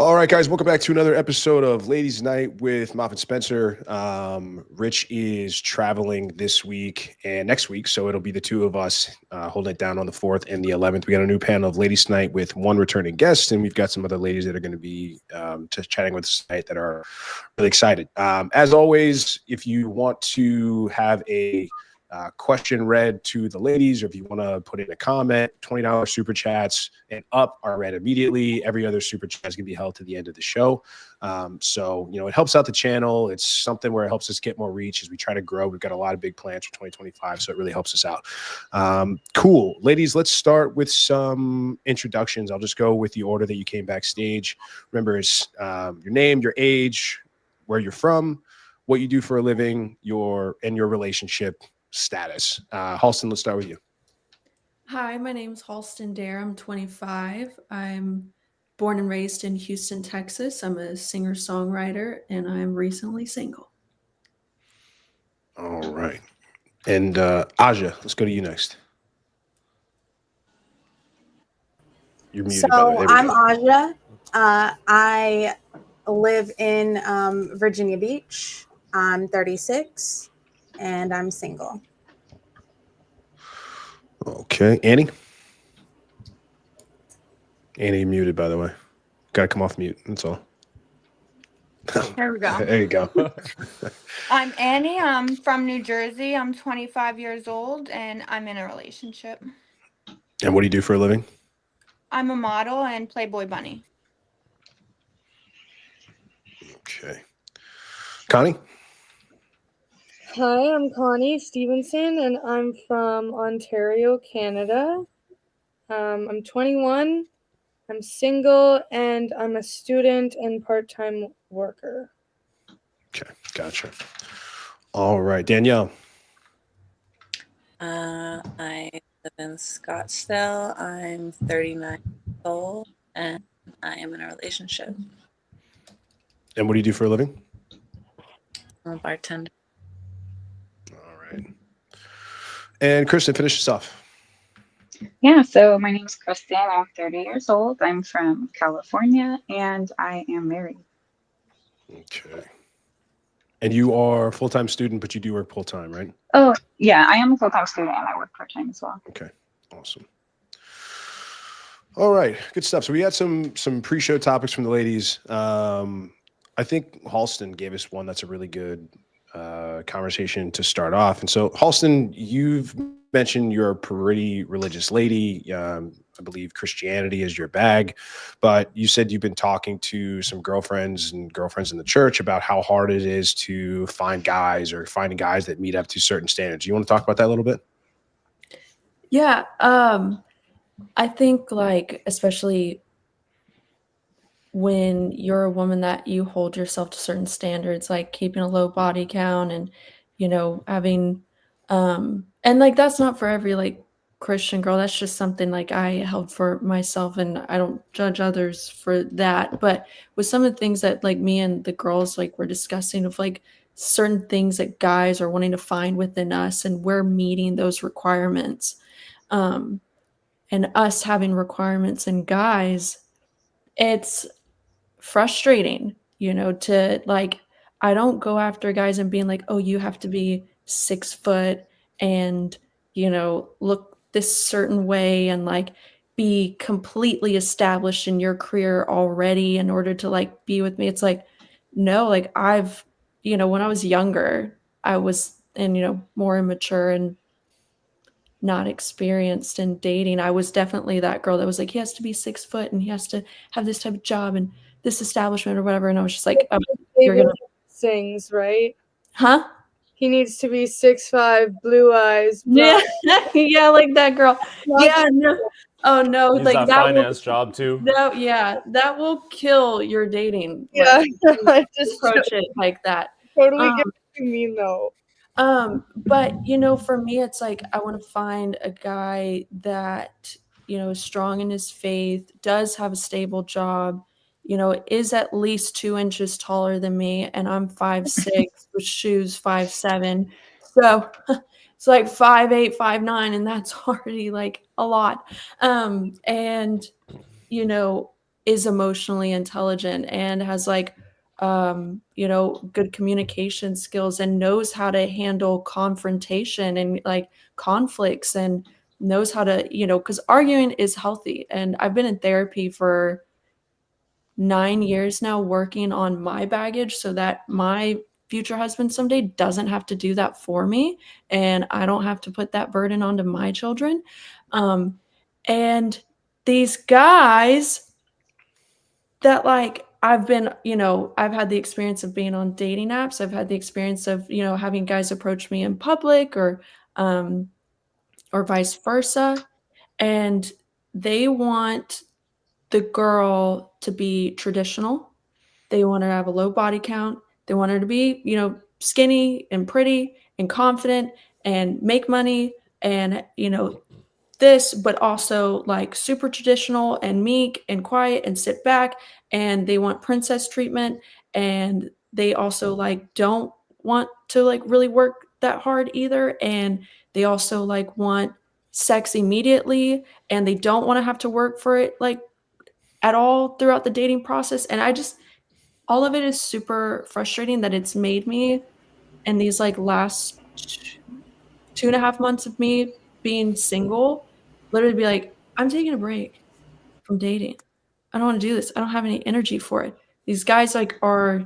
All right, guys, welcome back to another episode of Ladies Night with Mop and Spencer. Rich is traveling this week and next week, so it'll be the two of us holding it down on the 4th and the 11th. We got a new panel of Ladies Night with one returning guest, and we've got some other ladies that are going to be just chatting with us tonight that are really excited. As always, if you want to have a question read to the ladies, or if you want to put in a comment, $20 super chats and up are read immediately. Every other super chat is going to be held to the end of the show. So, it helps out the channel. It's something where it helps us get more reach as we try to grow. We've got a lot of big plans for 2025, so it really helps us out. Cool. Ladies, let's start with some introductions. I'll just go with the order that you came backstage. Remember, it's your name, your age, where you're from, what you do for a living, your relationship status. Halston, let's start with you. Hi, my name is Halston Dare. I'm 25. I'm born and raised in Houston, Texas. I'm a singer-songwriter, and I'm recently single. All right. And Aja, let's go to you next. You're muted, by the way. I'm Aja. I live in Virginia Beach. I'm 36. And I'm single. Okay. Annie, muted, by the way. Got to come off mute. That's all. There we go. There you go. I'm Annie. I'm from New Jersey. I'm 25 years old, and I'm in a relationship. And what do you do for a living? I'm a model and Playboy Bunny. Okay. Connie? Hi, I'm Connie Stevenson, and I'm from Ontario, Canada. I'm 21, I'm single, and I'm a student and part-time worker. Okay, gotcha. All right, Danielle. I live in Scottsdale. I'm 39 years old, and I am in a relationship. And what do you do for a living? I'm a bartender. And Kristen, finish us off. Yeah, so my name's Kristen. I'm 30 years old. I'm from California, and I am married. Okay. And you are a full-time student, but you do work full-time, right? Oh, yeah, I am a full-time student, and I work part-time as well. Okay, awesome. All right, good stuff. So we had some pre-show topics from the ladies. I think Halston gave us one that's a really good conversation to start off. And so, Halston, you've mentioned you're a pretty religious lady. I believe Christianity is your bag, but you said you've been talking to some girlfriends in the church about how hard it is to find guys or finding guys that meet up to certain standards. You want to talk about that a little bit? Yeah. I think especially when you're a woman that you hold yourself to certain standards, like keeping a low body count and, having, and that's not for every Christian girl. That's just something I held for myself, and I don't judge others for that. But with some of the things that me and the girls were discussing of certain things that guys are wanting to find within us, and we're meeting those requirements, and us having requirements in guys, it's frustrating, to I don't go after guys and being like, oh, you have to be 6 foot and, look this certain way and be completely established in your career already in order to be with me. It's no, I've, when I was younger, I was, and, more immature and not experienced in dating. I was definitely that girl that was he has to be 6 foot and he has to have this type of job and this establishment or whatever. And I was just oh, you're gonna sings, right? Huh? He needs to be 6'5", blue eyes. Yeah, yeah, like that girl. Yeah, no. Oh no, He's that finance job too. No, yeah, that will kill your dating. Yeah, just approach it like that. Totally get what you mean though. But for me, it's I want to find a guy that is strong in his faith, does have a stable job, is at least 2 inches taller than me, and I'm 5'6" with shoes 5'7", so it's 5'8", 5'9", and that's already a lot. And is emotionally intelligent and has like good communication skills and knows how to handle confrontation and like conflicts and knows how to, because arguing is healthy. And I've been in therapy for 9 years now, working on my baggage so that my future husband someday doesn't have to do that for me and I don't have to put that burden onto my children. And these guys that like I've been, I've had the experience of being on dating apps. I've had the experience of, having guys approach me in public or vice versa. And they want the girl to be traditional. They want her to have a low body count. They want her to be, skinny and pretty and confident and make money and, this, but also like super traditional and meek and quiet and sit back. And they want princess treatment. And they also like don't want to like really work that hard either. And they also like want sex immediately and they don't want to have to work for it like at all throughout the dating process. And all of it is super frustrating that it's made me in these like last 2.5 months of me being single, literally be like, I'm taking a break from dating. I don't want to do this. I don't have any energy for it. These guys like are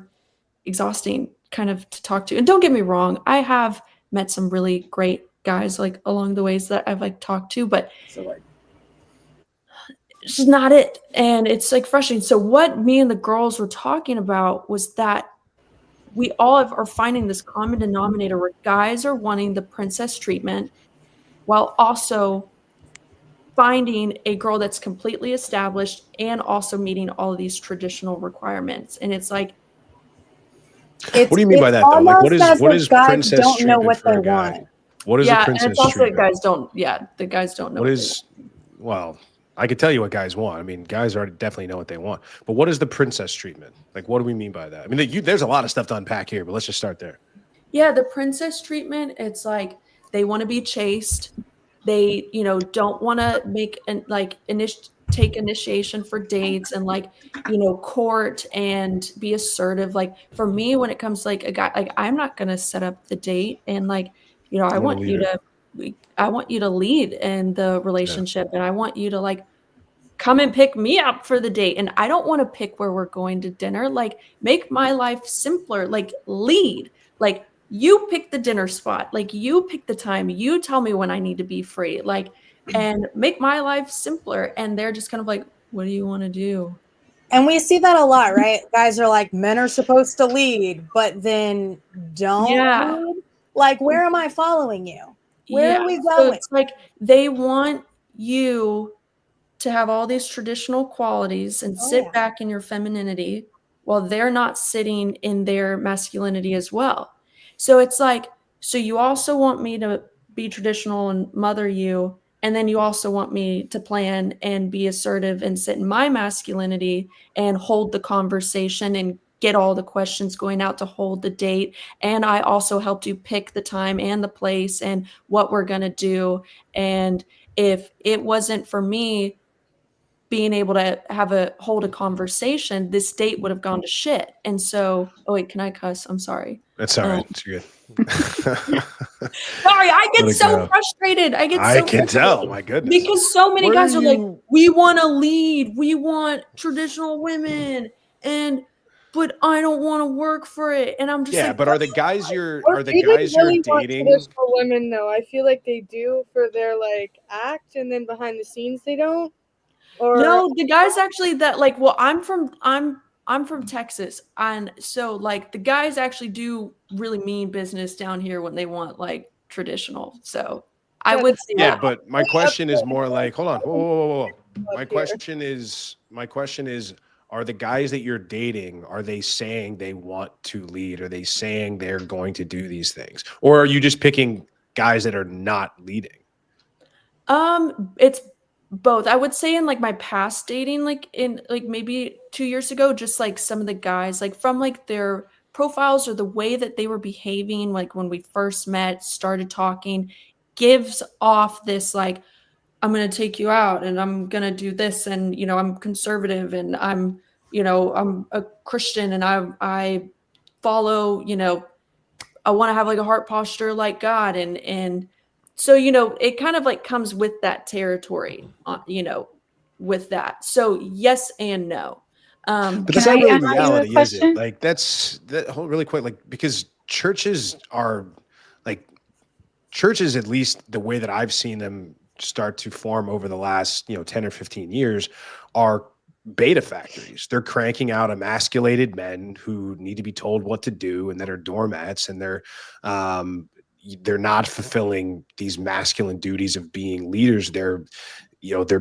exhausting kind of to talk to. And don't get me wrong, I have met some really great guys like along the ways that I've like talked to, but it's just not it. And it's like frustrating. So what me and the girls were talking about was that we all are finding this common denominator where guys are wanting the princess treatment while also finding a girl that's completely established and also meeting all of these traditional requirements. And it's like, what do you mean by that though? Like what is guys princess don't know treatment what for they a guy? want. What is a and princess it's also treatment? the guys don't know What is, well, I could tell you what guys want. I mean, guys already definitely know what they want. But what is the princess treatment? Like, what do we mean by that? I mean, there's a lot of stuff to unpack here, but let's just start there. Yeah, the princess treatment, it's like they want to be chaste. They, don't want to make and like take initiation for dates and like, court and be assertive. Like for me, when it comes to like a guy, like I'm not gonna set up the date and like, I want you to lead in the relationship and I want you to like come and pick me up for the date. And I don't want to pick where we're going to dinner. Like, make my life simpler. Like, lead. Like, you pick the dinner spot. Like, you pick the time. You tell me when I need to be free. Like, and make my life simpler. And they're just kind of like, what do you want to do? And we see that a lot, right? Guys are like, men are supposed to lead, but then don't lead. Like, where am I following you? Where are we going? So it's like they want you to have all these traditional qualities and sit back in your femininity while they're not sitting in their masculinity as well. So it's like, so you also want me to be traditional and mother you, and then you also want me to plan and be assertive and sit in my masculinity and hold the conversation and get all the questions going out to hold the date. And I also helped you pick the time and the place and what we're going to do. And if it wasn't for me being able to hold a conversation, this date would have gone to shit. And so, oh wait, can I cuss? I'm sorry. That's all right. It's good. Sorry, I get so frustrated. I can tell. My goodness. Because so many guys are like, we want to lead. We want traditional women, but I don't want to work for it. And I'm just like, but are the guys you're dating? Traditional women though, I feel like they do for their like act, and then behind the scenes they don't. Or no, the guys actually that like, well, I'm from Texas, and so like the guys actually do really mean business down here when they want like traditional. So I would say but my question is more like, hold on, whoa. My question is, are the guys that you're dating, are they saying they want to lead? Are they saying they're going to do these things, or are you just picking guys that are not leading? It's both. I would say in like my past dating, like in like maybe 2 years ago, just like some of the guys, like from like their profiles or the way that they were behaving, like when we first met, started talking, gives off this like, I'm going to take you out and I'm going to do this. And, you know, I'm conservative and I'm, you know, I'm a Christian and I follow, you know, I want to have like a heart posture like God. And so, you know, it kind of like comes with that territory, you know, with that. So yes and no. But Can that's not I really ask you a reality, is it? question? Like that whole really quick, like, because churches are like churches, at least the way that I've seen them start to form over the last, you know, 10 or 15 years, are beta factories. They're cranking out emasculated men who need to be told what to do and that are doormats, and they're not fulfilling these masculine duties of being leaders. They're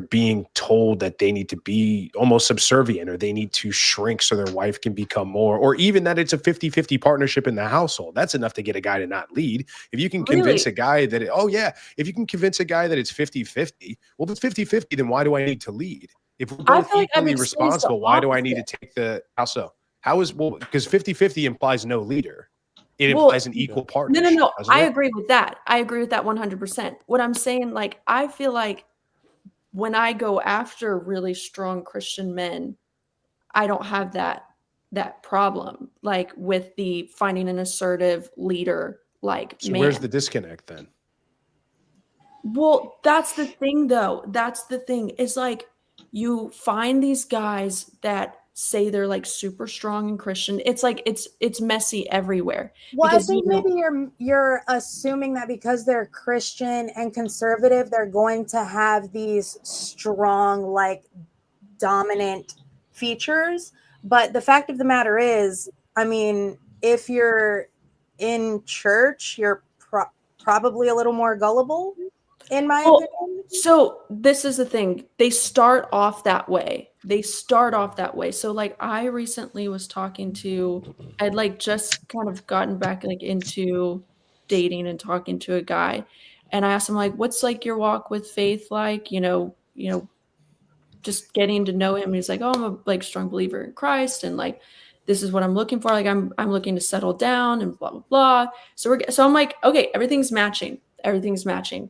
being told that they need to be almost subservient, or they need to shrink so their wife can become more, or even that it's a 50-50 partnership in the household. That's enough to get a guy to not lead. If you can convince a guy that, if you can convince a guy that it's 50-50, well, if it's 50-50, then why do I need to lead? If we're I both feel like I've equally experienced the responsible, why do I need to opposite. take how so? How is, well, because 50-50 implies no leader. It Well, implies an equal partnership. No. Doesn't I it? agree with that. I agree with that 100%. What I'm saying, like, I feel like when I go after really strong Christian men, I don't have that problem, like with the finding an assertive leader like So where's man. the disconnect then? Well, that's the thing though. That's the thing. Is like you find these guys that say they're like super strong and Christian. It's like it's messy everywhere Well, I because you think know, maybe you're assuming that because they're Christian and conservative, they're going to have these strong, like, dominant features. But the fact of the matter is, I mean, if you're in church, you're probably a little more gullible, in my well, opinion. so this is the thing. They start off that way. So like I recently was talking to, I'd like just kind of gotten back like into dating and talking to a guy. And I asked him like, what's like your walk with faith like? Just getting to know him. He's like, oh, I'm a like strong believer in Christ, and like this is what I'm looking for. Like I'm looking to settle down and blah blah blah. So I'm like, okay, everything's matching. Everything's matching.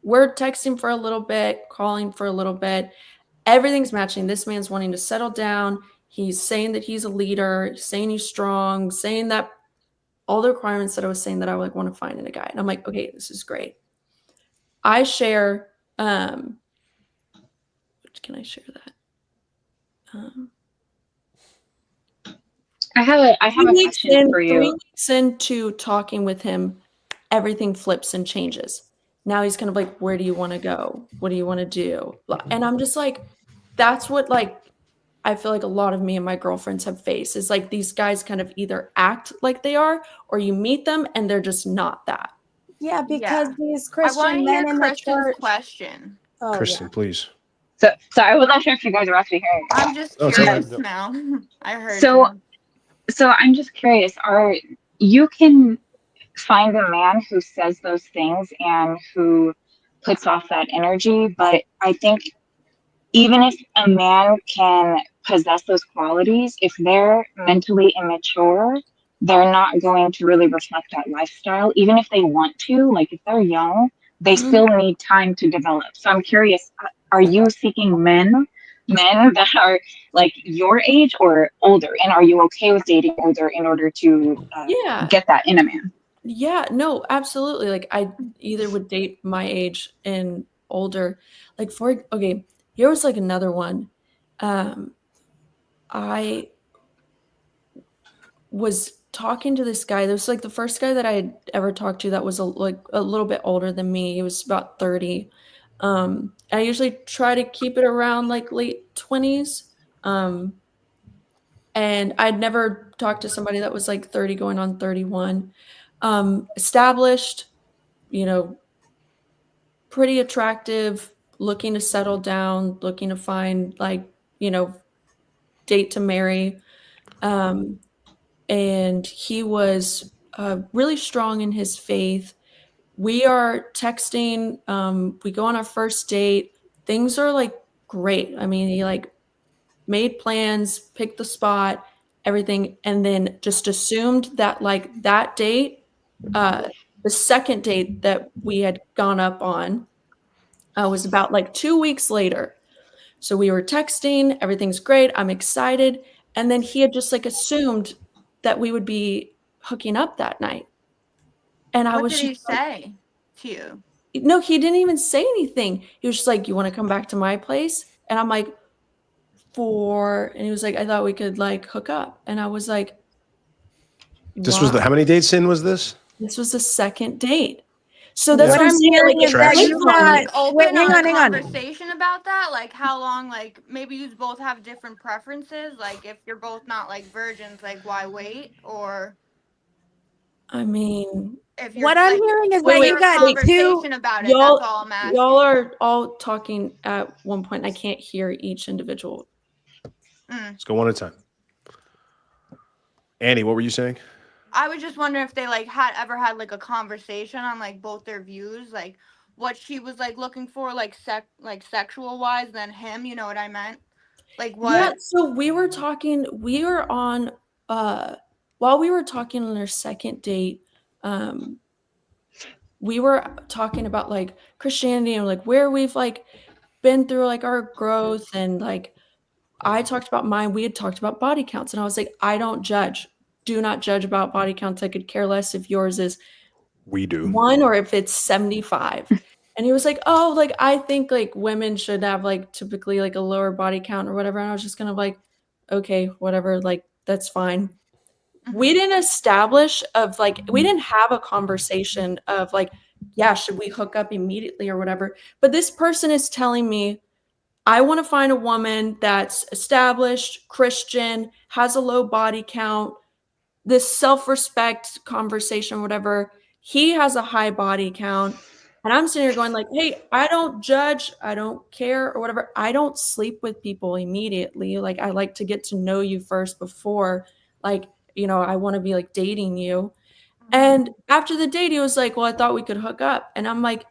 We're texting for a little bit, calling for a little bit. Everything's matching. This man's wanting to settle down. He's saying that he's a leader, he's saying he's strong, saying that all the requirements that I was saying that I would like want to find in a guy. And I'm like, okay, this is great. I share, can I share that? I have a question for 3 you. weeks into talking with him, everything flips and changes. Now he's kind of like, where do you want to go? What do you want to do? And I'm just like, that's what like I feel like a lot of me and my girlfriends have faced is like these guys kind of either act like they are, or you meet them and they're just not that. Yeah, because Yeah. these I want Christian to men hear in the Kristen's church. question. Oh, Kristen, yeah. please. So I was not sure if you guys were actually hearing. I'm just Oh, it's okay. curious No. now. I heard So you. so I'm just curious. You can find a man who says those things and who puts off that energy, but I think even if a man can possess those qualities, if they're mentally immature, they're not going to really reflect that lifestyle. Even if they want to, like if they're young, they still need time to develop. So I'm curious, are you seeking men that are like your age or older? And are you okay with dating older in order to Yeah. get that in a man? Yeah, no, absolutely. Like I either would date my age and older. Like okay, here was like another one. I was talking to this guy. This was like the first guy that I had ever talked to that was like a little bit older than me. He was about 30. I usually try to keep it around like late 20s. And I'd never talked to somebody that was like 30 going on 31. Established, you know, pretty attractive, looking to settle down, looking to find like, you know, date to marry. And he was really strong in his faith. We are texting. We go on our first date. Things are like great. I mean, he like made plans, picked the spot, everything, and then just assumed that like that date, the second date that we had gone up on, It was about like 2 weeks later. So we were texting, everything's great, I'm excited. And then he had just like assumed that we would be hooking up that night. And I What was did just he say to you? no, he didn't even say anything. He was just like, "You want to come back to my place?" And I'm like, and he was like, "I thought we could like hook up." And I was like, This was "Wow." how many dates in was this? This was the second date. So that's Yeah. What what I'm I'm saying. hearing Like, is that Trash. you Like got. open Wait, hang a on, hang on. conversation about that? Like how long, like maybe you both have different preferences? Like if you're both not like virgins, like why wait? Or I mean, if you're What I'm like hearing is wait, that wait, you a got wait. two. conversation about it. That's Y'all, all I'm y'all asking. are all talking at one point. I can't hear each individual. Let's go one at a time. Annie, what were you saying? I was just wondering if they like had ever had like a conversation on like both their views, like what she was like looking for, like sexual wise, than him. You know what I meant? Like Yeah, what? so we were talking, we were on while we were talking on our second date, um, we were talking about like Christianity and like where we've like been through like our growth and like I talked about mine, we had talked about body counts and I was like, I don't judge. Do not judge about body counts. I could care less if yours is We do. 1 or if it's 75. And he was like, "Oh, like I think like women should have like typically like a lower body count or whatever." And I was just kind of like, "Okay, whatever, like that's fine." We didn't establish of like we didn't have a conversation of like, yeah, should we hook up immediately or whatever. But this person is telling me I want to find a woman that's established, Christian, has a low body count, this self-respect conversation, whatever. He has a high body count. And I'm sitting here going like, hey, I don't judge, I don't care or whatever. I don't sleep with people immediately. Like I like to get to know you first before like, I want to be like dating you. And after the date, he was like, well, I thought we could hook up. And I'm like,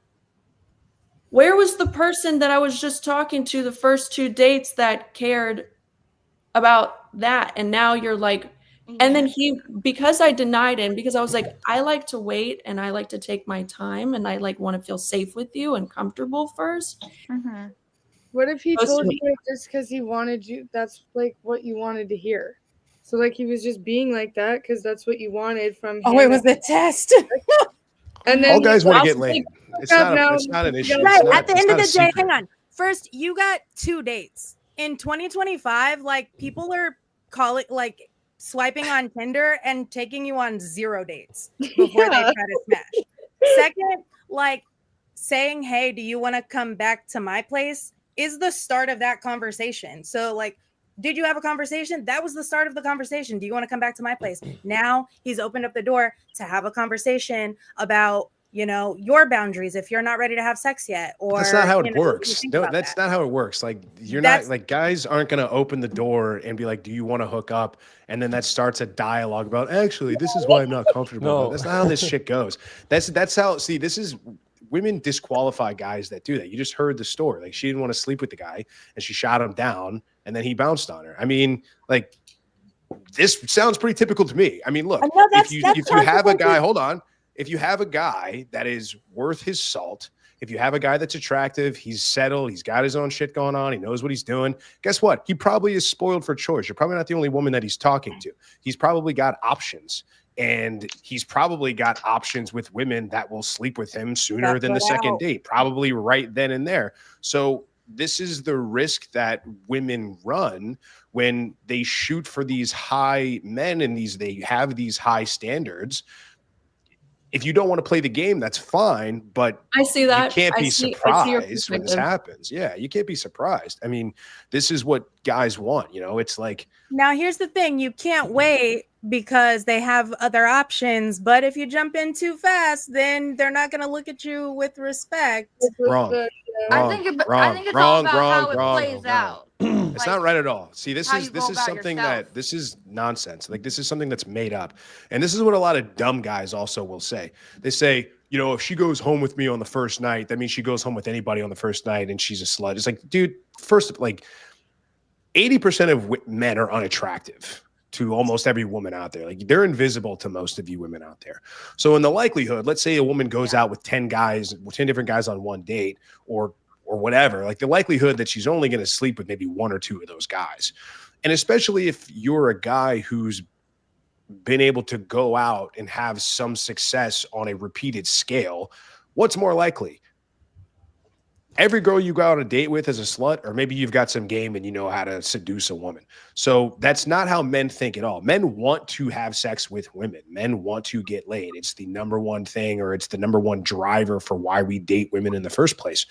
where was the person that I was just talking to the first 2 dates that cared about that? And now you're like, and then because I denied him, because I was like, I like to wait and I like to take my time and I like want to feel safe with you and comfortable first. What if he Most told of you me. it just because he wanted you? That's like what you wanted to hear. So like he was just being like that because that's what you wanted from him. Oh, it was the test. And then All guys want to get also laid. like, It's up not. now, It's not an issue. Right. It's not, At the it's end not of a the day, secret. hang on. First, you got 2 dates. In 2025, like people are calling like swiping on Tinder and taking you on 0 dates before they try to smash. Second, like saying, hey, do you want to come back to my place is the start of that conversation. So like, did you have a conversation? That was the start of the conversation. Do you want to come back to my place? Now he's opened up the door to have a conversation about, your boundaries if you're not ready to have sex yet. Or That's not how you it know, what do you works. think No, about that's that? not how it works. Like you're That's- not like guys aren't gonna open the door and be like, "Do you want to hook up?" And then that starts a dialogue about actually this is why I'm not comfortable. No. That's not how this shit goes. That's how. See, this is women disqualify guys that do that. You just heard the story. Like she didn't want to sleep with the guy and she shot him down and then he bounced on her. I mean, like this sounds pretty typical to me. I mean, look, No, if you have a guy, consequences. hold on. If you have a guy that is worth his salt, if you have a guy that's attractive, he's settled, he's got his own shit going on, he knows what he's doing. Guess what? He probably is spoiled for choice. You're probably not the only woman that he's talking to. He's probably got options. And he's probably got options with women that will sleep with him sooner than the second date, probably right then and there. So this is the risk that women run when they shoot for these high men and they have these high standards. If you don't want to play the game, that's fine, but I see that. you can't I be see your surprised when this perspective. happens. Yeah, you can't be surprised. I mean, this is what guys want. It's like, Now, here's the thing. You can't wait because they have other options. But if you jump in too fast, then they're not going to look at you with respect. wrong. I think it's all about how it plays out. It's not right at all. See, this how is you go about something yourself. this is nonsense. Like this is something that's made up. And this is what a lot of dumb guys also will say. They say, if she goes home with me on the first night, that means she goes home with anybody on the first night and she's a slut. It's like, dude, first, like 80% of men are unattractive to almost every woman out there. Like they're invisible to most of you women out there. So in the likelihood, let's say a woman goes out with 10 different guys on one date, or or whatever, like the likelihood that she's only going to sleep with maybe one or two of those guys. And especially if you're a guy who's been able to go out and have some success on a repeated scale, what's more likely? Every girl you go out on a date with is a slut, or maybe you've got some game and you know how to seduce a woman. So that's not how men think at all. Men want to have sex with women. Men want to get laid. It's the number one thing, or it's the number one driver for why we date women in the first place.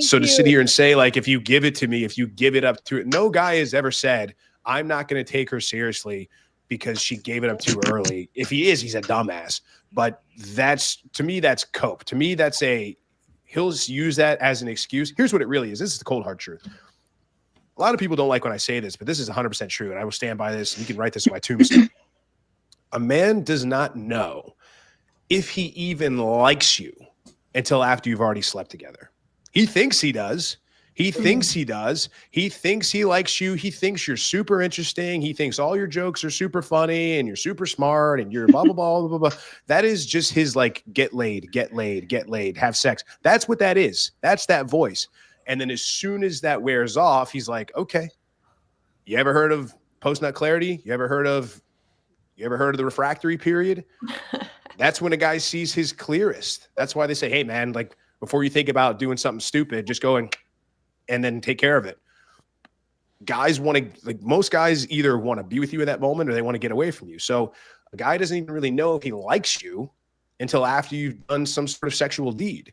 So to sit here and say, like, if you give it to me, if you give it up to it, no guy has ever said, I'm not going to take her seriously because she gave it up too early. If he is, he's a dumbass. But that's, to me, that's cope. To me, that's he'll use that as an excuse. Here's what it really is. This is the cold hard truth. A lot of people don't like when I say this, but this is 100% true. And I will stand by this. You can write this on my tombstone. A man does not know if he even likes you until after you've already slept together. He thinks he does. He thinks he does. He thinks he likes you. He thinks you're super interesting. He thinks all your jokes are super funny and you're super smart and you're blah, blah, blah, blah, blah, blah. That is just his like, get laid, have sex. That's what that is. That's that voice. And then as soon as that wears off, he's like, okay, you ever heard of post-nut clarity? You ever heard of the refractory period? That's when a guy sees his clearest. That's why they say, hey man, like before you think about doing something stupid, just go and then take care of it. Guys want to, like most guys either want to be with you in that moment or they want to get away from you. So a guy doesn't even really know if he likes you until after you've done some sort of sexual deed.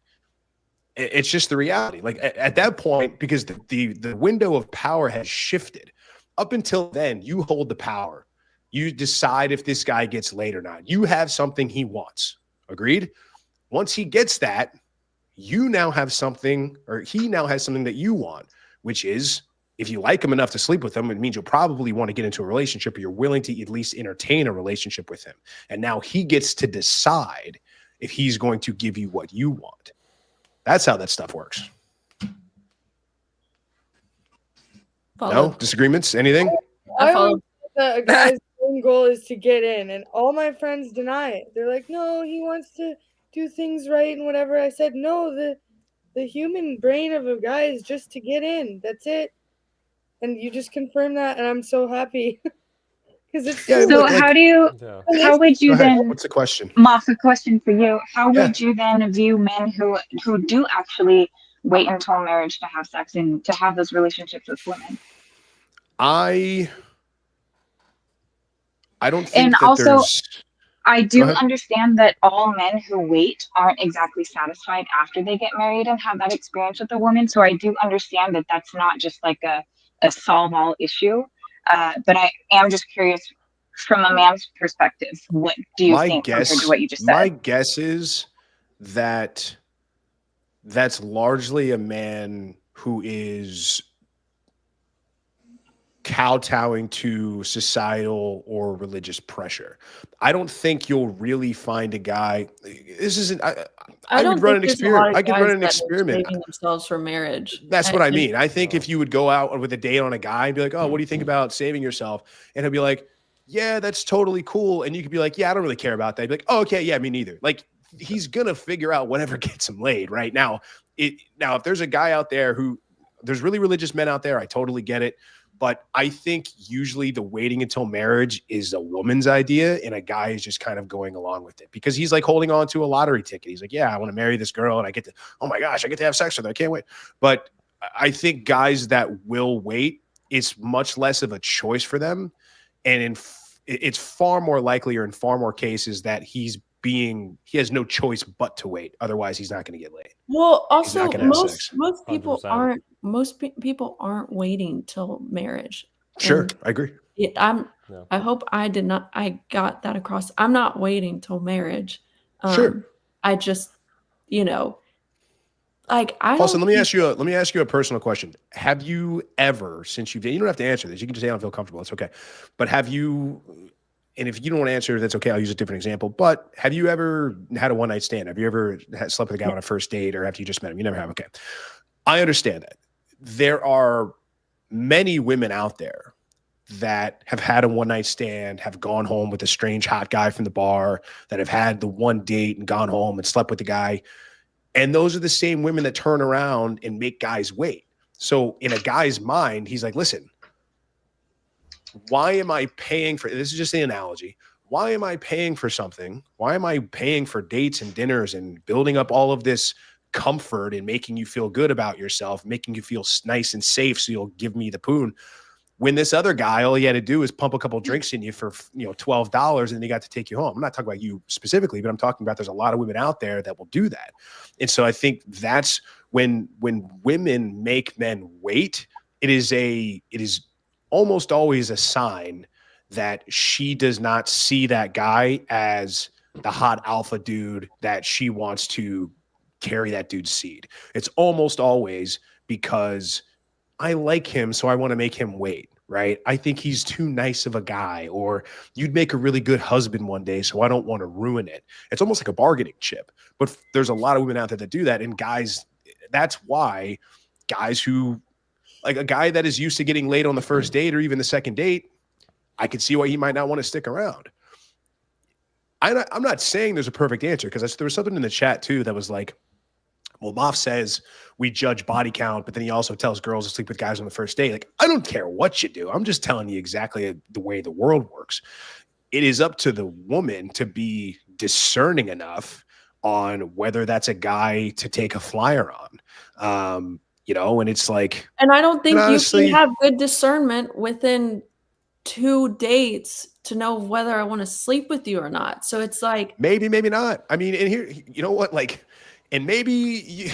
It's just the reality. Like at that point, because the window of power has shifted. Up until then, you hold the power. You decide if this guy gets laid or not. You have something he wants. Agreed? Once he gets that, you now have something, or he now has something that you want, which is if you like him enough to sleep with him, it means you'll probably want to get into a relationship, or you're willing to at least entertain a relationship with him. And now he gets to decide if he's going to give you what you want. That's how that stuff works. No disagreements? Anything? I always think that a guy's own goal is to get in, and all my friends deny it. They're like, no, he wants to do things right and whatever. I said, no, the human brain of a guy is just to get in. That's it. And you just confirm that, and I'm so happy. Because it's so how would you then, what's the question? Moff, a question for you. How would you then view men who do actually wait until marriage to have sex and to have those relationships with women? I don't think and that also there's... I do understand that all men who wait aren't exactly satisfied after they get married and have that experience with a woman. So I do understand that that's not just like a solve all issue. But I am just curious from a man's perspective, what do you think compared to what you just said? My guess is that that's largely a man who is kowtowing to societal or religious pressure. I don't think you'll really find a guy. This isn't. I would run an experiment. I could run an experiment. Saving themselves for marriage. That's what I mean. I think if you would go out with a date on a guy and be like, "Oh, what do you think about saving yourself?" and he'll be like, "Yeah, that's totally cool," and you could be like, "Yeah, I don't really care about that." He'd be like, "Oh, okay, yeah, me neither." Like he's gonna figure out whatever gets him laid. Right now, if there's a guy out there there's really religious men out there, I totally get it. But I think usually the waiting until marriage is a woman's idea, and a guy is just kind of going along with it because he's like holding on to a lottery ticket. He's like, yeah, I want to marry this girl and I get to, oh my gosh, I get to have sex with her. I can't wait. But I think guys that will wait, it's much less of a choice for them. And it's far more likely, or in far more cases, that he has no choice but to wait. Otherwise, he's not going to get laid. Well, also most people aren't waiting till marriage. Sure, And I agree. I hope I got that across. I'm not waiting till marriage. Sure. I just, like Paulson, let me ask you a personal question. Have you ever, since you don't have to answer this, you can just say I don't feel comfortable. It's okay. But have you, and if you don't want to answer, that's okay. I'll use a different example. But have you ever had a one-night stand? Have you ever slept with a guy on a first date or after you just met him? You never have. Okay. I understand that. There are many women out there that have had a one-night stand, have gone home with a strange hot guy from the bar, that have had the one date and gone home and slept with the guy. And those are the same women that turn around and make guys wait. So in a guy's mind, he's like, listen, why am I paying for this? Is just an analogy. Why am I paying for something? Why am I paying for dates and dinners and building up all of this comfort and making you feel good about yourself, making you feel nice and safe so you'll give me the poon? When this other guy, all he had to do is pump a couple drinks in you for $12 and then he got to take you home. I'm not talking about you specifically, but I'm talking about there's a lot of women out there that will do that. And so I think that's when women make men wait, it is almost always a sign that she does not see that guy as the hot alpha dude that she wants to carry that dude's seed. It's almost always because I like him, so I want to make him wait, right? I think he's too nice of a guy, or you'd make a really good husband one day, so I don't want to ruin it. It's almost like a bargaining chip. But there's a lot of women out there that do that, and guys, that's why guys who, like a guy that is used to getting laid on the first date or even the second date, I could see why he might not want to stick around. I'm not saying there's a perfect answer, because there was something in the chat too that was like, well, Moff says we judge body count, but then he also tells girls to sleep with guys on the first date. Like, I don't care what you do. I'm just telling you exactly the way the world works. It is up to the woman to be discerning enough on whether that's a guy to take a flyer on. And it's like, and I don't think honestly, you can have good discernment within 2 dates to know whether I want to sleep with you or not. So it's like, maybe not. I mean, and here, you know what, like, and maybe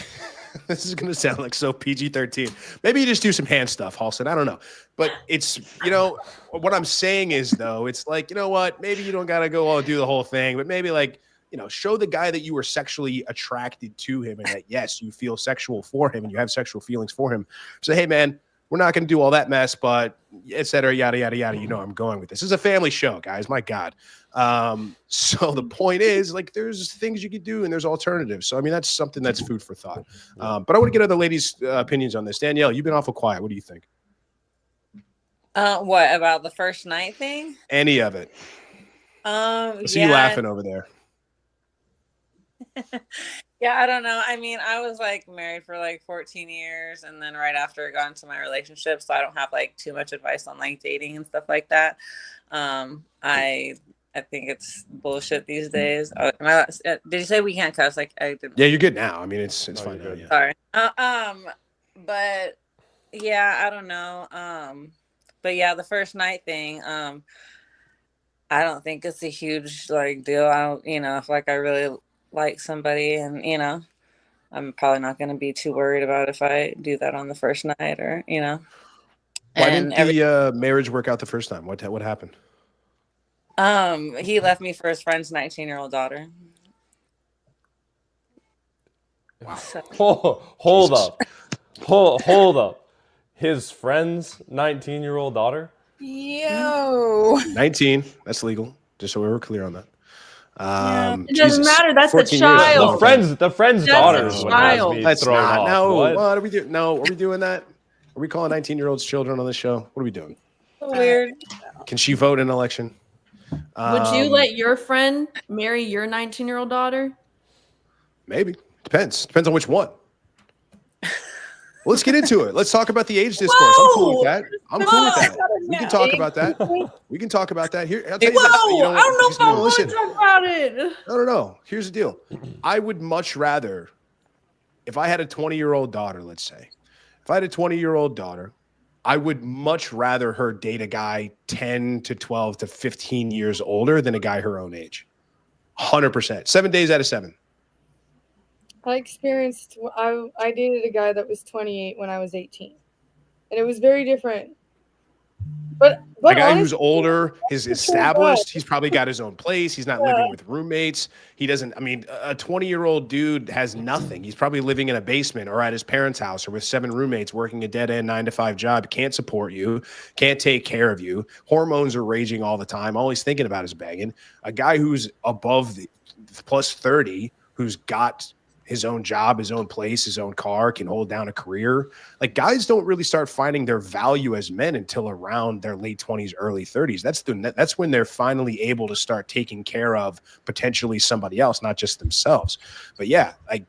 this is going to sound like so PG-13. Maybe you just do some hand stuff, Halston. I don't know. But it's, what I'm saying is, though, it's like, you know what? Maybe you don't got to go all do the whole thing, but maybe like, show the guy that you were sexually attracted to him and that, yes, you feel sexual for him and you have sexual feelings for him. Say, hey, man, we're not going to do all that mess, but et cetera, yada, yada, yada. I'm going with this. This is a family show, guys. My God. So the point is, like, there's things you could do and there's alternatives. So, I mean, that's something that's food for thought. But I want to get other ladies' opinions on this. Danielle, you've been awful quiet. What do you think? What about the first night thing? Any of it? I see you laughing over there. Yeah, I don't know. I mean, I was like married for like 14 years, and then right after I got into my relationship, so I don't have like too much advice on like dating and stuff like that. I think it's bullshit these days. Did you say we can't cuss? Like, I didn't. Yeah, you're good now. I mean, it's fine now. Yeah. Sorry. But yeah, I don't know. But yeah, the first night thing. I don't think it's a huge like deal. I don't, if like I really like somebody, and I'm probably not going to be too worried about if I do that on the first night, or Why didn't the marriage work out the first time? What happened? He left me for his friend's 19-year-old daughter. Wow. So, hold up. His friend's 19-year-old daughter? Yo. 19. That's legal. Just so we were clear on that. it doesn't matter. That's a child. The friend's daughter is what has me That's thrown not. off. No, what are we doing? No, are we doing that? Are we calling 19-year-olds children on this show? What are we doing? Weird. Can she vote in an election? Would you let your friend marry your 19-year-old daughter? Maybe. Depends on which one. Well, let's get into it. Let's talk about the age discourse. I'm cool with that. We can talk about that. Here, I'll tell you this. I don't know if I want to talk about it. No. Here's the deal. I would much rather, if I had a 20-year-old daughter, let's say, I would much rather her date a guy 10 to 12 to 15 years older than a guy her own age. 100%. 7 days out of 7. I dated a guy that was 28 when I was 18, and it was very different. But a guy who's older, is established, he's probably got his own place. He's not living with roommates. He doesn't, I mean, a 20-year-old dude has nothing. He's probably living in a basement or at his parents' house or with 7 roommates, working a dead-end 9-to-5 job, can't support you, can't take care of you. Hormones are raging all the time. All he's thinking about is banging. A guy who's above the plus 30, who's got his own job, his own place, his own car, can hold down a career. Like, guys don't really start finding their value as men until around their late 20s, early 30s. That's when they're finally able to start taking care of potentially somebody else, not just themselves. But yeah, like,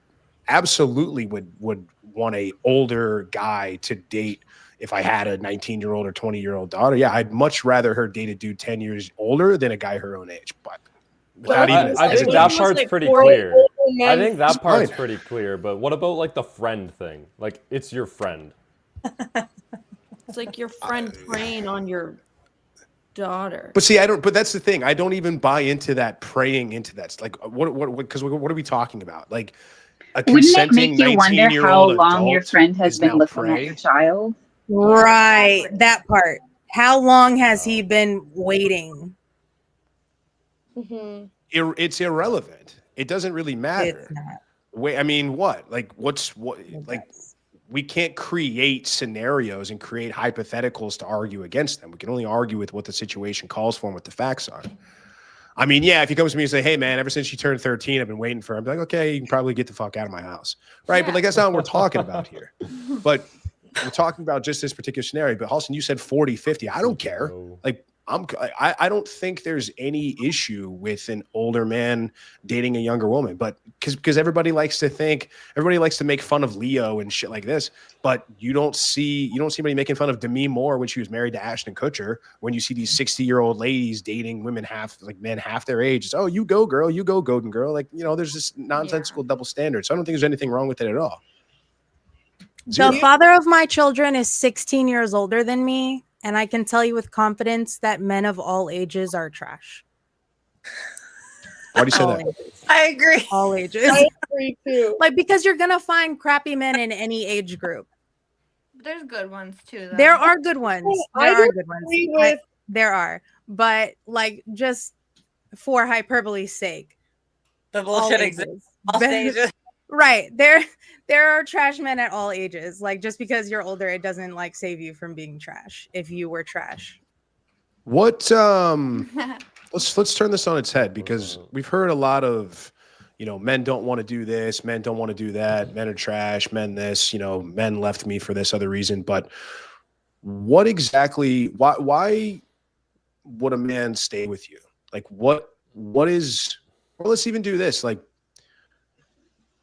absolutely would want a older guy to date if I had a 19-year-old or 20-year-old daughter. Yeah, I'd much rather her date a dude 10 years older than a guy her own age. But without even I think that part's pretty clear. I think that part's pretty clear. But what about like the friend thing? Like, it's your friend. It's like your friend preying on your daughter. But see, but that's the thing. I don't even buy into that praying into that. It's like, because what are we talking about? Like, a Wouldn't it consenting make you wonder how 19-year-old long your adult friend has is been now looking at prey? your child? Right, that part. How long has he been waiting? It's irrelevant. It doesn't really matter. It's not. Wait, I mean, what? Like, like, we can't create scenarios and create hypotheticals to argue against them. We can only argue with what the situation calls for and what the facts are. I mean, yeah, if he comes to me and say, hey, man, ever since she turned 13, I've been waiting for her. I'm like, okay, you can probably get the fuck out of my house. Right. Yeah. But like, that's not what we're talking about here. But we're talking about just this particular scenario. But Halston, you said 40, 50. I don't care. Like, I don't think there's any issue with an older man dating a younger woman, but because everybody likes to make fun of Leo and shit like this, but you don't see anybody making fun of Demi Moore when she was married to Ashton Kutcher. When you see these 60-year-old ladies dating men half their age, it's, oh, you go girl, you go golden girl. Like, there's this nonsensical double standard. So I don't think there's anything wrong with it at all. The father of my children is 16 years older than me. And I can tell you with confidence that men of all ages are trash. Why do you say that? Ages. I agree. All ages. I agree too. Like, because you're going to find crappy men in any age group. There's good ones too, though. There are good ones. There are. But, like, just for hyperbole's sake. The bullshit exists. All stages. Right. There are trash men at all ages. Like, just because you're older, it doesn't like save you from being trash if you were trash. What let's turn this on its head, because we've heard a lot of, men don't want to do this, men don't want to do that, men are trash, men this, men left me for this other reason. But what exactly, why would a man stay with you? Like, what is, well, let's even do this. Like,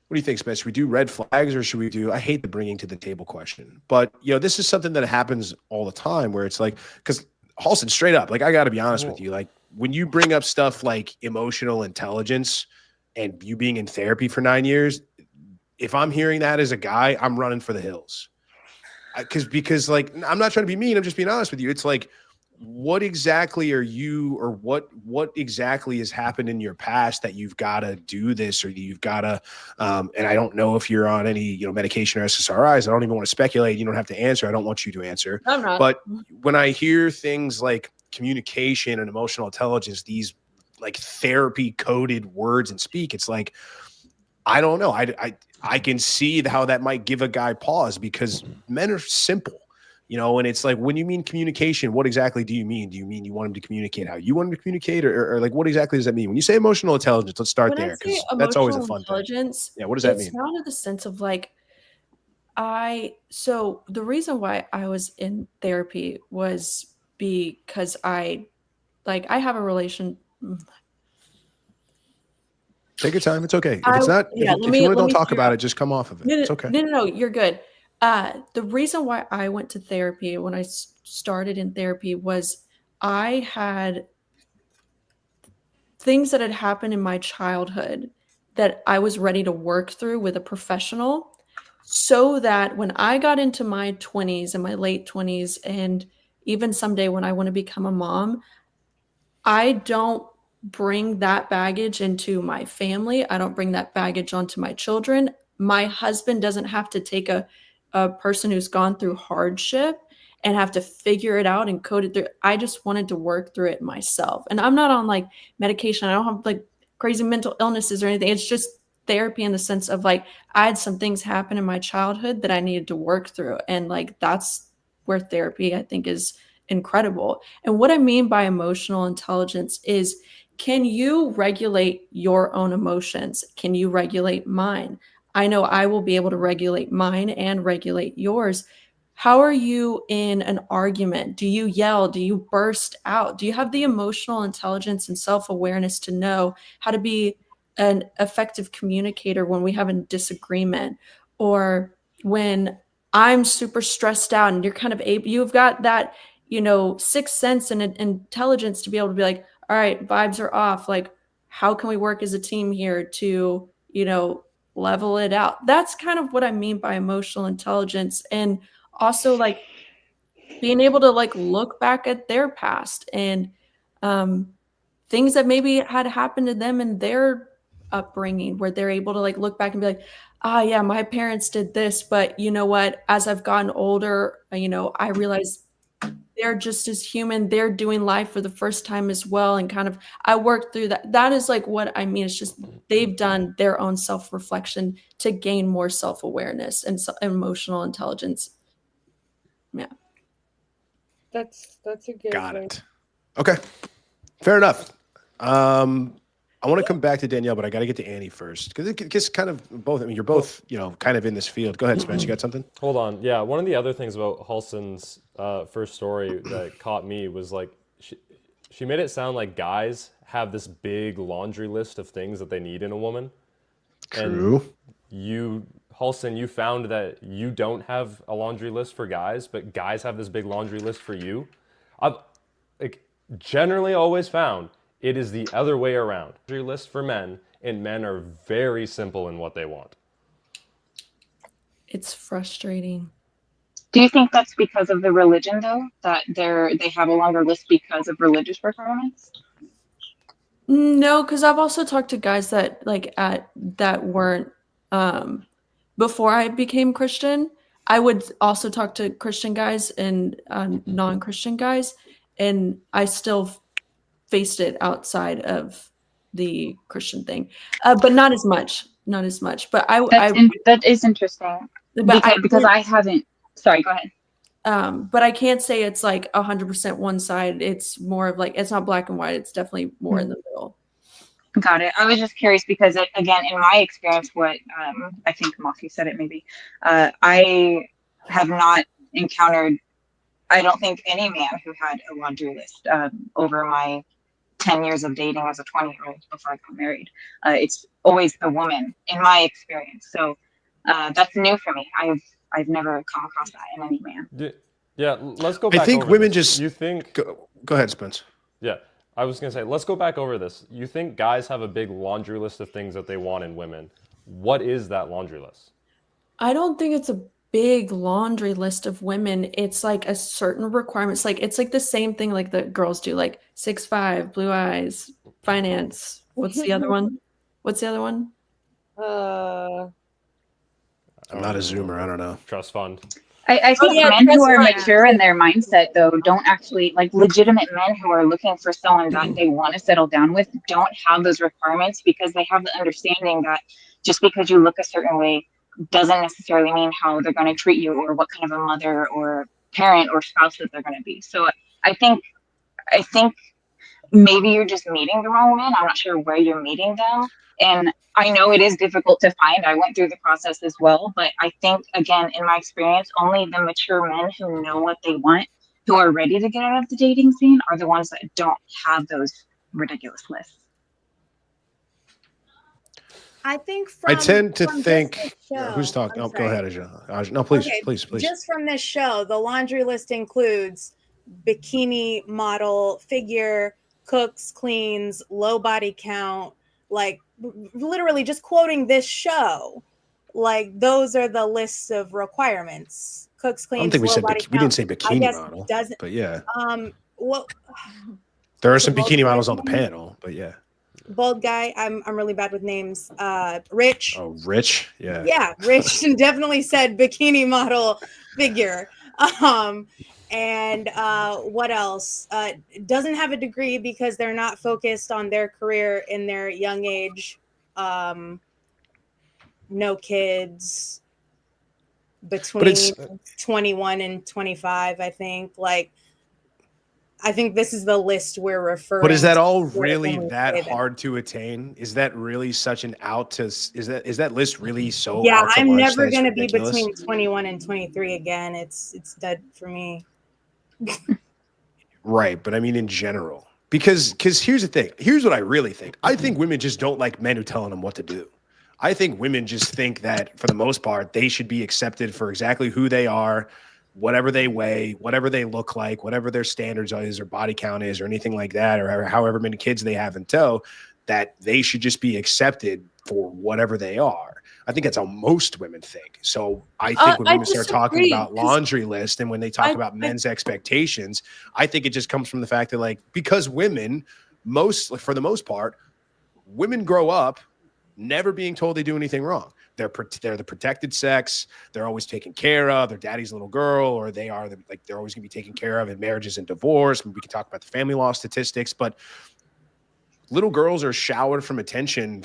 what do you think, Spence? Should we do red flags, or should we do, I hate the bringing to the table question, but this is something that happens all the time where it's like, because Halston, straight up, like, I got to be honest with you. Like, when you bring up stuff like emotional intelligence and you being in therapy for 9 years, if I'm hearing that as a guy, I'm running for the hills. Because like, I'm not trying to be mean. I'm just being honest with you. It's like, what exactly are you, or what exactly has happened in your past that you've got to do this, or you've got to, and I don't know if you're on any, medication or SSRIs. I don't even want to speculate. You don't have to answer. I don't want you to answer. I'm not. But when I hear things like communication and emotional intelligence, these like therapy coded words and speak, it's like, I don't know. I can see how that might give a guy pause, because men are simple. And it's like, when you mean communication, what exactly do you mean? Do you mean you want him to communicate how you want him to communicate, or like, what exactly does that mean? When you say emotional intelligence, let's start there, because that's always a fun thing. Yeah, what does that mean? It's not in the sense of like, so the reason why I was in therapy was because I have a relation. Take your time. It's okay. If it's not, if you don't talk about it, just come off of it. It's okay. No, you're good. The reason why I went to therapy when I started in therapy was I had things that had happened in my childhood that I was ready to work through with a professional, so that when I got into my 20s and my late 20s, and even someday when I want to become a mom, I don't bring that baggage into my family. I don't bring that baggage onto my children. My husband doesn't have to take a person who's gone through hardship and have to figure it out and code it through. I just wanted to work through it myself. And I'm not on like medication. I don't have like crazy mental illnesses or anything. It's just therapy in the sense of like, I had some things happen in my childhood that I needed to work through. And like, that's where therapy, I think, is incredible. And what I mean by emotional intelligence is, can you regulate your own emotions? Can you regulate mine? I know I will be able to regulate mine and regulate yours. How are you in an argument? Do you yell? Do you burst out? Do you have the emotional intelligence and self-awareness to know how to be an effective communicator when we have a disagreement, or when I'm super stressed out and you're kind of you've got that, sixth sense and intelligence to be able to be like, all right, vibes are off. Like, how can we work as a team here to, level it out? That's kind of what I mean by emotional intelligence. And also like being able to like look back at their past and things that maybe had happened to them in their upbringing, where they're able to like look back and be like, yeah, my parents did this, but you know what, as I've gotten older, I realize they're just as human, they're doing life for the first time as well, and kind of I worked through that is like what I mean. It's just they've done their own self-reflection to gain more self-awareness and emotional intelligence. Yeah, That's a good Got way. it. Okay, fair enough. I want to come back to Danielle, but I got to get to Annie first, because it gets kind of both. I mean, you're both, kind of in this field. Go ahead, Spence. You got something? Hold on. Yeah, one of the other things about Halson's first story that caught me was like she made it sound like guys have this big laundry list of things that they need in a woman. True. And Halson, you found that you don't have a laundry list for guys, but guys have this big laundry list for you. I've generally always found it is the other way around. Laundry list for men, and men are very simple in what they want. it's frustrating. Do you think that's because of the religion, though, that they have a longer list because of religious requirements? No, because I've also talked to guys that that weren't before I became Christian. I would also talk to Christian guys and non-Christian guys, and I still faced it outside of the Christian thing, but not as much. Not as much. But that is interesting. Because I haven't. Sorry, go ahead. But I can't say it's like 100% one side. It's more of like, it's not black and white. It's definitely more in the middle. Got it. I was just curious because, again, in my experience, what I think Matthew said it maybe, I have not encountered, I don't think, any man who had a laundry list over my 10 years of dating as a 20-year-old before I got married. It's always the woman in my experience. So that's new for me. I've never come across that in any man. Yeah, let's go back. I think over women this. just. You think? Go ahead, Spence. Yeah, I was gonna say, let's go back over this. You think guys have a big laundry list of things that they want in women? What is that laundry list? I don't think it's a big laundry list of women. It's like a certain requirements. Like it's like the same thing like the girls do, like 6'5", blue eyes, finance. What's the other one? What's the other one? I'm not a Zoomer. I don't know. Trust fund. I think men who are mature in their mindset, though, don't actually, like legitimate men who are looking for someone that they want to settle down with, don't have those requirements because they have the understanding that just because you look a certain way doesn't necessarily mean how they're going to treat you or what kind of a mother or parent or spouse that they're going to be. So I think maybe you're just meeting the wrong man. I'm not sure where you're meeting them. And I know it is difficult to find. I went through the process as well. But I think, again, in my experience, only the mature men who know what they want, who are ready to get out of the dating scene, are the ones that don't have those ridiculous lists. I think I tend to think. Show, who's talking? I'm Oh, go sorry. ahead, Aja. No, please, Okay, please. Just from this show, the laundry list includes bikini model, figure, cooks, cleans, low body count, like literally just quoting this show. Like those are the lists of requirements. Cooks, cleans, I don't think we low said body count. we didn't say bikini model. Doesn't, but yeah. Well, there are some bikini models on the panel, but yeah. Bald guy. I'm really bad with names. Rich. Oh, Rich. Yeah. Yeah, Rich definitely said bikini model figure. And what else? Doesn't have a degree because they're not focused on their career in their young age. No kids between 21 and 25, I think. Like, I think this is the list we're referring to. But is that all really that hard to attain? Is that really such an out to, is that list really so yeah, out to I'm lunch never going to be ridiculous? between 21 and 23 again. It's dead for me. Right, but I mean in general, Because here's the thing. Here's what I really think. I think women just don't like men who telling them what to do. I think women just think that for the most part, they should be accepted for exactly who they are, whatever they weigh, whatever they look like, whatever their standards is or body count is or anything like that, or however many kids they have in tow, that they should just be accepted for whatever they are. I think that's how most women think. So I think when women start talking about laundry list and when they talk about men's expectations, I think it just comes from the fact that, like, because women, for the most part, women grow up never being told they do anything wrong. They're the protected sex. They're always taken care of. Their daddy's little girl, or they're always going to be taken care of in marriages and divorce. We can talk about the family law statistics, but little girls are showered from attention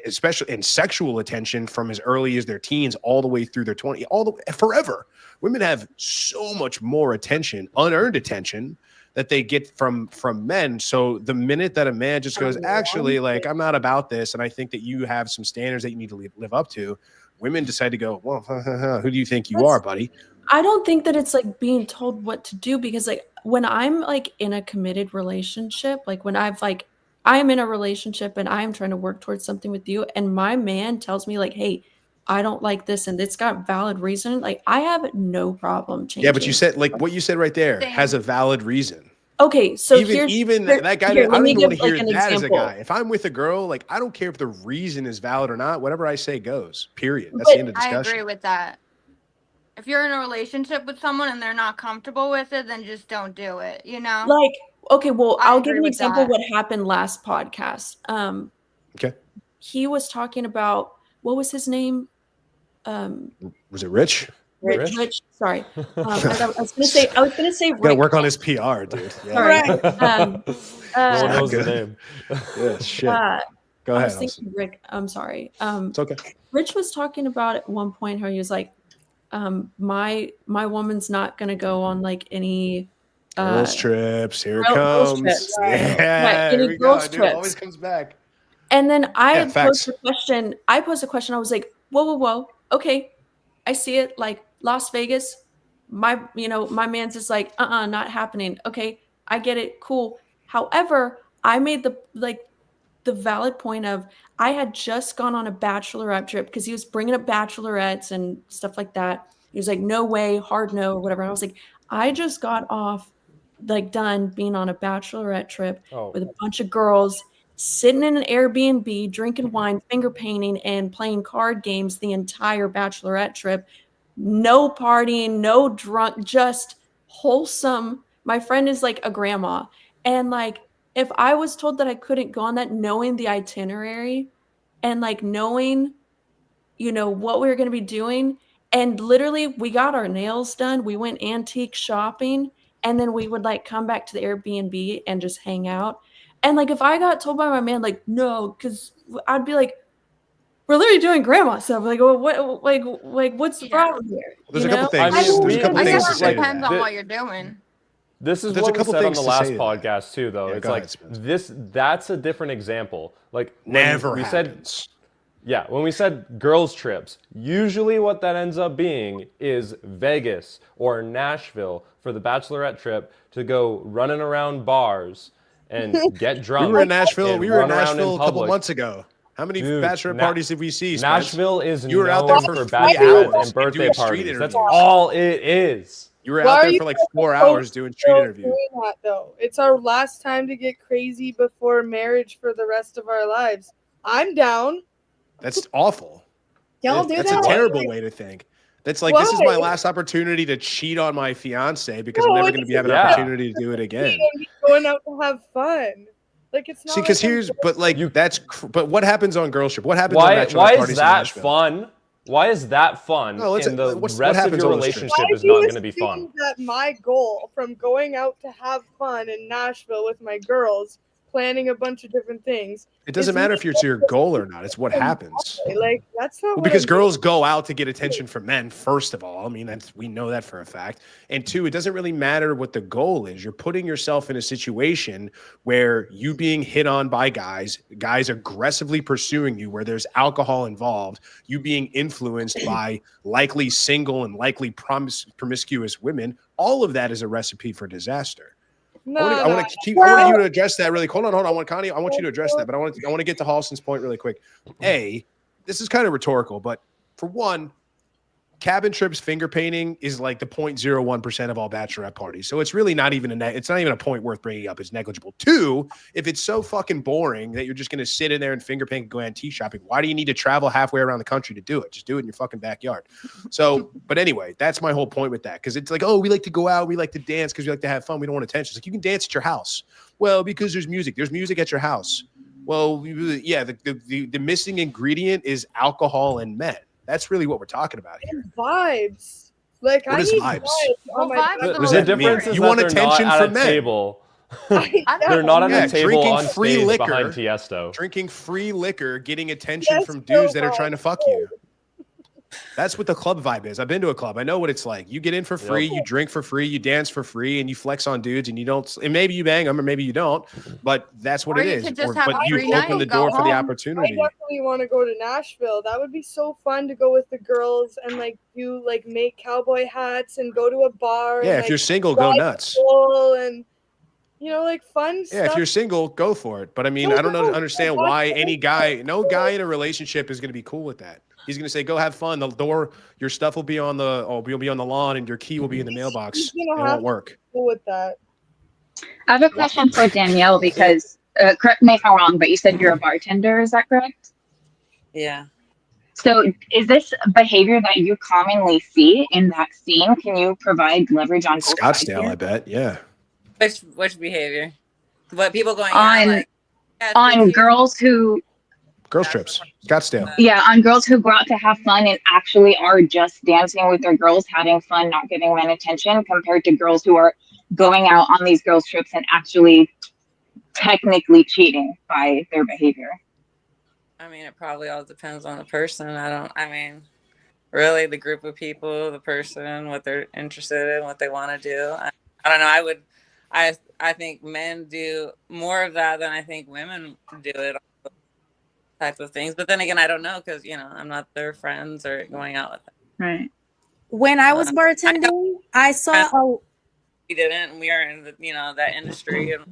especially in sexual attention from as early as their teens all the way through their 20s, forever. Women have so much more attention, unearned attention, that they get from men. So the minute that a man just goes, actually, like, I'm not about this, and I think that you have some standards that you need to live up to, women decide to go, well, who do you think you are, buddy? I don't think that it's like being told what to do, because like when I'm like in a committed relationship, like when I'm in a relationship and I'm trying to work towards something with you, and my man tells me like, hey, I don't like this and it's got valid reason, like I have no problem changing. Yeah, but you said, like, what you said right there has a valid reason. Okay, so even that guy, I don't even want to hear that as a guy. If I'm with a girl, like, I don't care if the reason is valid or not. Whatever I say goes, period. That's the end of discussion. I agree with that. If you're in a relationship with someone and they're not comfortable with it, then just don't do it, you know? Like, okay, well, I'll give you an example of what happened last podcast. Okay. He was talking about, what was his name? Was it Rich? Rich. Sorry. I was gonna say Rick. Gotta work on his PR, dude. Yeah. Sorry. No one knows the name. Yeah, shit. Go ahead. I was thinking Rick. I'm sorry. It's okay. Rich was talking about at one point how he was like, my woman's not gonna go on like any girls trips. Here it comes. Trips. Yeah, any here we girls go. Dude, trips. it always comes back. And then I posed facts. a question. I was like, whoa. Okay, I see it. Like Las Vegas, my man's just like, not happening. Okay, I get it. Cool. However, I made the valid point of, I had just gone on a bachelorette trip because he was bringing up bachelorettes and stuff like that. He was like, no way, hard no, or whatever. And I was like, I just got off, like, done being on a bachelorette trip with a bunch of girls, sitting in an Airbnb, drinking wine, finger painting, and playing card games the entire bachelorette trip. No partying, no drunk, just wholesome. My friend is like a grandma. And like, if I was told that I couldn't go on that, knowing the itinerary and like knowing, what we were going to be doing, and literally we got our nails done, we went antique shopping, and then we would like come back to the Airbnb and just hang out. And like, if I got told by my man, like, no, because I'd be like, we're literally doing grandma stuff. Like, well, what's the problem here? There's a couple things. There's a couple I things guess to it say. depends on what you're doing. This is There's what a we couple said on things the to last say to podcast too, though. Yeah, it's go like ahead, Spence. that's a different example. Like Never we happens. when we said girls trips, usually what that ends up being is Vegas or Nashville for the bachelorette trip to go running around bars and get drunk. We were in Nashville. and We were in run around Nashville a couple public. months ago. How many Dude, bachelor parties did we see? Spence? Nashville is You were known out there for for 3 bachelorette hours and birthday doing street parties. That's interviews. all it is. You were Why out are there you for like guys 4 hours doing street still interviews. doing that, though? It's our last time to get crazy before marriage for the rest of our lives. I'm down. That's awful. Y'all do That's that? a terrible way to think. That's like, this is my last opportunity to cheat on my fiance because I'm never going to be having an opportunity to do it again. Going out to have fun. Like, it's not. See, because but what happens on girls trip? What happens on Why bachelor parties is in that Nashville? fun? Why is that fun? No, and the what rest of happens your on those trips? relationship is not going to be fun. That my goal from going out to have fun in Nashville with my girls, planning a bunch of different things. It doesn't matter if it's your goal or not. It's what happens. Like, that's not because girls go out to get attention from men, first of all. I mean, we know that for a fact. And two, it doesn't really matter what the goal is. You're putting yourself in a situation where you being hit on by guys aggressively pursuing you, where there's alcohol involved, you being influenced by likely single and likely promiscuous women. All of that is a recipe for disaster. I want to keep. I want you to address that really. Hold on. I want Connie. I want you to address that, but I want to get to Halston's point really quick. This is kind of rhetorical, but for one, cabin trips finger painting is like the 0.01% of all bachelorette parties. So it's really not even it's not even a point worth bringing up. It's negligible. Two, if it's so fucking boring that you're just going to sit in there and finger paint and go antique shopping, why do you need to travel halfway around the country to do it? Just do it in your fucking backyard. So, but anyway, that's my whole point with that. Cause it's like, oh, we like to go out. We like to dance because we like to have fun. We don't want attention. It's like, you can dance at your house. Well, because there's music. There's music at your house. Well, yeah, the missing ingredient is alcohol and men. That's really what we're talking about here. And vibes. Like, what is vibes? Well, vibes The difference is you that want they're attention not from at a men. table. They're not at a table drinking on free stage liquor, behind Tiesto. Drinking free liquor, getting attention from dudes that are trying to fuck you. That's what the club vibe is. I've been to a club. I know what it's like. You get in for free, you drink for free, you dance for free, and you flex on dudes, and you don't. And maybe you bang them, or maybe you don't. But that's what it is. But you open the door for the opportunity. I definitely want to go to Nashville. That would be so fun to go with the girls and like do like make cowboy hats and go to a bar. Yeah, and, if like, you're single, go nuts. And like fun stuff. Yeah, if you're single, go for it. But I mean, I don't understand why no guy in a relationship is going to be cool with that. He's going to say, "Go have fun." The door, your stuff will be on you'll be on the lawn, and your key will be in the mailbox. It won't work. Cool with that. I have a question for Danielle because correct me if I'm wrong, but you said you're a bartender. Is that correct? Yeah. So is this behavior that you commonly see in that scene? Can you provide leverage on Scottsdale? I bet. Yeah. Which behavior? What people going on girls who. Girls trips, Scottsdale. Yeah, on girls who go out to have fun and actually are just dancing with their girls, having fun, not giving men attention, compared to girls who are going out on these girls trips and actually technically cheating by their behavior. I mean, it probably all depends on the person. Really the group of people, the person, what they're interested in, what they want to do. I don't know. I think men do more of that than I think women do it. Type of things, but then again, I don't know because I'm not their friends or going out with them. Right. When I was bartending, I saw we didn't. We are in that industry, and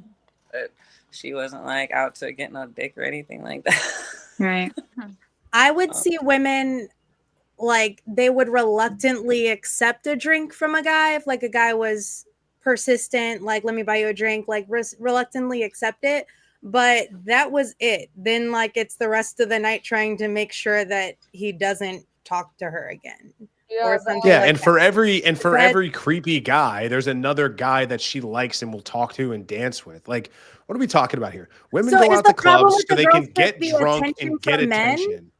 but she wasn't like out to get no dick or anything like that. Right. I would see women like they would reluctantly accept a drink from a guy if like a guy was persistent, like let me buy you a drink, like reluctantly accept it. But that was it. Then like it's the rest of the night trying to make sure that he doesn't talk to her again. Yeah, and for every creepy guy, there's another guy that she likes and will talk to and dance with. Like, what are we talking about here? Women go out to clubs so they can get drunk and get attention.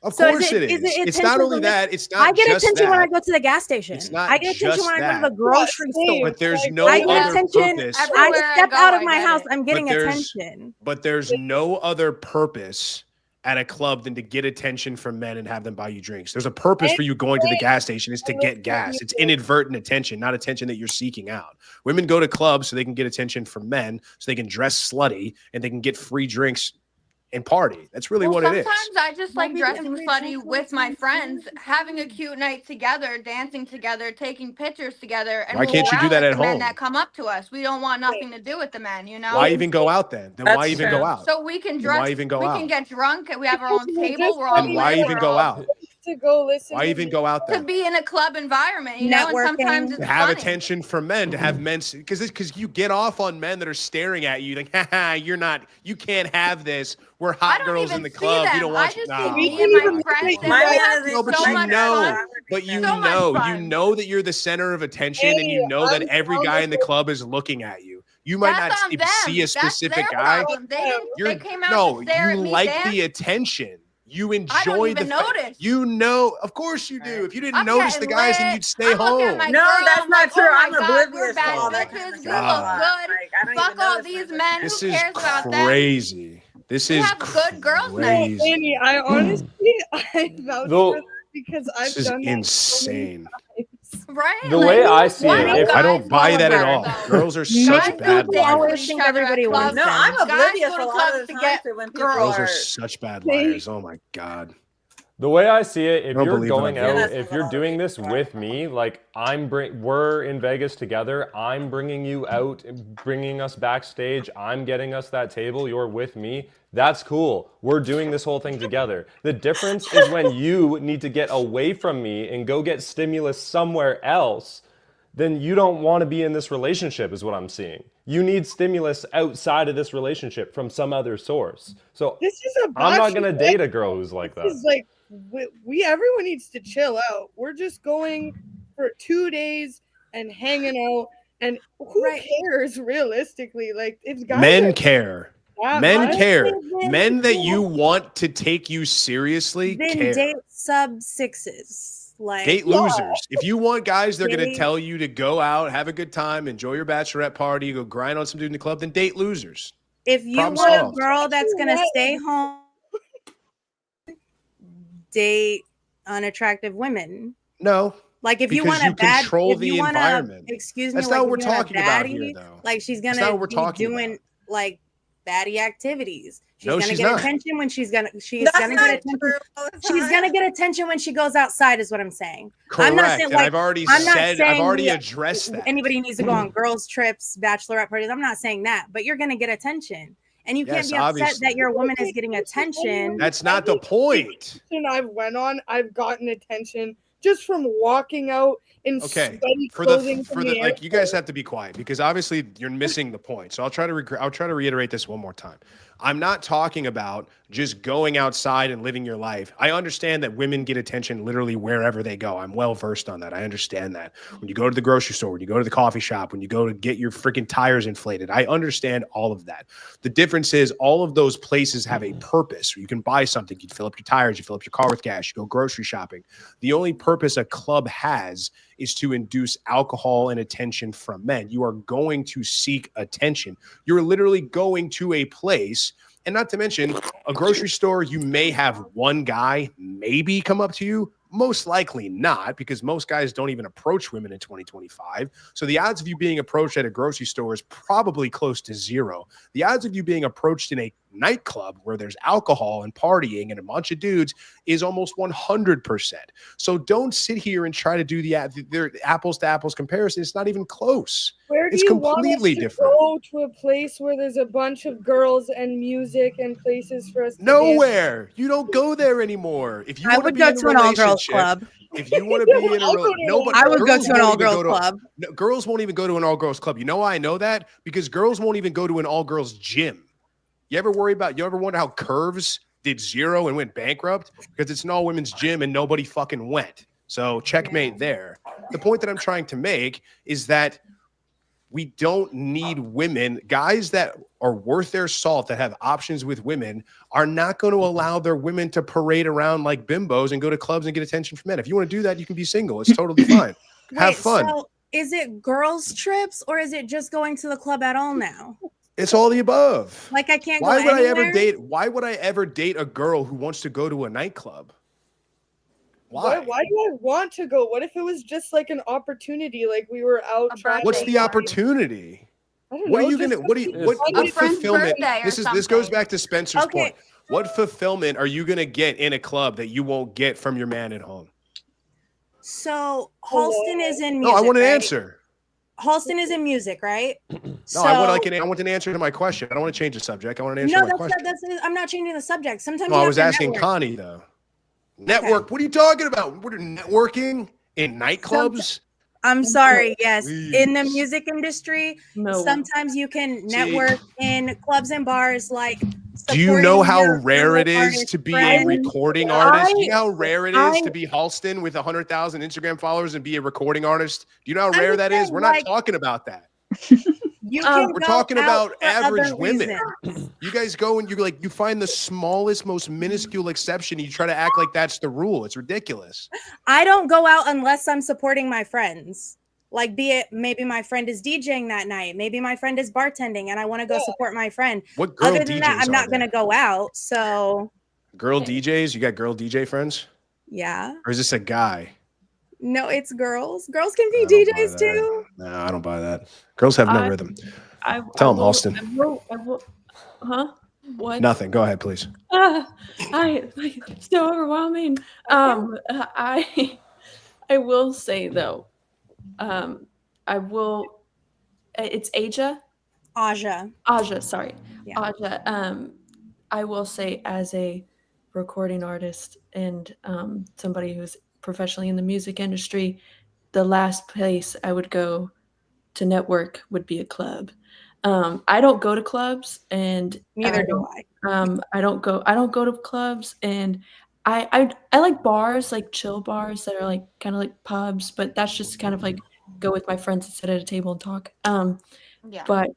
Of course it is. It's not only that. It's not. I get attention when I go to the gas station. I get attention when I go to the grocery store. But there's no other purpose. I step out of my house. I'm getting attention. But there's no other purpose at a club than to get attention from men and have them buy you drinks. There's a purpose for you going to the gas station. It's to get gas. It's inadvertent attention, not attention that you're seeking out. Women go to clubs so they can get attention from men, so they can dress slutty and they can get free drinks and party. That's really what it is. Sometimes I just like dressing slutty with my friends, having a cute night together, dancing together, taking pictures together. And why can't you do that at home? Men that come up to us, we don't want nothing to do with the men, Why even go out then? Why even go out? So we can dress. Why even go out? We can get drunk and we have our own table. We're all. And why even go out? To go listen. Why even go out there? To be in a club environment, and sometimes it's to have funny. attention from men, to have men, because you get off on men that are staring at you, like, haha, you can't have this. We're hot girls in the club. We don't want you. But you know that you're the center of attention, and you know that every guy in the club is looking at you. You might not see a specific guy. You like the attention. You enjoy of course you do. If you didn't notice the guys, then you'd stay home. No, that's not true. I'm oblivious to all that. We look good. Fuck all these men. This Who is cares about that? crazy. This is good girls night. Annie, I honestly, I vouch for this because I've done that insane. Right? The way I see it, I don't buy that at all. Girls are such bad liars. No, I'm oblivious a lot of the time to when girls are such bad liars. Oh my God. The way I see it, if don't you're believe what going I'm out, hearing. if you're doing this with me, like we're in Vegas together, I'm bringing you out, bringing us backstage, I'm getting us that table, you're with me, that's cool. We're doing this whole thing together. The difference is when you need to get away from me and go get stimulus somewhere else, then you don't want to be in this relationship, is what I'm seeing. You need stimulus outside of this relationship from some other source. So This is a I'm not going to bachelorette. date a girl who's like This that. is like we everyone needs to chill out. We're just going for 2 days and hanging out, and who Right. cares realistically? Like if guys Men are care. that Men much, care. then- Men that you want to take you seriously Then care. date sub sixes. Like Date losers. If you want guys, they're going to Date- tell you to go out, have a good time, enjoy your bachelorette party, go grind on some dude in the club, then date losers. if you Problem want solved. a girl that's gonna What? stay home, date unattractive women. No, Like if you because want a you bad, control if the you want environment. excuse me, That's like not if what you we're want a talking about here, baddie, though. like she's That's gonna not what we're be talking doing about. like baddie activities. She's No, gonna she's get not. attention when she's gonna That's get not attention. true all the She's time. gonna get attention when she goes outside, is what I'm saying. Correct. I'm not saying And like I've already I'm not said, I've saying already we- addressed that. anybody needs to go on girls' trips, bachelorette parties. I'm not saying that, but you're gonna get attention. And you Yes, can't be upset obviously. that your woman is getting attention. That's not the point. and I've went on, I've gotten attention just from walking out in Okay, sweaty for clothing the from for the the like, you guys airport. have to be quiet because obviously you're missing the point. So I'll try to reiterate this one more time. I'm not talking about just going outside and living your life. I understand that women get attention literally wherever they go. I'm well versed on that. I understand that. When you go to the grocery store, when you go to the coffee shop, when you go to get your freaking tires inflated, I understand all of that. The difference is all of those places have a purpose. You can buy something, you fill up your tires, you fill up your car with gas, you go grocery shopping. The only purpose a club has is to induce alcohol and attention from men. You are going to seek attention. You're literally going to a place, and not to mention a grocery store, you may have one guy maybe come up to you. Most likely not, because most guys don't even approach women in 2025. So the odds of you being approached at a grocery store is probably close to zero. The odds of you being approached in a nightclub where there's alcohol and partying and a bunch of dudes is almost 100%. So don't sit here and try to do the apples to apples comparison. It's not even close. Where do It's you want us completely to different. go to a place where there's a bunch of girls and music and places for us to dance? Nowhere. You don't go there anymore. If you I want to would be go in a to an all-girls relationship, club. if you want to be in a I'll go to an nobody, I would go girls to an won't even all-girls go to- club. No, girls won't even go to an all-girls club. You know why I know that? Because girls won't even go to an all-girls gym. You ever wonder how Curves did zero and went bankrupt? Because it's an all-women's gym and nobody fucking went. So checkmate there. The point that I'm trying to make is that we don't need women. Guys that are worth their salt, that have options with women, are not going to allow their women to parade around like bimbos and go to clubs and get attention from men. If you want to do that, you can be single. It's totally fine. Have Wait, fun. so is it girls' trips or is it just going to the club at all now? It's all the above. Like I can't Why go would anywhere? why would I ever date a girl who wants to go to a nightclub? Why? Why do I want to go? What if it was just like an opportunity? Like we were out A trying. What's birthday the party. opportunity? I don't What know, are you just gonna what do you something what, fun what to friend's do. fulfillment? birthday or This goes something. back to Spencer's Okay. point. What fulfillment are you gonna get in a club that you won't get from your man at home? So Halston is in No, music. I want an right? answer. Halston is in music, right? No, I want an answer to my question. I don't want to change the subject. I want an answer No, to my question. I'm not changing the subject. Sometimes No, you I have was to asking network. Connie though. Network. What are you talking about? What are networking in nightclubs? I'm sorry. Yes, in the Please. music industry, No. sometimes you can See- network in clubs and bars. Like, Do you know supporting how your rare it fellow is artist to be friends. a recording artist? Do you know how rare it is to be Halston with 100,000 Instagram followers and be a recording artist? Do you know how I'm rare just that is? saying, We're not like- talking about that. You can We're go talking out about for average other women. reasons. You guys go and you find the smallest, most minuscule exception. And you try to act like that's the rule. It's ridiculous. I don't go out unless I'm supporting my friends. Like, be it maybe my friend is DJing that night, maybe my friend is bartending, and I want to go support my friend. What girl Other DJs than that, I'm are not there? gonna go out. So Girl DJs? You got girl DJ friends? yeah, Or is this a guy? no, it's girls. Girls can be I don't buy DJs that. too. No, I don't buy that. Girls have no I- rym. I Tell I 'em, will- Halston. I will, huh? What? Nothing. Go ahead, please. So overwhelming. I will say though, I will. It's Aja, sorry. Yeah. Aja, I will say as a recording artist and somebody who's professionally in the music industry, the last place I would go to network would be a club. I don't go to clubs, and Neither do I. I don't go to clubs, and I like bars, like chill bars that are like kind of like pubs, but that's just kind of like go with my friends and sit at a table and talk. Yeah. But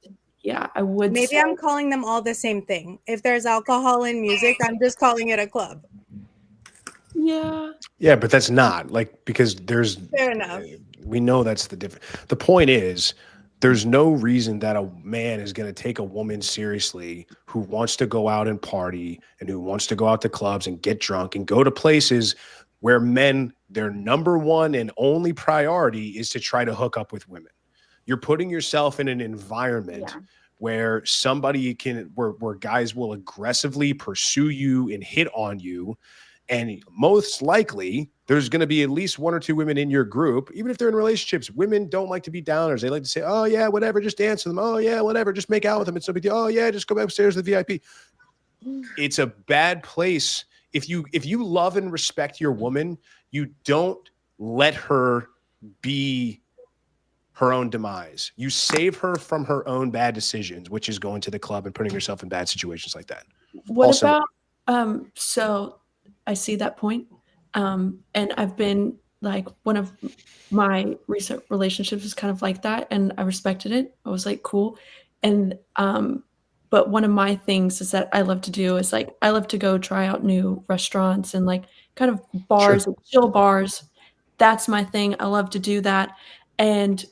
yeah, I would Maybe say, I'm calling them all the same thing. If there's alcohol in music, I'm just calling it a club. yeah. Yeah, but that's not like because there's Fair enough. we know that's the difference. The point is there's no reason that a man is going to take a woman seriously who wants to go out and party and who wants to go out to clubs and get drunk and go to places where men, their number one and only priority is to try to hook up with women. You're putting yourself in an environment where somebody can, where guys will aggressively pursue you and hit on you. And most likely, there's going to be at least one or two women in your group, even if they're in relationships. Women don't like to be downers. They like to say, oh, yeah, whatever, just dance with them. Oh, yeah, whatever, just make out with them. It's no big deal. Oh, yeah, just go upstairs to the VIP. It's a bad place. If you love and respect your woman, you don't let her be her own demise. You save her from her own bad decisions, which is going to the club and putting yourself in bad situations like that. What Also- about so I see that point. And I've been like one of my recent relationships was kind of like that, and I respected it. I was like, cool. And but one of my things is that I love to do is like I love to go try out new restaurants and like kind of bars, Sure. like chill bars. That's my thing. I love to do that. And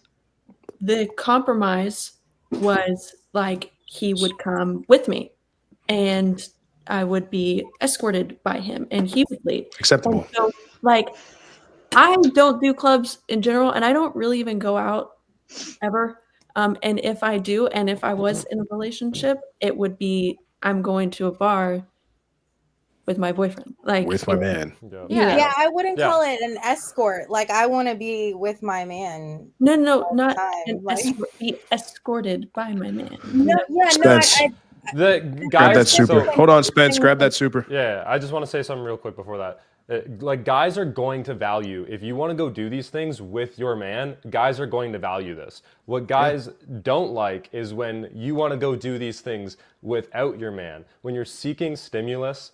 the compromise was like he would come with me and I would be escorted by him and he would lead. Acceptable. And so, like, I don't do clubs in general, and I don't really even go out ever. And if I do, and if I was in a relationship, it would be I'm going to a bar with my boyfriend. Like With my man. Yeah. Yeah, I wouldn't Yeah. call it an escort. Like, I want to be with my man. No, not time, an like- be escorted by my man. No, yeah, no, Spence. The Grab guys, that super. so- Hold on, Spence. Grab that super. Yeah, I just want to say something real quick before that. Like, guys are going to value, if you want to go do these things with your man, guys are going to value this. What guys don't like is when you want to go do these things without your man. When you're seeking stimulus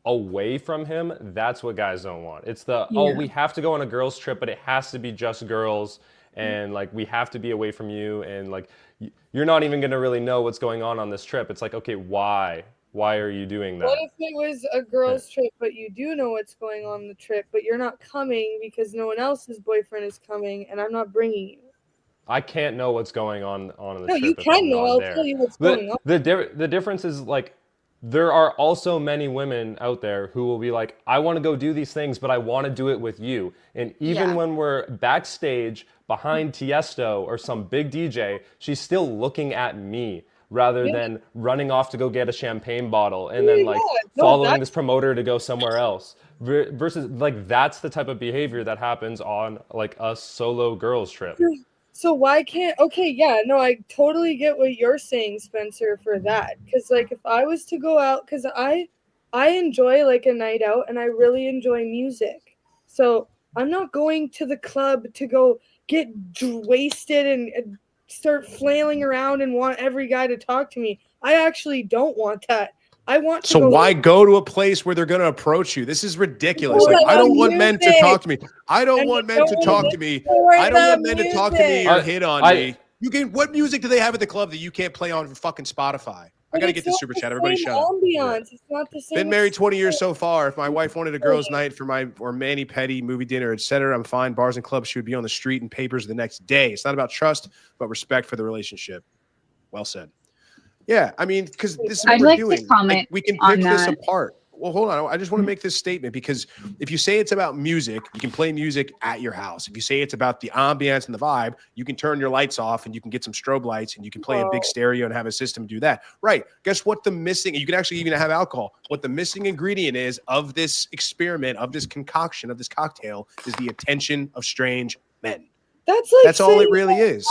away from him, that's what guys don't want. It's the, oh, Yeah. we have to go on a girls trip, but it has to be just girls, and like we have to be away from you, and like you're not even going to really know what's going on this trip. It's like, okay, why are you doing that? What if it was a girls' trip, but you do know what's going on the trip, but you're not coming because no one else's boyfriend is coming, and I'm not bringing you? I can't know what's going on the No, trip. you if can I'm know. not I'll there. tell you what's But going on. the difference is, like, there are also many women out there who will be like, I want to go do these things, but I want to do it with you. And even Yeah. when we're backstage behind Tiesto or some big DJ, she's still looking at me rather than running off to go get a champagne bottle and then like No, following that's- this promoter to go somewhere else. Versus, like, that's the type of behavior that happens on like a solo girls trip. So why can't? Okay, yeah, no, I totally get what you're saying, Spencer, for that. Because like, if I was to go out, because I enjoy like a night out, and I really enjoy music. So I'm not going to the club to go get wasted and start flailing around and want every guy to talk to me. I actually don't want that. I want to So go why go to a place where they're going to approach you? This is ridiculous. For Like, I the don't want men to music. talk to me. I don't And want I men don't to wanna talk go to me. for I don't the want men to talk to me music. or hit on I- me. You can. What music do they have at the club that you can't play on fucking Spotify? I But got to it's get this not super the chat. Everybody same shut up. ambiance. It's not the same. Been married 20 years experience. so far. If my wife wanted a girls' night for or mani-pedi, movie dinner, etc., I'm fine. Bars and clubs, she would be on the street and papers the next day. It's not about trust, but respect for the relationship. Well said. Yeah, I mean, because this is what I'd we're like to doing. comment We can on pick this that. apart. Well, hold on. I just want to make this statement because if you say it's about music, you can play music at your house. If you say it's about the ambiance and the vibe, you can turn your lights off and you can get some strobe lights and you can play a big stereo and have a system do that. Right. Guess what the missing, you can actually even have alcohol. What the missing ingredient is of this experiment, of this concoction, of this cocktail is the attention of strange men. That's all it really is.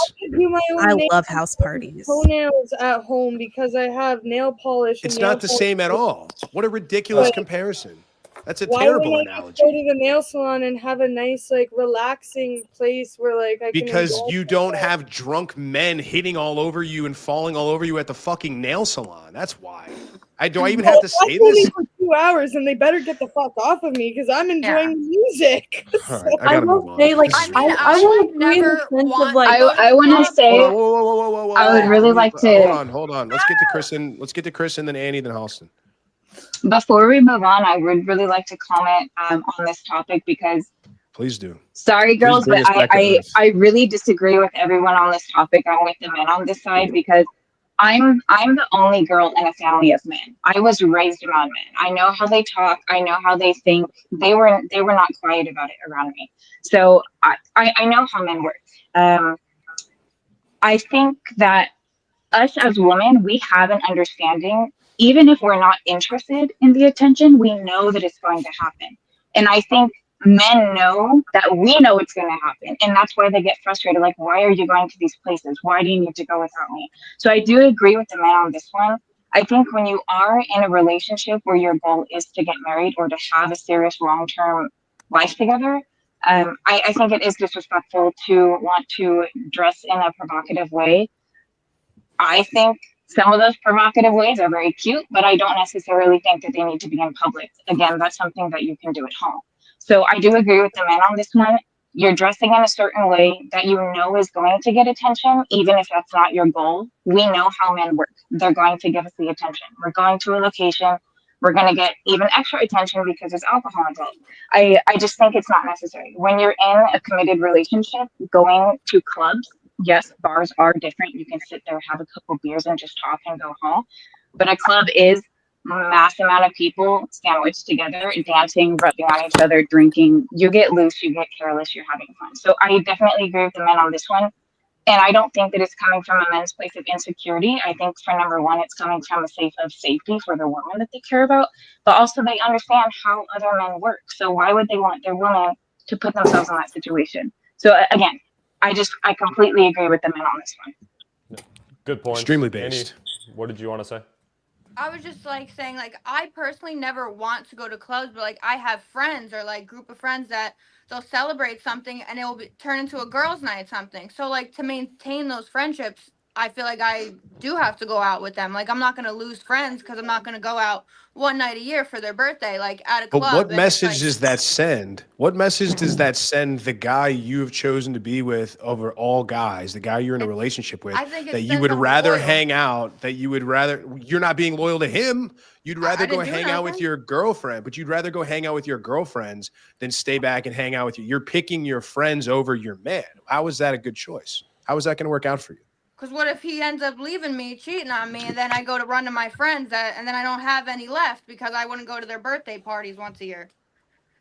I love house parties. Toenails at home because I have nail polish. It's not the same at all. What a ridiculous comparison. That's a terrible analogy. Go to the nail salon and have a nice, like, relaxing place where, like, I because can you don't have drunk men hitting all over you and falling all over you at the fucking nail salon. That's why. Do I even have to say this? For 2 hours, and they better get the fuck off of me because I'm enjoying the music. All right, I gotta move on. Say, like, This is I will agree in the sense of, like, I want to say, whoa. I would really like to. Hold on. Let's get to Chris and then Annie, then Halston. Before we move on, I would really like to comment on this topic because. Please do. Sorry, girls, bring but us back to earth. I really disagree with everyone on this topic. I'm with the men on this side because I'm the only girl in a family of men. I was raised around men. I know how they talk. I know how they think. They were not quiet about it around me. So I know how men work. I think that us as women, we have an understanding. Even if we're not interested in the attention, we know that it's going to happen. And I think men know that we know it's going to happen. And that's why they get frustrated. Like, why are you going to these places? Why do you need to go without me? So I do agree with the men on this one. I think when you are in a relationship where your goal is to get married or to have a serious long-term life together, I think it is disrespectful to want to dress in a provocative way. I think some of those provocative ways are very cute, but I don't necessarily think that they need to be in public. Again, that's something that you can do at home. So I do agree with the men on this one. You're dressing in a certain way that you know is going to get attention, even if that's not your goal. We know how men work. They're going to give us the attention. We're going to a location. We're going to get even extra attention because there's alcohol involved. I just think it's not necessary. When you're in a committed relationship, going to clubs, yes, bars are different. You can sit there, have a couple beers and just talk and go home. But a club is mass amount of people sandwiched together, dancing, rubbing on each other, drinking. You get loose, you get careless, you're having fun. So I definitely agree with the men on this one. And I don't think that it's coming from a men's place of insecurity. I think for number one, it's coming from a place of safety for the woman that they care about, but also they understand how other men work. So why would they want their woman to put themselves in that situation? So again, I completely agree with the men on this one. Good point. Extremely based. Annie, what did you want to say? I was just like saying, like, I personally never want to go to clubs, but like I have friends or like group of friends that they'll celebrate something and it will turn into a girls' night something. So like to maintain those friendships, I feel like I do have to go out with them. Like I'm not going to lose friends because I'm not going to go out one night a year for their birthday, like at a club. But what message does that send? What message does that send the guy you have chosen to be with over all guys, the guy you're in a relationship with, that you would rather hang out, that you would rather, you're not being loyal to him. You'd rather go hang out with your girlfriend, but you'd rather go hang out with your girlfriends than stay back and hang out with you. You're picking your friends over your man. How is that a good choice? How is that going to work out for you? Because what if he ends up leaving me, cheating on me, and then I go to run to my friends, and then I don't have any left because I wouldn't go to their birthday parties once a year.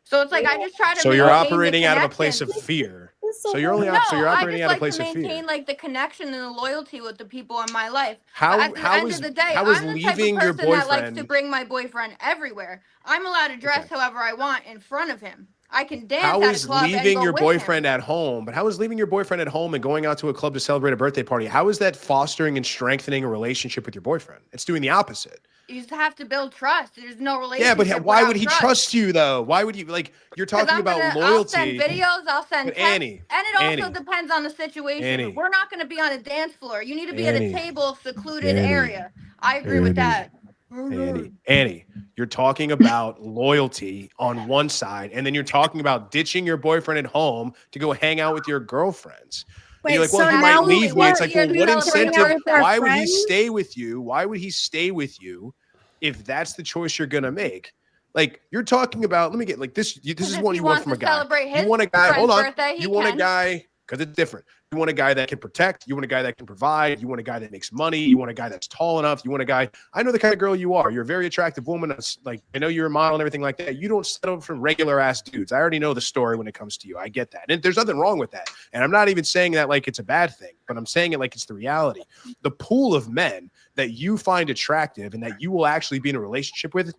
So it's like I just try to. So you're operating out of a place of fear. So you're only so you're operating out of a place of fear. I just like to maintain like the connection and the loyalty with the people in my life. How at the end of the day, I'm the type of person that likes to bring my boyfriend everywhere. I'm allowed to dress however I want in front of him. I can dance at a club and go with him. How is leaving your boyfriend at home? But how is leaving your boyfriend at home and going out to a club to celebrate a birthday party? How is that fostering and strengthening a relationship with your boyfriend? It's doing the opposite. You just have to build trust. There's no relationship. Yeah, but why would he trust you though? Why would you like? You're talking about loyalty. I'll send videos. I'll send texts, Annie, and it also depends on the situation. Annie, we're not going to be on a dance floor. You need to be at a table, secluded area. I agree with that. Annie, you're talking about loyalty on one side, and then you're talking about ditching your boyfriend at home to go hang out with your girlfriends. Wait, you're like, well, so he might leave me. It's like, well, what incentive? Why would he stay with you? Why would he stay with you if that's the choice you're gonna make? Like, you're talking about. Let me get like this. This is one you want from a guy. You want a guy. Hold on. You want a guy. because it's different. You want a guy that can protect. You want a guy that can provide. You want a guy that makes money. You want a guy that's tall enough. You want a guy. I know the kind of girl you are. You're a very attractive woman. Like, I know you're a model and everything like that. You don't settle for regular ass dudes. I already know the story when it comes to you. I get that. And there's nothing wrong with that. And I'm not even saying that like it's a bad thing, but I'm saying it like it's the reality. The pool of men that you find attractive and that you will actually be in a relationship with,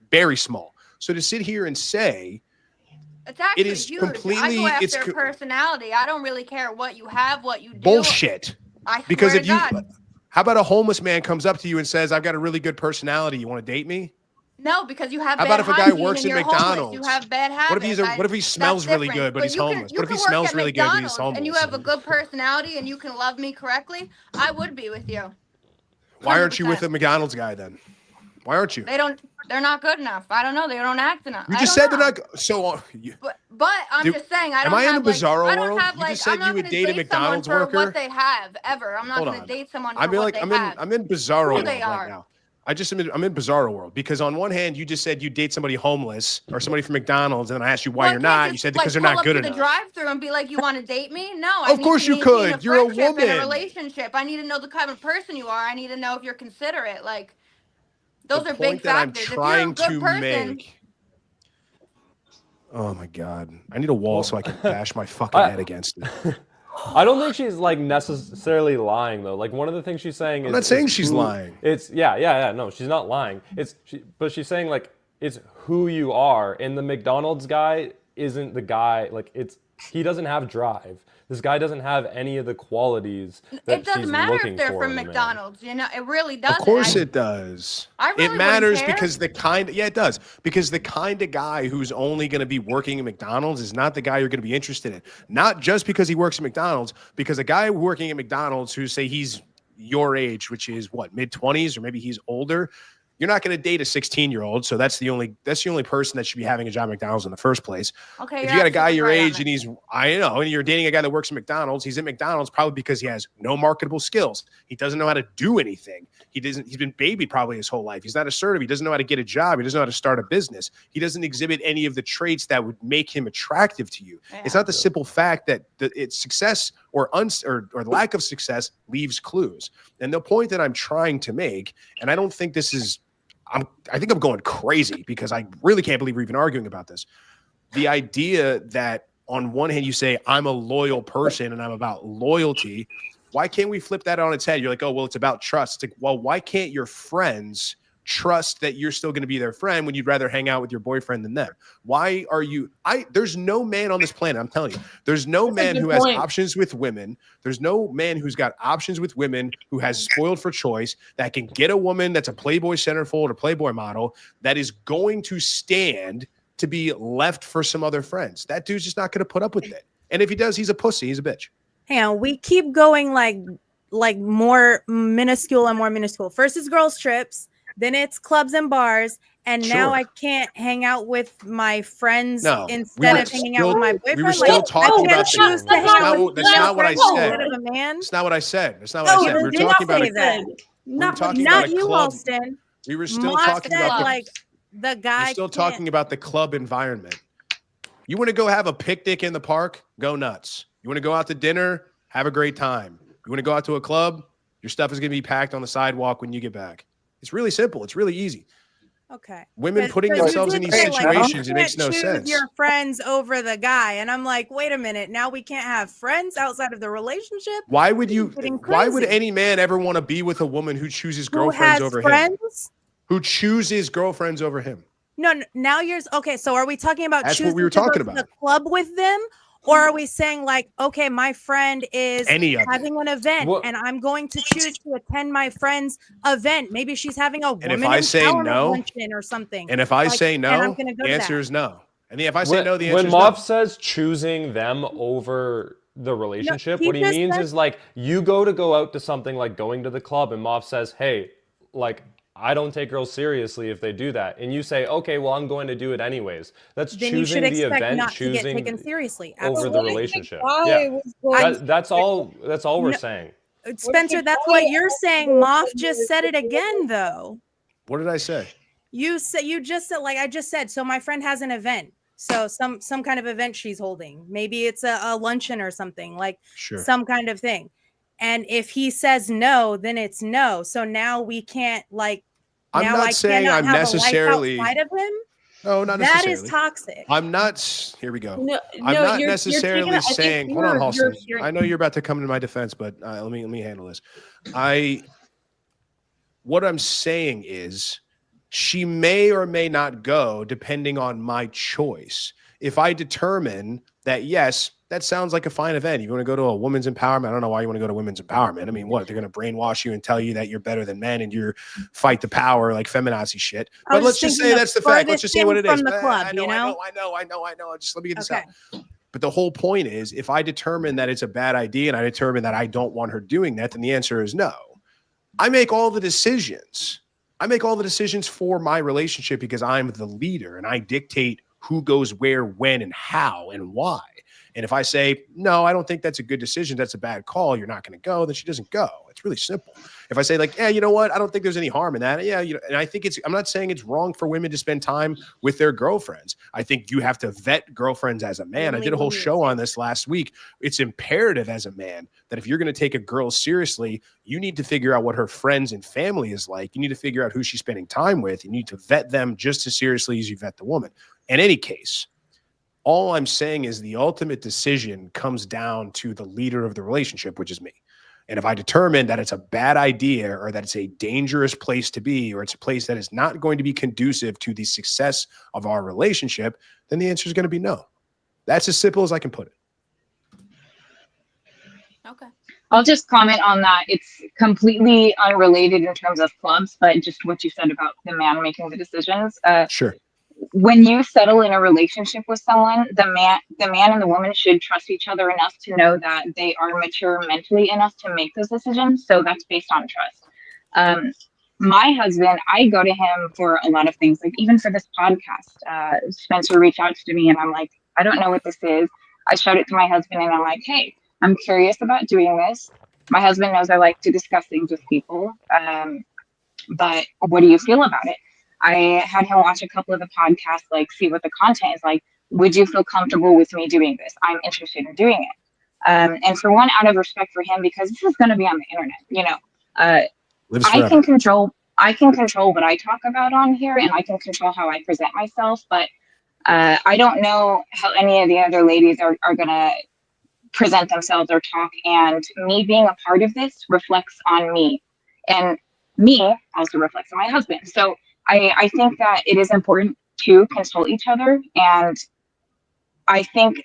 very small. So to sit here and say, it's actually it is huge. completely. I go after personality. I don't really care what you have, what you do. Bullshit. Because if you, God. how about a homeless man comes up to you and says, "I've got a really good personality. You want to date me?" No, because you have. How bad about if a guy hygiene works and in you're McDonald's? homeless, you have bad habits. What if he smells really good, but he's homeless? What if he smells really good, but he's homeless? And you have a good personality and you can love me correctly, I would be with you. 100%. Why aren't you with a McDonald's guy then? Why aren't you? They're not good enough. I don't know. They don't act enough. You just said they're not. So, but I'm just saying. Am I in a bizarro world? You just said you would date a McDonald's worker. What they have ever. I'm not going to date someone for what they have. I'm in bizarro world right now. I'm in bizarro world because on one hand you just said you date somebody homeless or somebody from McDonald's, and then I asked you why you're not. You said because they're not good enough. The drive-through and be like, you want to date me? No. Of course you could. You're a woman. In a relationship. I need to know the kind of person you are. I need to know if you're considerate. Like. Those are big factors. I'm trying to make. Oh my God! I need a wall so I can bash my fucking head against it. I don't think she's like necessarily lying though. Like one of the things she's saying is. I'm not saying she's lying. It's no, she's not lying. But she's saying like it's who you are, and the McDonald's guy isn't the guy. Like he doesn't have drive. This guy doesn't have any of the qualities that it doesn't she's matter looking if they're for from McDonald's. You know, it really doesn't. Of course it does. It matters because it does. Because the kind of guy who's only going to be working at McDonald's is not the guy you're going to be interested in. Not just because he works at McDonald's, because a guy working at McDonald's who say he's your age, which is what, mid-20s, or maybe he's older, you're not going to date a 16-year-old, so that's the only person that should be having a job at McDonald's in the first place. Okay, if you got a guy your age and and you're dating a guy that works at McDonald's, he's at McDonald's probably because he has no marketable skills. He doesn't know how to do anything. He's been babied probably his whole life. He's not assertive. He doesn't know how to get a job. He doesn't know how to start a business. He doesn't exhibit any of the traits that would make him attractive to you. Yeah. It's not the simple fact that it's success or lack of success leaves clues. And the point that I'm trying to make, and I don't think this is. I think I'm going crazy because I really can't believe we're even arguing about this. The idea that on one hand you say, I'm a loyal person and I'm about loyalty. Why can't we flip that on its head? You're like, oh, well, it's about trust. It's like, well, why can't your friends trust that you're still going to be their friend when you'd rather hang out with your boyfriend than them? Why are you? There's no man on this planet. I'm telling you, there's no man who has options with women. There's no man who's got options with women who has spoiled for choice that can get a woman that's a Playboy centerfold or Playboy model that is going to stand to be left for some other friends. That dude's just not going to put up with it. And if he does, he's a pussy. He's a bitch. Hang on, we keep going like more minuscule and more minuscule. First is girls trips. Then it's clubs and bars, and now I can't hang out with my friends instead of hanging out with my boyfriend. We were still talking about choose to hang out with that's not what I said. That's not what I said. That's not what I said. We were talking about it. Not you, Alston. We were still talking about like the guy. We're still talking about the club environment. You want to go have a picnic in the park? Go nuts. You want to go out to dinner? Have a great time. You want to go out to a club? Your stuff is going to be packed on the sidewalk when you get back. It's really simple. It's really easy. Okay. Women putting themselves in these situations, it makes no sense. Your friends over the guy, and I'm like, wait a minute. Now we can't have friends outside of the relationship. Why would any man ever want to be with a woman who chooses girlfriends over him? Who chooses girlfriends over him? No. Now you're okay. So are we talking about That's choosing what we were talking about. The club with them? Or are we saying like, okay, my friend is having an event and I'm going to choose to attend my friend's event. Maybe she's having a women's luncheon or something. And if I say no, the answer is no. And if I say no, the answer is no. When Moff says choosing them over the relationship, what he means is like you go out to something like going to the club and Moff says, hey, like I don't take girls seriously if they do that. And you say, okay, well, I'm going to do it anywaes. That's then choosing the event, not choosing to get taken seriously. over the relationship. Yeah. That's all we're saying. Spencer, that's what you're saying. Moff just said it again, though. What did I say? You just said, like I just said, so my friend has an event. So some kind of event she's holding. Maybe it's a luncheon or something, like Sure. some kind of thing. And if he says no, then it's no. So now we can't like. I'm now not I saying cannot I'm have necessarily. a life outside of him. No, not That necessarily. is toxic. I'm not. Here we go. No, I'm no, not you're necessarily taking it, I think saying. Hold on, you're Halston. hearing- I know you're about to come to my defense, but let me handle this. What I'm saying is, she may or may not go depending on my choice. If I determine that, yes, that sounds like a fine event. You want to go to a women's empowerment? I don't know why you want to go to women's empowerment. I mean, what? They're going to brainwash you and tell you that you're better than men and you're fight the power, like feminazi shit. But let's just say that's the fact. Let's just say what it is. From the club, I know. Just let me get this out. But the whole point is, if I determine that it's a bad idea and I determine that I don't want her doing that, then the answer is no. I make all the decisions. I make all the decisions for my relationship because I'm the leader and I dictate who goes where, when, and how, and why. And if I say, no, I don't think that's a good decision, that's a bad call, you're not going to go, then she doesn't go. It's really simple. If I say like, yeah, you know what? I don't think there's any harm in that. Yeah, and I think I'm not saying it's wrong for women to spend time with their girlfriends. I think you have to vet girlfriends as a man. I did a whole show on this last week. It's imperative as a man that if you're going to take a girl seriously, you need to figure out what her friends and family is like. You need to figure out who she's spending time with. You need to vet them just as seriously as you vet the woman. In any case, all I'm saying is the ultimate decision comes down to the leader of the relationship, which is me. And if I determine that it's a bad idea or that it's a dangerous place to be, or it's a place that is not going to be conducive to the success of our relationship, then the answer is going to be no. That's as simple as I can put it. Okay. I'll just comment on that. It's completely unrelated in terms of clubs, but just what you said about the man making the decisions. Sure. When you settle in a relationship with someone, the man and the woman should trust each other enough to know that they are mature mentally enough to make those decisions. So that's based on trust. My husband, I go to him for a lot of things, like even for this podcast. Spencer reached out to me and I'm like, I don't know what this is. I showed it to my husband and I'm like, hey, I'm curious about doing this. My husband knows I like to discuss things with people. But what do you feel about it? I had him watch a couple of the podcasts, like see what the content is like. Would you feel comfortable with me doing this? I'm interested in doing it. And for one, out of respect for him, because this is going to be on the internet, you know, I can control what I talk about on here and I can control how I present myself. But I don't know how any of the other ladies are going to present themselves or talk. And me being a part of this reflects on me. And me also reflects on my husband. So I think that it is important to consult each other. And I think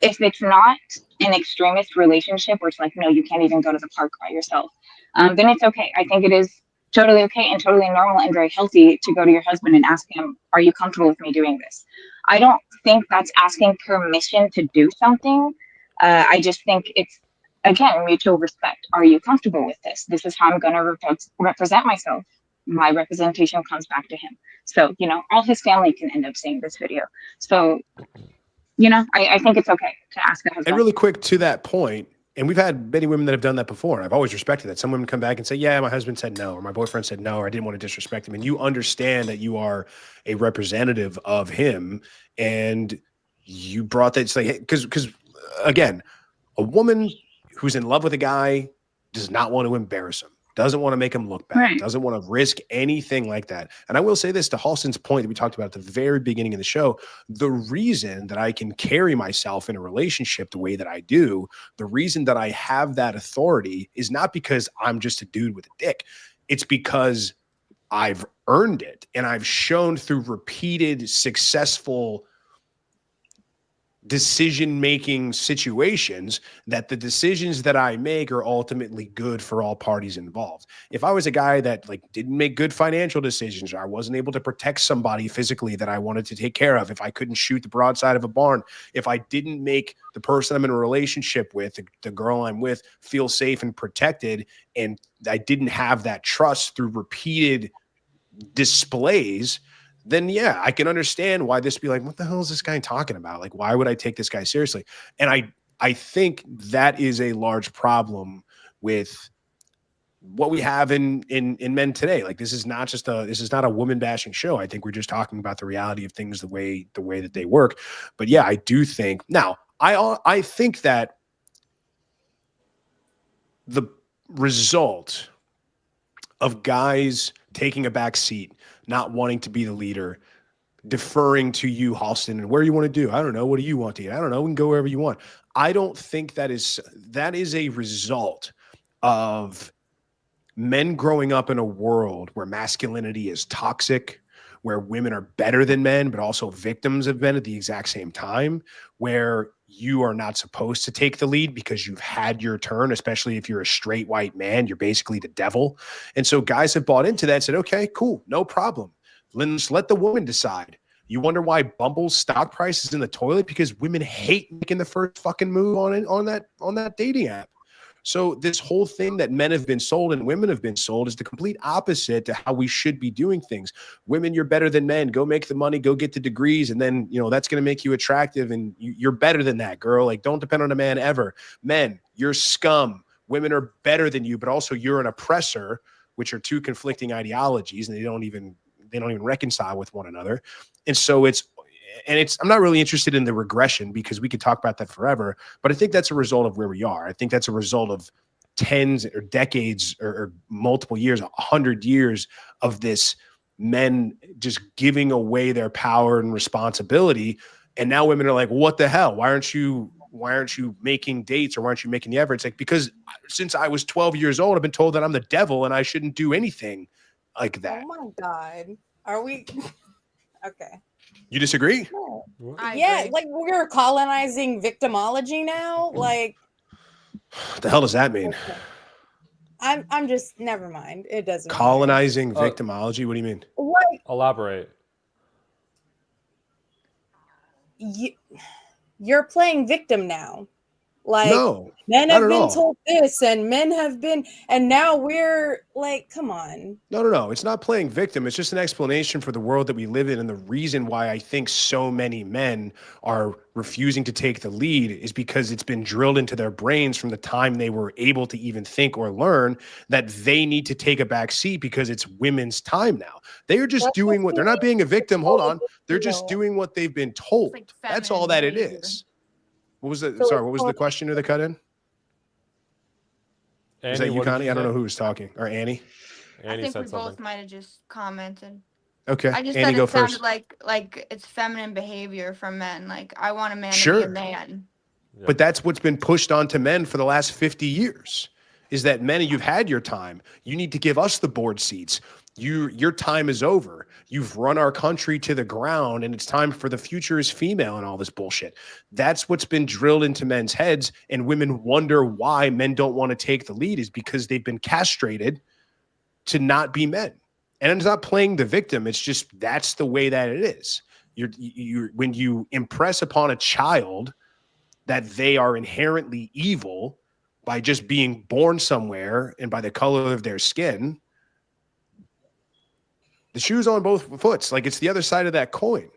if it's not an extremist relationship where it's like, no, you can't even go to the park by yourself, then it's okay. I think it is totally okay and totally normal and very healthy to go to your husband and ask him, are you comfortable with me doing this? I don't think that's asking permission to do something. I just think it's, again, mutual respect. Are you comfortable with this? This is how I'm going to represent myself. My representation comes back to him. So, you know, all his family can end up seeing this video. So, you know, I think it's okay to ask a husband. And really quick to that point, and we've had many women that have done that before. And I've always respected that. Some women come back and say, yeah, my husband said no, or my boyfriend said no, or I didn't want to disrespect him. And you understand that you are a representative of him. And you brought that, it's like, hey, because again, a woman who's in love with a guy does not want to embarrass him, doesn't want to make him look bad, Right. Doesn't want to risk anything like that. And I will say this to Halston's point that we talked about at the very beginning of the show, the reason that I can carry myself in a relationship the way that I do, the reason that I have that authority is not because I'm just a dude with a dick. It's because I've earned it. And I've shown through repeated successful decision-making situations that the decisions that I make are ultimately good for all parties involved. If I was a guy that like didn't make good financial decisions, or I wasn't able to protect somebody physically that I wanted to take care of, if I couldn't shoot the broadside of a barn, if I didn't make the person I'm in a relationship with, the girl I'm with, feel safe and protected, and I didn't have that trust through repeated displays, then yeah, I can understand why this be like, what the hell is this guy talking about? Like, why would I take this guy seriously? And I think that is a large problem with what we have in men today. Like, this is not a woman bashing show. I think we're just talking about the reality of things, the way that they work. But yeah, I do think now, I think that the result of guys taking a back seat, not wanting to be the leader, deferring to you, Halston, and where you want to do. I don't know. What do you want to eat? I don't know. We can go wherever you want. I don't think that is a result of men growing up in a world where masculinity is toxic, where women are better than men, but also victims of men at the exact same time, where you are not supposed to take the lead because you've had your turn, especially if you're a straight white man, you're basically the devil. And so guys have bought into that and said, okay, cool, no problem. Let's let the woman decide. You wonder why Bumble's stock price is in the toilet? Because women hate making the first fucking move on that dating app. So this whole thing that men have been sold and women have been sold is the complete opposite to how we should be doing things. Women, you're better than men. Go make the money, go get the degrees, and then, that's going to make you attractive, and you're better than that, girl. Like, don't depend on a man ever. Men, you're scum. Women are better than you, but also you're an oppressor, which are two conflicting ideologies, and they don't even reconcile with one another. And so I'm not really interested in the regression because we could talk about that forever, but I think that's a result of where we are. I think that's a result of tens or decades or multiple years, 100 years of this men just giving away their power and responsibility. And now women are like, what the hell? Why aren't you making dates, or why aren't you making the effort? It's like, because since I was 12 years old, I've been told that I'm the devil and I shouldn't do anything like that. Oh my God. Are we okay? You disagree? Yeah, like we're colonizing victimology now. Like, what the hell does that mean? I'm just, never mind. It doesn't colonizing victimology. What do you mean? Like, elaborate. You're playing victim now. Like, no, men have been told this, and men have been, and now we're like, come on. No. It's not playing victim. It's just an explanation for the world that we live in. And the reason why I think so many men are refusing to take the lead is because it's been drilled into their brains from the time they were able to even think or learn that they need to take a back seat because it's women's time now. They are just doing what they're not being a victim. Hold on. They're just doing what they've been told. Like that's all that it is. What was the sorry? What was the question or the cut in? Annie, was that you, Connie? I don't know who was talking. Or Annie? I think we both might have just commented. Okay. I just Annie, said it sounded first. like it's feminine behavior from men. Like, I want a man to Sure. be a man. Yeah. But that's what's been pushed onto men for the last 50 years. Is that men, you've had your time. You need to give us the board seats. Your time is over. You've run our country to the ground, and it's time for the future is female and all this bullshit. That's what's been drilled into men's heads, and women wonder why men don't want to take the lead is because they've been castrated to not be men. And it's not playing the victim. It's just that's the way that it is. You're when you impress upon a child that they are inherently evil by just being born somewhere and by the color of their skin, the shoe's on both foots. Like, it's the other side of that coin.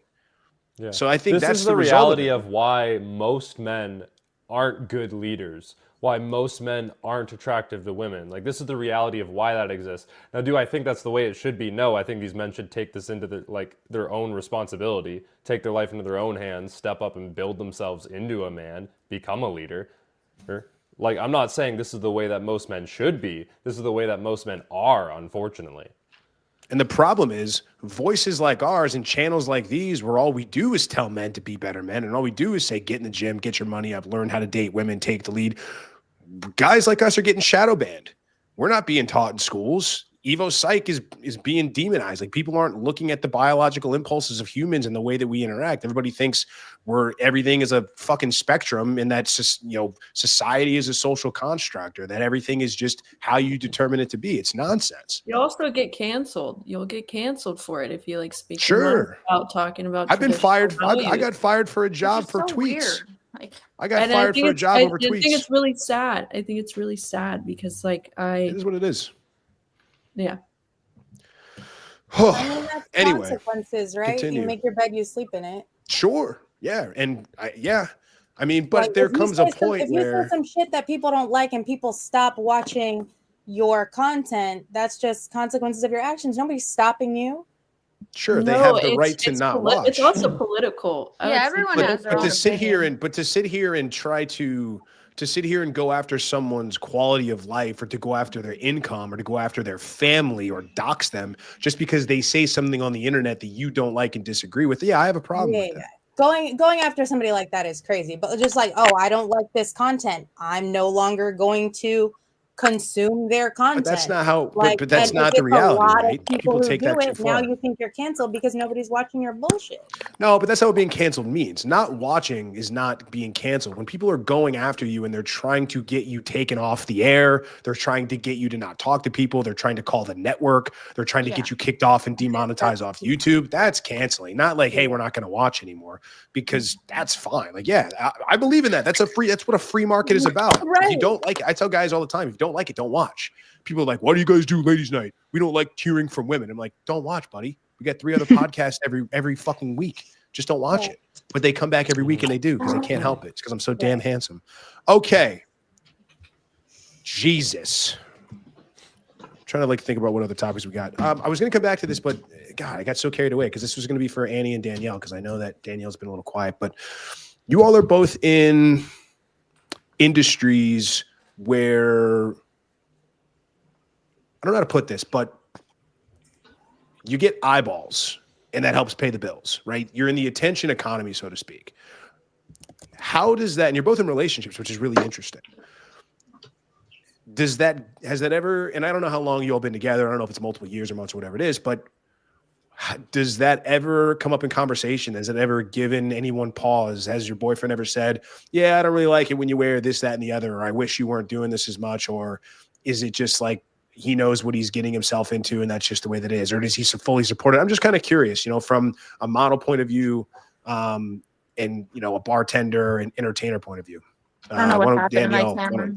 Yeah. So I think this that's is the result reality of why most men aren't good leaders, why most men aren't attractive to women. Like, this is the reality of why that exists. Now, do I think that's the way it should be? No, I think these men should take this into their own responsibility, take their life into their own hands, step up and build themselves into a man, become a leader. Like, I'm not saying this is the way that most men should be. This is the way that most men are, unfortunately. And the problem is voices like ours and channels like these where all we do is tell men to be better men, and all we do is say, get in the gym, get your money up, learn how to date women, take the lead. Guys like us are getting shadow banned. We're not being taught in schools. Evo Psych is being demonized. Like, people aren't looking at the biological impulses of humans and the way that we interact. Everybody thinks everything is a fucking spectrum, and that's just, society is a social construct, or that everything is just how you determine it to be. It's nonsense. You also get canceled. You'll get canceled for it if you speak Sure. about talking about. I've been fired. values. I got fired for a job for so tweets. Weird. I got fired for a job over tweets. I think it's really sad. I think it's really sad because it is what it is. Yeah. I mean, that's Anyway, consequences, right? continue. You make your bed, you sleep in it. Sure. Yeah. And I mean, but there comes a point if you say some shit that people don't like and people stop watching your content. That's just consequences of your actions. Nobody's stopping you. Sure, they No, have the right to not watch. It's also political. I Yeah, would say everyone political. has their But own to sit here opinion. and sit here and try to sit here and go after someone's quality of life, or to go after their income, or to go after their family, or dox them just because they say something on the internet that you don't like and disagree with. Yeah, I have a problem with that. Going after somebody like that is crazy. But just like, oh, I don't like this content, I'm no longer going to consume their content. But that's not how. Like, but that's and not if the it's reality, a lot right? of people who take do that too it, now far. you think you're canceled because nobody's watching your bullshit. No, but that's not what being canceled means. Not watching is not being canceled. When people are going after you and they're trying to get you taken off the air, they're trying to get you to not talk to people, they're trying to call the network, they're trying to get you kicked off and demonetized off YouTube. That's canceling. Not like, hey, we're not going to watch anymore, because that's fine. Like, yeah, I believe in that. That's what a free market is about. If you don't like it, I tell guys all the time, if you don't like it, don't watch. People are like, why do you guys do ladies' night? We don't like hearing from women. I'm like, don't watch, buddy. We got 3 other podcasts every fucking week. Just don't watch it. But they come back every week and they do, because they can't help it. It's because I'm so damn handsome. Okay. Jesus. I'm trying to think about what other topics we got. I was going to come back to this, but God, I got so carried away because this was going to be for Annie and Danielle, because I know that Danielle's been a little quiet. But you all are both in industries where, I don't know how to put this, but you get eyeballs and that helps pay the bills, right? You're in the attention economy, so to speak. How does that, and you're both in relationships, which is really interesting. Has that ever, and I don't know how long you all been together, I don't know if it's multiple years or months or whatever it is, but does that ever come up in conversation? Has it ever given anyone pause? Has your boyfriend ever said, yeah, I don't really like it when you wear this, that, and the other, or I wish you weren't doing this as much? Or is it just like, he knows what he's getting himself into and that's just the way that it is? Or does he fully support it? I'm just kind of curious, from a model point of view, and, a bartender and entertainer point of view. I don't know what happened to my Danielle, camera.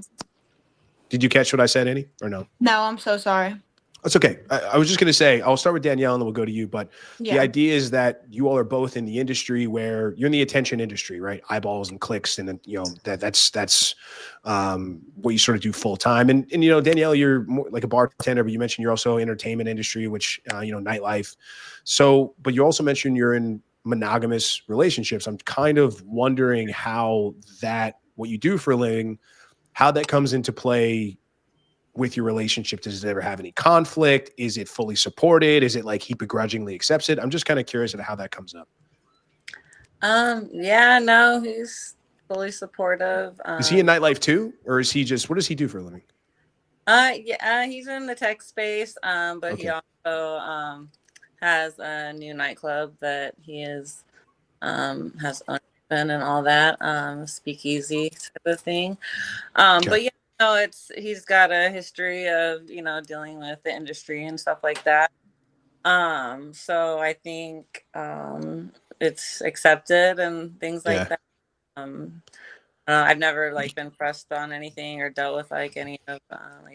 did you catch what I said, Annie, or no? No, I'm so sorry. That's okay. I was just going to say, I'll start with Danielle and then we'll go to you. But the idea is that you all are both in the industry where you're in the attention industry, right? Eyeballs and clicks. And then, that's what you sort of do full time. And Danielle, you're more like a bartender, but you mentioned you're also entertainment industry, which, nightlife. So, but you also mentioned you're in monogamous relationships. I'm kind of wondering how what you do for a living, how that comes into play with your relationship. Does it ever have any conflict? Is it fully supported? Is it like he begrudgingly accepts it? I'm just kind of curious at how that comes up. Yeah, no, he's fully supportive. Is he in nightlife too? Or is he just, what does he do for a living? Yeah, he's in the tech space, but Okay. he also has a new nightclub that he has open and all that, speakeasy type of thing. Okay. But yeah, no, he's got a history of, dealing with the industry and stuff like that. So I think it's accepted and things like that. I've never been pressed on anything or dealt with any of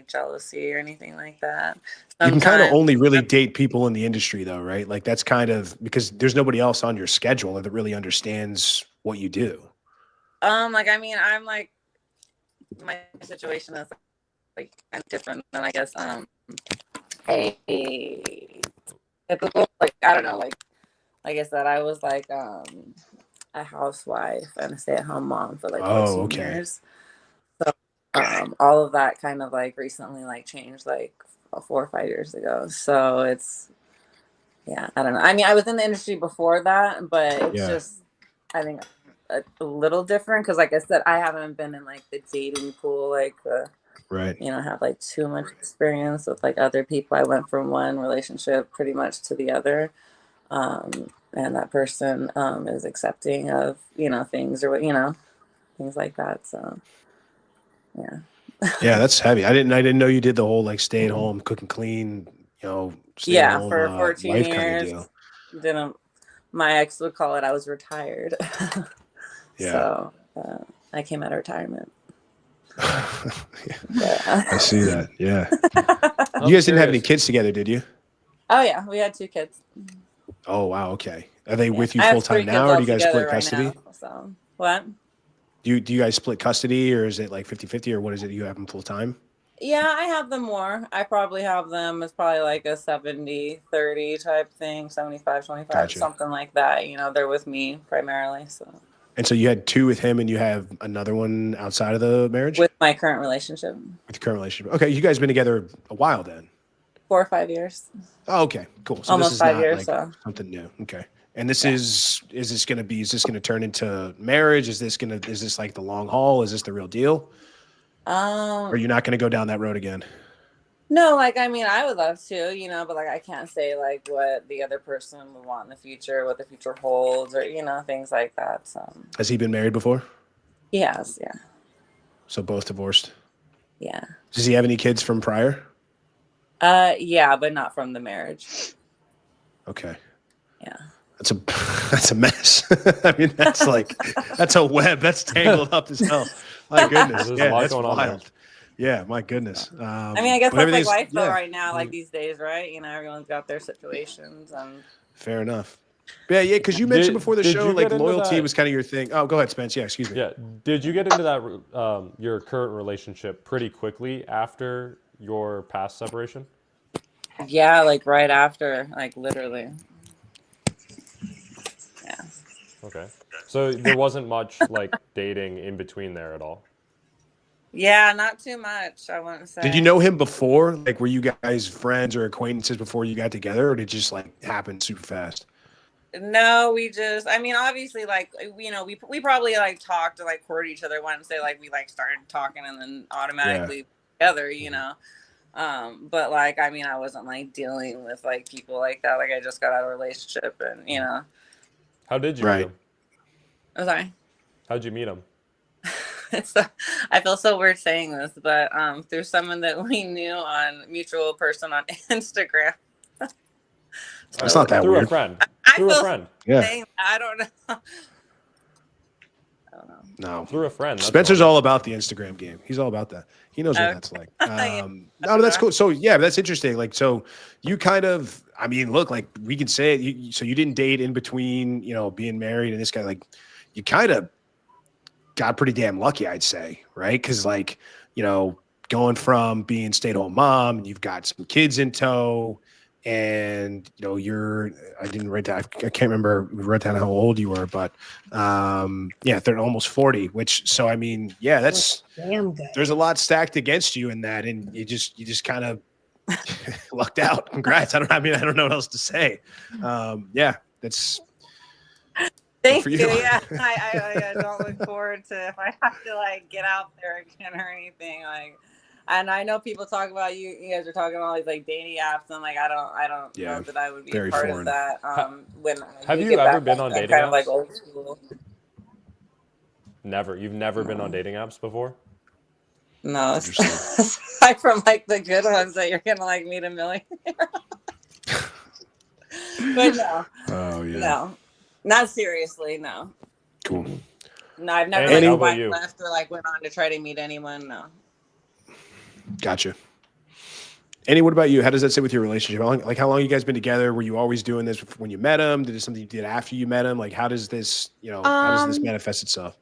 jealousy or anything like that. You can kind of only really date people in the industry though, right? Like that's kind of because there's nobody else on your schedule that really understands what you do. I'm my situation is kind of different than I guess a typical, I don't know, like I said, I was a housewife and a stay-at-home mom for 14 years. So all of that kind of recently changed 4 or 5 years ago. So it's I don't know. I mean, I was in the industry before that, but it's just I think a little different because like I said, I haven't been in the dating pool right. Have too much experience with other people. I went from one relationship pretty much to the other. And that person is accepting of things or things like that. So yeah, that's heavy. I didn't know you did the whole stay at home, cook and clean, stay at home, for 14 life years. kind of deal. My ex would call it I was retired. Yeah. So I came out of retirement. I see that. Yeah. You guys didn't have any kids together, did you? Oh yeah, we had 2 kids. Oh wow, okay. Are they with you full time now, or do you guys split custody? Right now, so what? Do you guys split custody, or is it 50-50, or what is it? You have them full time? Yeah, I have them more. I probably have them. It's probably like a 70-30 type thing, 75-25, Gotcha. something like that. You know, they're with me primarily. So And so you had two with him, and you have another one outside of the marriage with my current relationship, with the current relationship. Okay, you guys been together a while then. 4 or 5 years. Oh, okay, cool. So Almost this is 5 not years. like So something new. Okay. And this Yeah. is this gonna turn into marriage? Is this like the long haul? Is this the real deal? Or you're not gonna go down that road again? No, like I mean, I would love to, you know, but like I can't say like what the other person would want in the future, what the future holds, or you know, things like that. So Has he been married before? he has, yeah, So both divorced. yeah, Does he have any kids from prior? yeah, but not from the marriage. Okay. Yeah. That's a mess. I mean, that's a web. That's tangled up as hell. My goodness. There's a Yeah, lot that's going on wild. Yeah, my goodness. I mean, I guess but that's like everything's- life though yeah. right now, like these days, right? You know, everyone's got their situations, and Fair enough. Yeah, because you mentioned before the did show, you like get into loyalty that- was kind of your thing. Oh, go ahead, Spence. Yeah, excuse me. Yeah. Did you get into that your current relationship pretty quickly after your past separation? yeah, like right after, like literally. Yeah. Okay. So there wasn't much like dating in between there at all. Yeah, not too much, I wouldn't say. Did you know him before? Like, were you guys friends or acquaintances before you got together, or did it just like happen super fast? No, I mean, obviously, like, you know, we probably like talked or like courted each other once, say like we like started talking and then automatically together, you know. But like, I mean, I wasn't like dealing with like people like that. Like, I just got out of a relationship, and you know. How did you meet him? I'm sorry. How'd you meet him? I feel so weird saying this, but through someone that we knew on mutual person on Instagram. It's not that through weird. a friend. I Through feel a friend. Yeah. saying, I don't know. I don't know. No. Through a friend. That's Spencer's fine. all about the Instagram game. He's all about that. He knows what Okay. that's like. Yeah. No, that's cool. So yeah, that's interesting. Like, so you kind of, I mean, look, like we can say it. So you didn't date in between, you know, being married and this guy. Like, you kind of got pretty damn lucky, I'd say, right? Because like, you know, going from being stay-at-home mom, and you've got some kids in tow, and you know, I didn't write that. I can't remember. We wrote down how old you were, but yeah, they're almost 40. Which, so I mean, yeah, that's Damn good. there's a lot stacked against you in that, and you just kind of lucked out. Congrats. I don't know what else to say. Yeah, that's. Thank for you. you. Yeah, I don't look forward to if I have to like get out there again or anything. Like, and I know people talk about you guys are talking about like dating apps, and like I don't know that I would be very part foreign. of that. When Have do you get ever back been up, on I'm dating kind of like apps? old school. Never. You've never been on dating apps before? No, aside from like the good ones that you're gonna like meet a millionaire. But no. Oh yeah. No, not seriously. No. Cool. No, I've never Annie, how like about swiped you? left or like went on to try to meet anyone. No. Gotcha. Annie, what about you? How does that sit with your relationship? How long you guys been together? Were you always doing this when you met him? Did it something you did after you met him? Like, how does this, how does this manifest itself?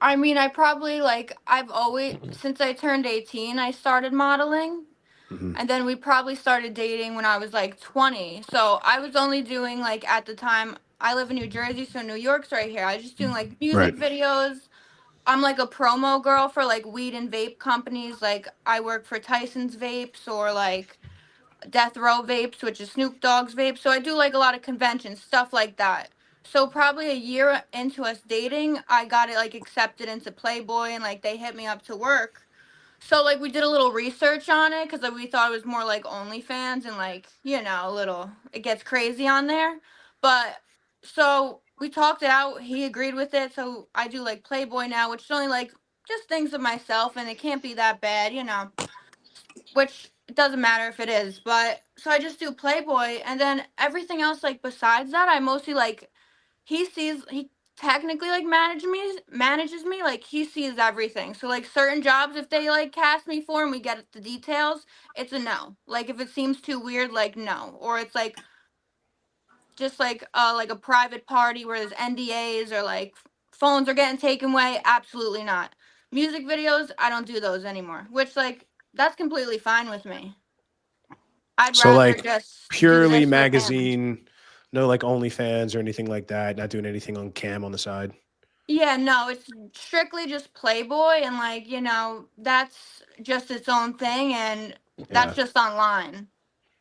I mean, I probably I've always, since I turned 18, I started modeling. Mhm. And then we probably started dating when I was like 20. So I was only doing like at the time, I live in New Jersey, so New York's right here. I was just doing like music videos. I'm like a promo girl for like weed and vape companies. Like I work for Tyson's Vapes or like Death Row Vapes, which is Snoop Dogg's vape. So I do like a lot of conventions, stuff like that. So probably a year into us dating, I got it like accepted into Playboy, and like they hit me up to work. So like we did a little research on it because we thought it was more like OnlyFans, and like, a little, it gets crazy on there. But so we talked it out. He agreed with it. So I do like Playboy now, which is only like just things of myself, and it can't be that bad, which it doesn't matter if it is. But so I just do Playboy, and then everything else like besides that, I mostly like he technically like manages me, like he sees everything. So like certain jobs, if they like cast me for and we get the details, it's a no. Like if it seems too weird, like no. Or it's like just like a private party where there's NDAs or like phones are getting taken away, absolutely not. Music videos, I don't do those anymore, which like That's completely fine with me. I'd So, rather like, just do purely this with him. magazine, no like OnlyFans or anything like that. Not doing anything on cam on the side. Yeah, no, it's strictly just Playboy, and like, that's just its own thing, and that's Yeah, just online.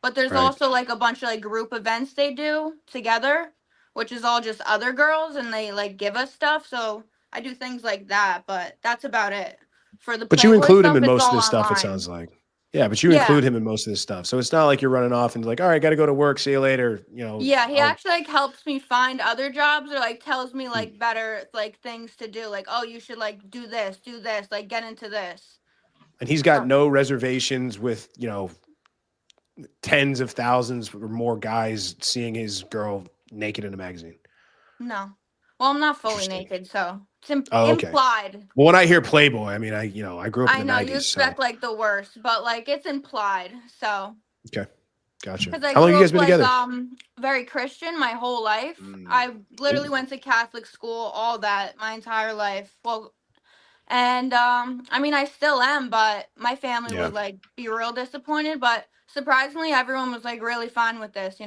But there's right. also like a bunch of like group events they do together, which is all just other girls, and they like give us stuff. So I do things like that, but that's about it. For the But you Playboy include him stuff, in it's most of all this stuff. It online. sounds like. Yeah, but you Yeah. include him in most of this stuff. So it's not like you're running off and like, all right, got to go to work. See you later. Yeah, he I'll- actually like helps me find other jobs, or like tells me like better like things to do. Like, oh, you should like do this, like get into this. and he's got So, no reservations with tens of thousands or more guys seeing his girl naked in a magazine. no. Well, I'm not fully Interesting. naked, so it's Oh, okay. implied. Well, when I hear Playboy, I mean, I grew up in I the know you 90s, so expect like the worst, but like it's implied. So, okay, gotcha. because I How long grew have you guys up been like together? very Christian my whole life. I literally went to Catholic school, all that my entire life. Well, and I mean I still am, but my family Yeah. would like be real disappointed. But surprisingly, everyone was like really fine with this,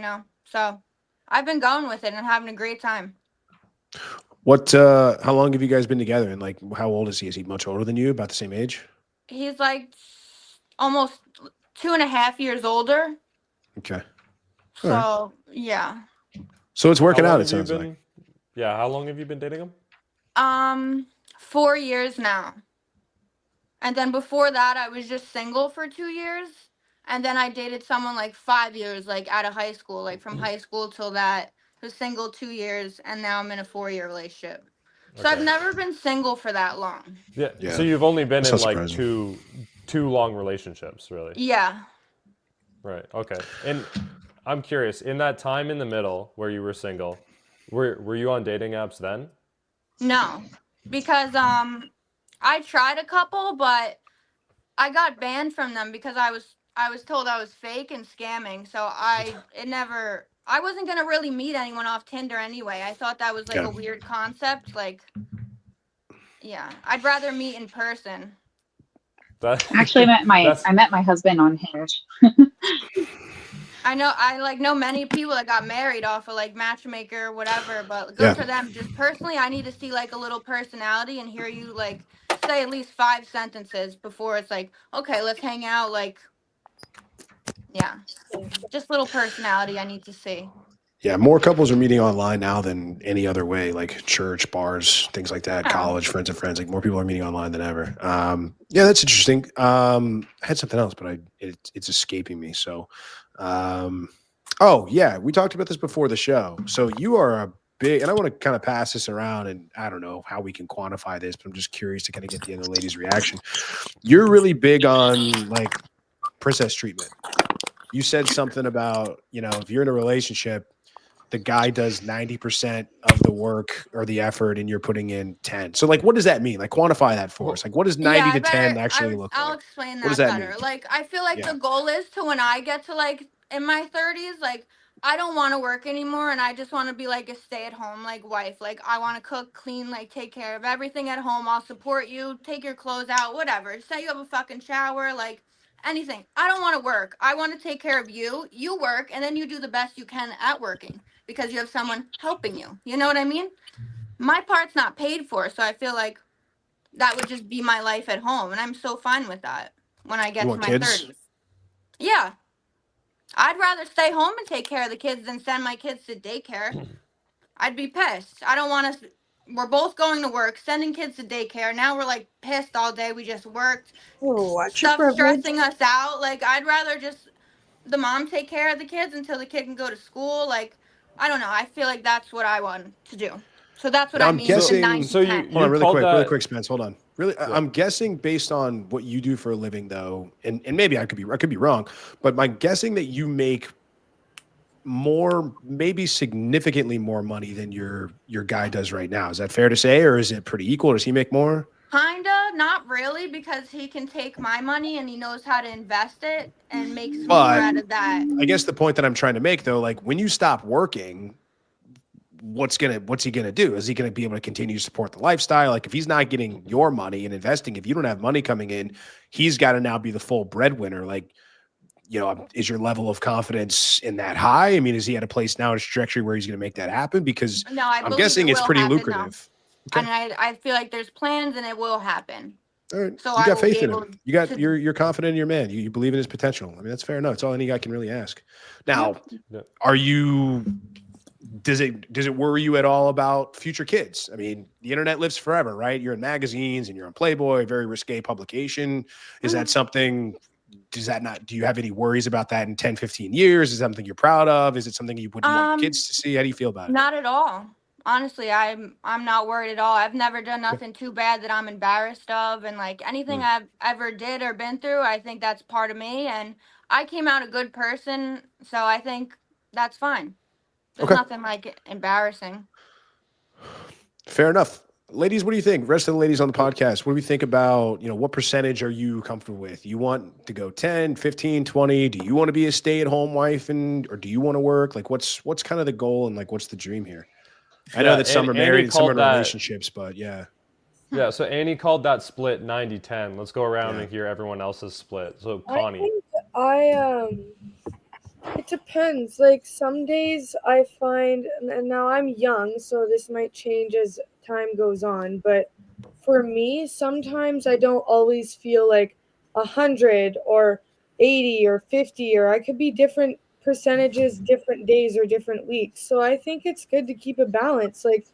So I've been going with it and having a great time. What? How long have you guys been together? And like, how old is he? Is he much older than you? About the same age? He's like almost 2.5 years older. Okay. So yeah. So it's working How out. long It have you sounds like. Yeah, how long have you been dating him? 4 years now. And then before that, I was just single for 2 years. And then I dated someone like 5 years, like out of high school, like from high school till that. Was single 2 years, and now I'm in a 4-year relationship. So I've Okay. never been single for that long. Yeah. Yeah. So you've only been That's in not like surprising. two long relationships, really. Yeah. Right. Okay. And I'm curious, in that time in the middle where you were single, were you on dating apps then? No. Because I tried a couple, but I got banned from them because I was told I was fake and scamming. So I wasn't gonna really meet anyone off Tinder anyway. I thought that was like Yeah. a weird concept. Like, yeah, I'd rather meet in person. That, Actually, that's I met my husband on Hinge. I know many people that got married off of like Matchmaker or whatever, but good Yeah. for them. Just personally, I need to see like a little personality and hear you like say at least 5 sentences before it's like, okay, let's hang out. Like, yeah, just little personality I need to see. Yeah, more couples are meeting online now than any other way, like church, bars, things like that, Oh. college, friends of friends. Like more people are meeting online than ever. Yeah, that's interesting. I had something else, but it's escaping me. So, oh yeah, we talked about this before the show. So you are a big, and I want to kind of pass this around, and I don't know how we can quantify this, but I'm just curious to kind of get the other ladies' reaction. You're really big on like princess treatment. You said something about, if you're in a relationship, the guy does 90% of the work or the effort and you're putting in 10. So like, what does that mean? Like quantify that for us. Like what does 90 to 10 actually look I'll like? explain What that does that better. mean? Like, I feel like Yeah. the goal is to when I get to like in my 30s, like I don't want to work anymore and I just want to be like a stay-at-home like wife. Like I want to cook, clean, like take care of everything at home. I'll support you, take your clothes out, whatever. Say you have a fucking shower, like anything. I don't want to work. I want to take care of you. You work and then you do the best you can at working because you have someone helping you. You know what I mean? My part's not paid for, so I feel like that would just be my life at home, and I'm so fine with that when I get You to want my kids? 30s. Yeah. I'd rather stay home and take care of the kids than send my kids to daycare. I'd be pissed. I don't want us. We're both going to work, sending kids to daycare. Now we're like pissed all day. We just worked. Ooh, watch your Stuff privilege. stressing us out. Like, I'd rather just the mom take care of the kids until the kid can go to school. Like, I don't know. I feel like that's what I want to do. So that's what Now, I I'm mean with the guessing- 9 to So 10. Hold on, really called really that- quick, Spence. Hold on. Really, I'm guessing based on what you do for a living, though, and maybe I could be wrong, but I'm guessing that you make more, maybe significantly more money than your guy does right now. Is that fair to say, or is it pretty equal? Does he make more? Kinda, not really, because he can take my money and he knows how to invest it and makes more But out of that. I guess the point that I'm trying to make, though, like when you stop working, what's he gonna do? Is he gonna be able to continue to support the lifestyle? Like if he's not getting your money and investing, if you don't have money coming in, he's got to now be the full breadwinner. Like, is your level of confidence in that high? I mean, is he at a place now in his trajectory where he's going to make that happen? Because No, I I'm believe guessing it it's will pretty happen, lucrative. Okay. And I feel like there's plans and it will happen. All right. So you got faith in able him. You're confident in your man. You believe in his potential. I mean, that's fair enough. It's all any guy can really ask. Now, are you? Does it worry you at all about future kids? I mean, the internet lives forever, right? You're in magazines and you're on Playboy, very risque publication. Is that something? Do you have any worries about that in 10, 15 years? Is that something you're proud of? Is it something you wouldn't want your kids to see? How do you feel about it? Not at all. Honestly, I'm not worried at all. I've never done nothing too bad that I'm embarrassed of, and like anything I've ever did or been through, I think that's part of me, and I came out a good person, so I think that's fine. There's nothing like embarrassing. Fair enough. Ladies, what do you think? Rest of the ladies on the podcast, what do we think about, what percentage are you comfortable with? You want to go 10, 15, 20? Do you want to be a stay-at-home wife or do you want to work? Like what's kind of the goal and like what's the dream here? I know that some are married and some are in relationships, but yeah. Yeah, so Annie called that split 90-10. Let's go around and hear everyone else's split. So Connie. It depends. Like some days I find, and now I'm young, so this might change as time goes on, but for me, sometimes I don't always feel like 100 or 80 or 50, or I could be different percentages, different days or different weeks. So I think it's good to keep a balance. Like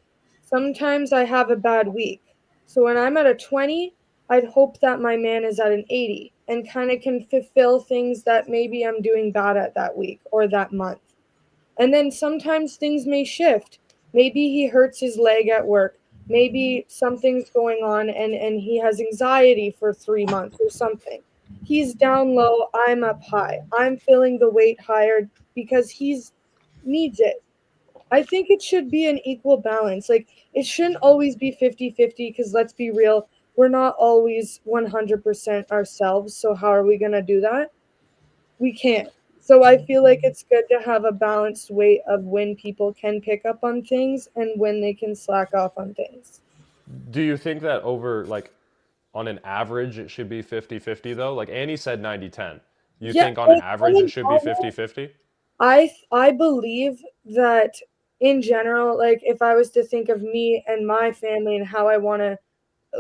sometimes I have a bad week. So when I'm at a 20, I'd hope that my man is at an 80 and kind of can fulfill things that maybe I'm doing bad at that week or that month. And then sometimes things may shift. Maybe he hurts his leg at work. Maybe something's going on and he has anxiety for 3 months or something. He's down low, I'm up high. I'm feeling the weight higher because he's needs it. I think it should be an equal balance. Like it shouldn't always be 50-50 because let's be real, we're not always 100% ourselves. So how are we going to do that? We can't. So I feel like it's good to have a balanced weight of when people can pick up on things and when they can slack off on things. Do you think that over, like, on an average, it should be 50-50, though? Like, Annie said 90-10. You think on average it should be 50-50? I believe that in general, like, if I was to think of me and my family and how I want to,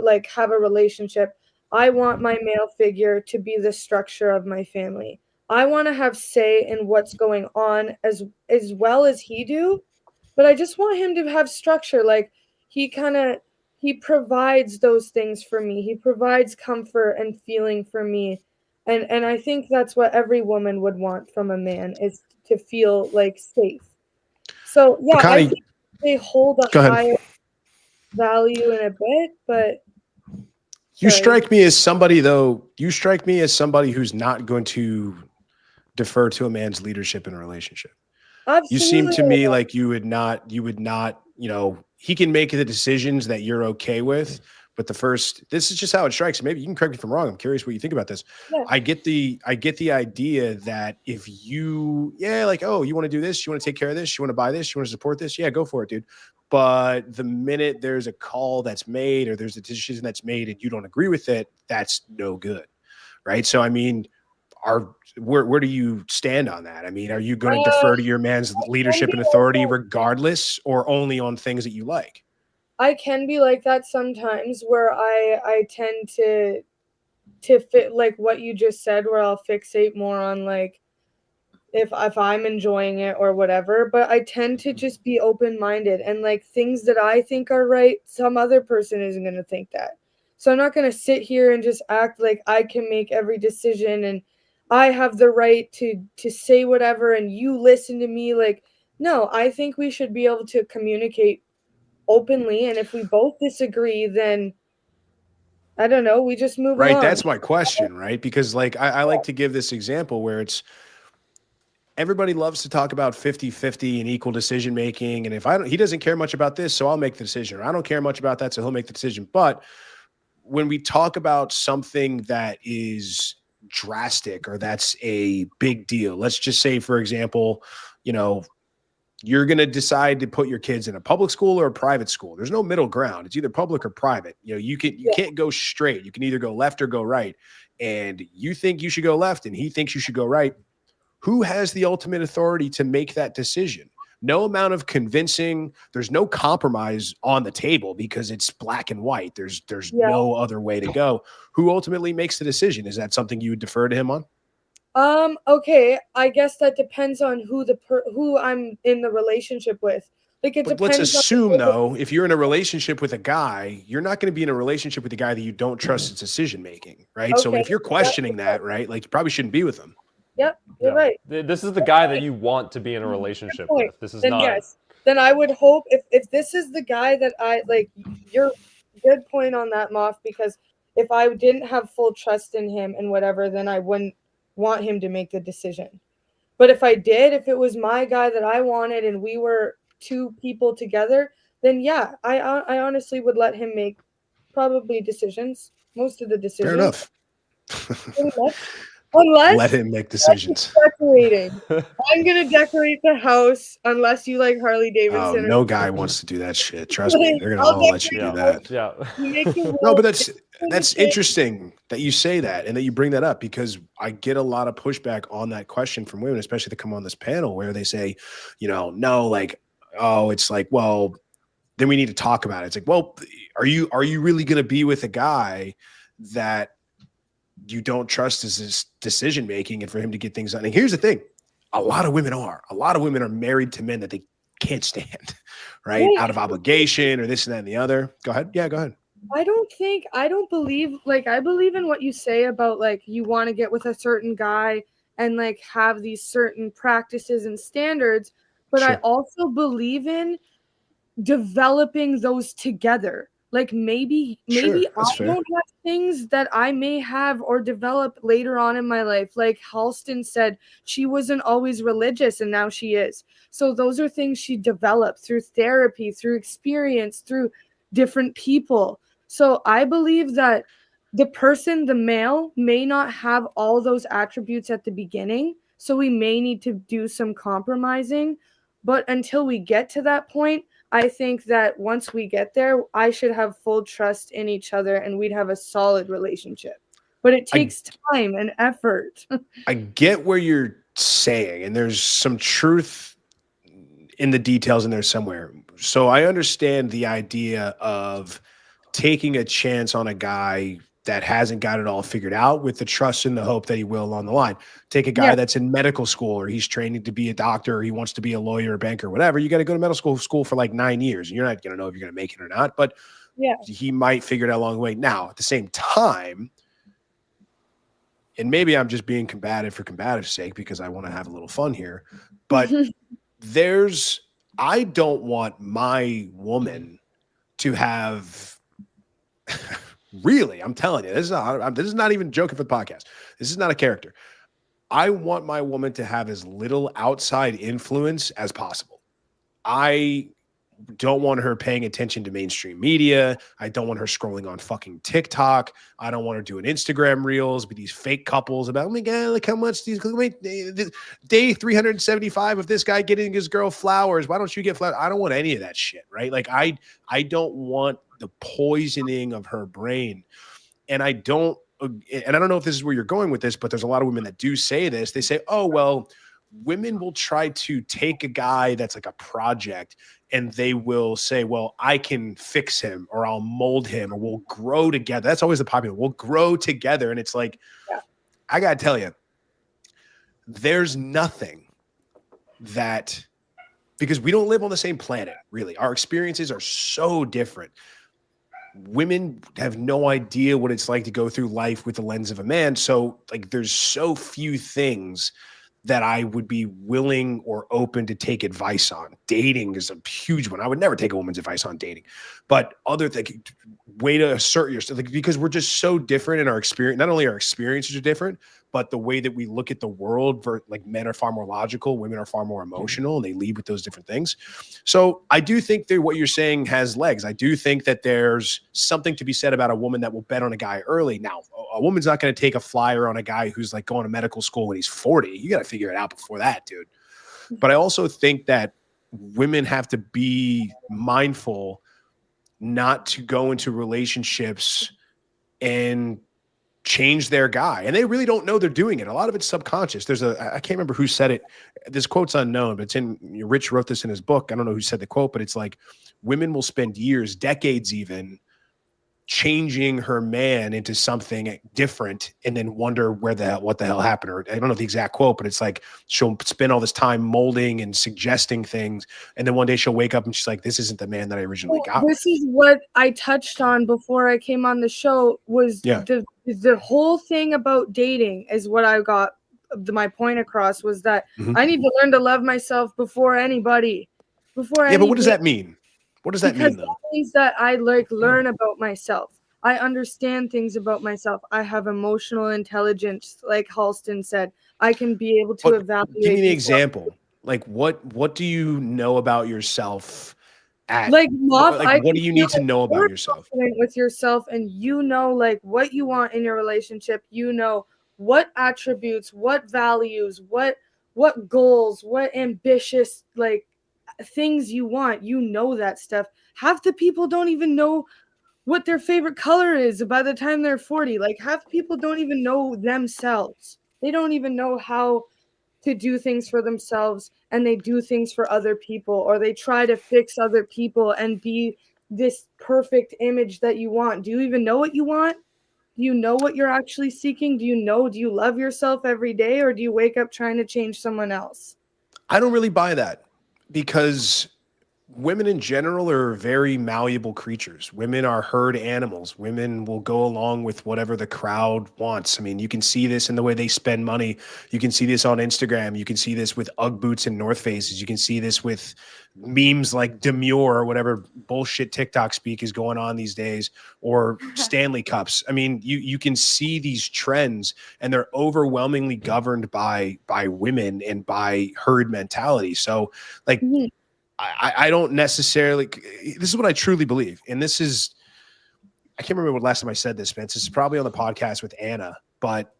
like, have a relationship, I want my male figure to be the structure of my family. I want to have say in what's going on as well as he do, but I just want him to have structure. Like he provides those things for me. He provides comfort and feeling for me. And I think that's what every woman would want from a man is to feel like safe. So yeah, I think they hold a higher value in a bit, but you strike me as somebody who's not going to defer to a man's leadership in a relationship. Absolutely. You seem to me like you would not, he can make the decisions that you're okay with, but this is just how it strikes. Maybe you can correct me if I'm wrong. I'm curious what you think about this. Yeah. I get the idea that if you want to do this, you want to take care of this, you want to buy this, you want to support this. Yeah, go for it, dude. But the minute there's a call that's made or there's a decision that's made and you don't agree with it, that's no good. Right. So, I mean, where do you stand on that? I mean, are you going to defer to your man's leadership and authority regardless, or only on things that you like? I can be like that sometimes, where I tend to fit like what you just said, where I'll fixate more on like if I'm enjoying it or whatever. But I tend to just be open-minded, and like things that I think are right, some other person isn't going to think that. So I'm not going to sit here and just act like I can make every decision and I have the right to say whatever and you listen to me. Like, no, I think we should be able to communicate openly. And if we both disagree, then I don't know, we just move right, on. That's my question, right? Because like I like to give this example where it's everybody loves to talk about 50-50 and equal decision making. And if he doesn't care much about this, so I'll make the decision. Or I don't care much about that, so he'll make the decision. But when we talk about something that is drastic or that's a big deal, let's just say, for example, you're going to decide to put your kids in a public school or a private school. There's no middle ground. It's either public or private. You know, you can't go straight. You can either go left or go right. And you think you should go left and he thinks you should go right. Who has the ultimate authority to make that decision? No amount of convincing. There's no compromise on the table because it's black and white. There's no other way to go. Who ultimately makes the decision? Is that something you would defer to him on? Okay, I guess that depends on who I'm in the relationship with. Like it But depends. let's assume though, if you're in a relationship with a guy, you're not going to be in a relationship with a guy that you don't trust his decision making, right? Okay. So if you're questioning that, right, like you probably shouldn't be with him. Yep, you're right. This is the guy that you want to be in a relationship with. This is Then not. yes. Then I would hope if this is the guy that I like, you're good point on that, Moff, because if I didn't have full trust in him and whatever, then I wouldn't want him to make the decision. But if I did, if it was my guy that I wanted and we were two people together, then yeah, I honestly would let him make probably decisions, most of the decisions. Fair enough. Unless let him make decisions. Decorating. I'm gonna decorate the house unless you like Harley Davidson. Oh, no guy wants to do that shit. Trust me, they're gonna all let you do that. Yeah. No, but that's interesting that you say that and that you bring that up, because I get a lot of pushback on that question from women, especially that come on this panel, where they say, you know, no, like, oh, it's like, well, then we need to talk about it. It's like, well, are you really gonna be with a guy that you don't trust his decision making and for him to get things done? And here's the thing: a lot of women are married to men that they can't stand, right? Out of obligation or this and that and the other. Go ahead. Yeah, go ahead. I don't believe, like, I believe in what you say about like you want to get with a certain guy and like have these certain practices and standards, but I also believe in developing those together. Like maybe I don't have things that I may have or develop later on in my life. Like Halston said, she wasn't always religious and now she is. So those are things she developed through therapy, through experience, through different people. So I believe that the male may not have all those attributes at the beginning. So we may need to do some compromising. But until we get to that point, I think that once we get there, I should have full trust in each other and we'd have a solid relationship. But it takes time and effort. I get where you're saying, and there's some truth in the details in there somewhere. So I understand the idea of taking a chance on a guy that hasn't got it all figured out with the trust and the hope that he will along the line. Take a guy that's in medical school, or he's training to be a doctor, or he wants to be a lawyer or banker or whatever. You got to go to medical school for like 9 years. And you're not going to know if you're going to make it or not, but he might figure it out along the way. Now, at the same time, and maybe I'm just being combative for combative's sake because I want to have a little fun here, but I don't want my woman to have really, I'm telling you, this is not even joking for the podcast. This is not a character. I want my woman to have as little outside influence as possible. I don't want her paying attention to mainstream media. I don't want her scrolling on fucking TikTok. I don't want her doing Instagram reels with these fake couples about, oh my God, look how much day 375 of this guy getting his girl flowers. Why don't you get flowers? I don't want any of that shit, right? Like I don't want the poisoning of her brain. And I don't know if this is where you're going with this, but there's a lot of women that do say this. They say, oh, well, women will try to take a guy that's like a project and they will say, well, I can fix him or I'll mold him or we'll grow together. That's always the popular. We'll grow together. And it's like, I got to tell you, there's nothing that, because we don't live on the same planet, really. Our experiences are so different. Women have no idea what it's like to go through life with the lens of a man. So like, there's so few things that I would be willing or open to take advice on. Dating is a huge one. I would never take a woman's advice on dating, but other things, way to assert yourself, like, because we're just so different in our experience. Not only our experiences are different, but the way that we look at the world, like men are far more logical, women are far more emotional, and they lead with those different things. So I do think that what you're saying has legs. I do think that there's something to be said about a woman that will bet on a guy early. Now, a woman's not going to take a flyer on a guy who's like going to medical school when he's 40. You got to figure it out before that, dude. But I also think that women have to be mindful not to go into relationships and change their guy. And they really don't know they're doing it. A lot of it's subconscious. I can't remember who said it. This quote's unknown, but Rich wrote this in his book. I don't know who said the quote, but it's like, women will spend years, decades even, changing her man into something different and then wonder what the hell happened. Or I don't know the exact quote, but it's like she'll spend all this time molding and suggesting things, and then one day she'll wake up and she's like, this isn't the man that I originally got. This is what I touched on before I came on the show, was the whole thing about dating is what I got my point across, was that I need to learn to love myself before anybody. But what does that mean? What does that mean, though? That means that I learn about myself. I understand things about myself. I have emotional intelligence, like Halston said. I can be able to evaluate. Give me an example. Like, what do you know about yourself? What do you need to know about yourself? With yourself, and like what you want in your relationship. You know what attributes, what values, what goals, what ambitious things you want. You know that stuff. Half the people don't even know what their favorite color is by the time they're 40. Like, half people don't even know themselves. They don't even know how to do things for themselves, and they do things for other people, or they try to fix other people and be this perfect image that you want. Do you even know what you want? Do you know what you're actually seeking? Do you love yourself every day, or do you wake up trying to change someone else? I don't really buy that, because women in general are very malleable creatures. Women are herd animals. Women will go along with whatever the crowd wants. I mean, you can see this in the way they spend money. You can see this on Instagram. You can see this with Ugg boots and North Faces. You can see this with memes like Demure or whatever bullshit TikTok speak is going on these days, or Stanley Cups. I mean, you can see these trends, and they're overwhelmingly governed by women and by herd mentality. So like, I don't necessarily, this is what I truly believe. And this is, I can't remember what last time I said this, Spence. This is probably on the podcast with Anna, but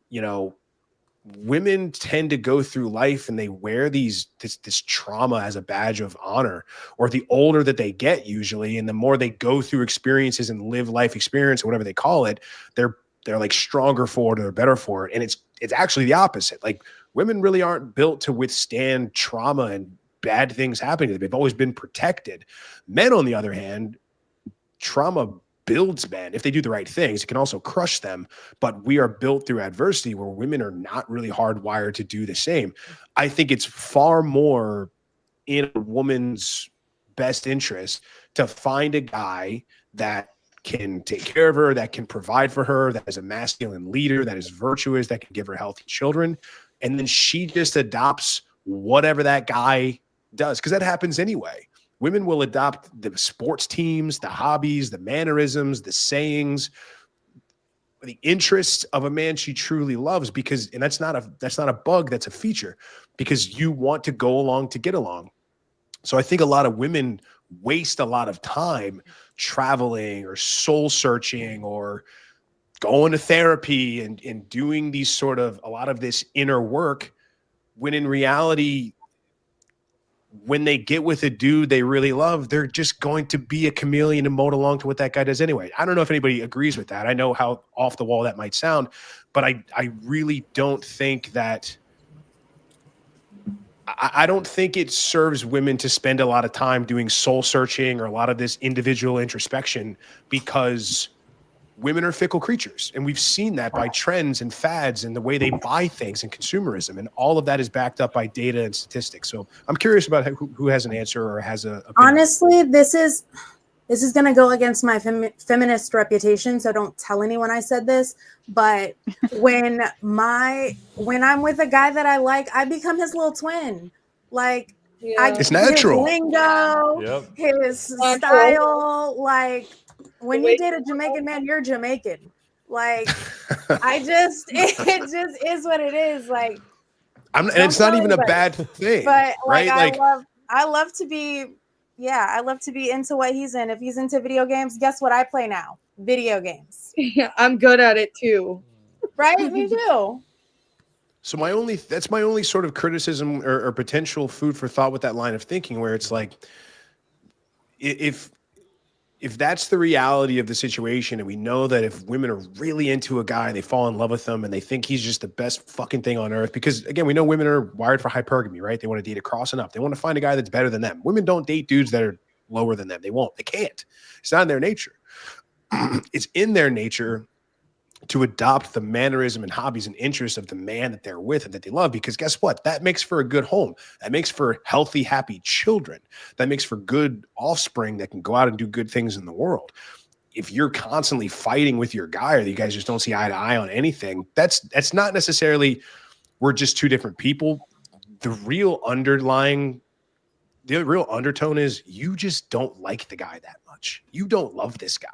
women tend to go through life and they wear this trauma as a badge of honor, or the older that they get usually, and the more they go through experiences and live life experience, or whatever they call it, they're like stronger for it or better for it. And it's actually the opposite. Like, women really aren't built to withstand trauma and bad things happening to them. They've always been protected. Men, on the other hand, trauma builds men. If they do the right things, it can also crush them. But we are built through adversity, where women are not really hardwired to do the same. I think it's far more in a woman's best interest to find a guy that can take care of her, that can provide for her, that is a masculine leader, that is virtuous, that can give her healthy children. And then she just adopts whatever that guy does, because that happens anyway. Women will adopt the sports teams, the hobbies, the mannerisms, the sayings, the interests of a man she truly loves, because, and that's not a bug, that's a feature, because you want to go along to get along. So I think a lot of women waste a lot of time traveling or soul searching or going to therapy and doing these sort of, a lot of this inner work, when in reality, when they get with a dude they really love, they're just going to be a chameleon and mold along to what that guy does anyway. I don't know if anybody agrees with that. I know how off the wall that might sound, but I really don't think that, I don't think it serves women to spend a lot of time doing soul searching or a lot of this individual introspection, because women are fickle creatures. And we've seen that by trends and fads and the way they buy things and consumerism. And all of that is backed up by data and statistics. So I'm curious about who has an answer or has a opinion. Honestly, this is going to go against my feminist reputation, so don't tell anyone I said this. But when I'm with a guy that I like, I become his little twin. Like, it's natural. His lingo, his style, like, when you date a Jamaican man, you're Jamaican. Like, it just is what it is. Like, and it's not even a bad thing, but right? I love to be into what he's in. If he's into video games, guess what I play now? Video games. Yeah, I'm good at it too. Right? Me too. So that's my only sort of criticism or potential food for thought with that line of thinking, where it's like, if that's the reality of the situation, and we know that if women are really into a guy, they fall in love with him and they think he's just the best fucking thing on earth, because again, we know women are wired for hypergamy, right? They want to date across and up. They want to find a guy that's better than them. Women don't date dudes that are lower than them. They won't. They can't. It's not in their nature. It's in their nature to adopt the mannerism and hobbies and interests of the man that they're with and that they love, because guess what? That makes for a good home. That makes for healthy, happy children. That makes for good offspring that can go out and do good things in the world. If you're constantly fighting with your guy, or you guys just don't see eye to eye on anything, that's not necessarily we're just two different people. The real undertone is you just don't like the guy that much. You don't love this guy.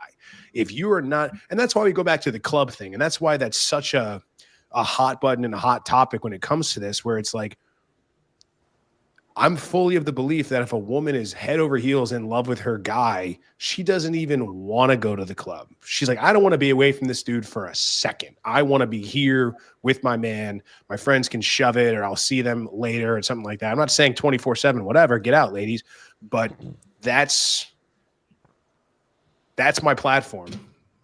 If you are not, and that's why we go back to the club thing. And that's why that's such a hot button and a hot topic when it comes to this, where it's like, I'm fully of the belief that if a woman is head over heels in love with her guy, she doesn't even want to go to the club. She's like, I don't want to be away from this dude for a second. I want to be here with my man. My friends can shove it, or I'll see them later or something like that. I'm not saying 24/7, whatever, get out, ladies. But that's my platform.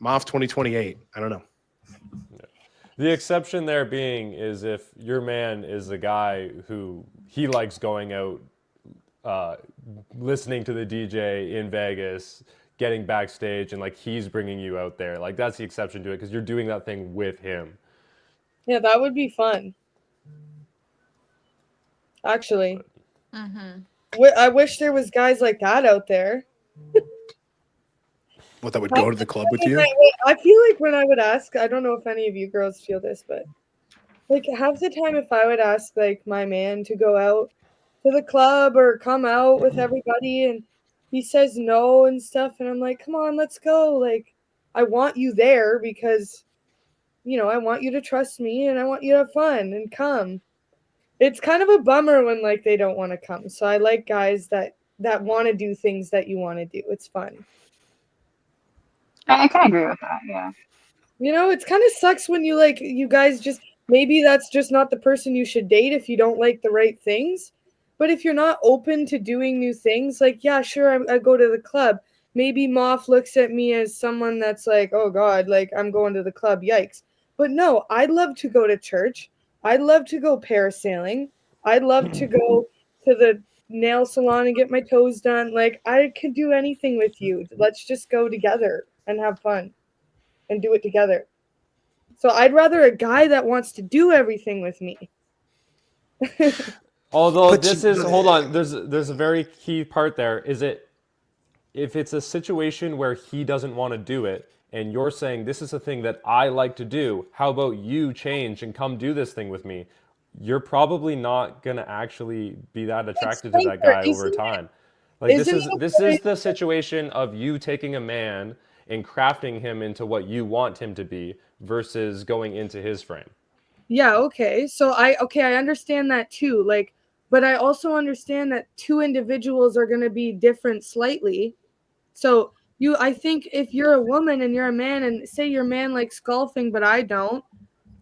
MOF 2028. I don't know. The exception there being is if your man is a guy who he likes going out, listening to the DJ in Vegas, getting backstage, and like he's bringing you out there. Like that's the exception to it, because you're doing that thing with him. Yeah, that would be fun. Actually, I wish there was guys like that out there. What, that would go to the club with you? I feel like when I would ask, I don't know if any of you girls feel this, but like half the time if I would ask like my man to go out to the club or come out with everybody and he says no and stuff, and I'm like, come on, let's go. Like, I want you there because, you know, I want you to trust me and I want you to have fun and come. It's kind of a bummer when like they don't want to come. So I like guys that want to do things that you want to do. It's fun. I can agree with that. Yeah. You know, it's kind of sucks when you guys just, maybe that's just not the person you should date if you don't like the right things. But if you're not open to doing new things, like, yeah, sure, I go to the club. Maybe Moff looks at me as someone that's like, oh God, like I'm going to the club, yikes. But no, I'd love to go to church. I'd love to go parasailing. I'd love to go to the nail salon and get my toes done. Like, I could do anything with you. Let's just go together and have fun and do it together. So I'd rather a guy that wants to do everything with me. Although hold on, there's a very key part there. Is it, if it's a situation where he doesn't want to do it and you're saying this is a thing that I like to do, how about you change and come do this thing with me? You're probably not going to actually be that attracted to that guy over time. Like this is the situation of you taking a man and crafting him into what you want him to be versus going into his frame. Yeah, okay. So I understand that too. Like, but I also understand that two individuals are going to be different slightly. So I think if you're a woman and you're a man, and say your man likes golfing but I don't,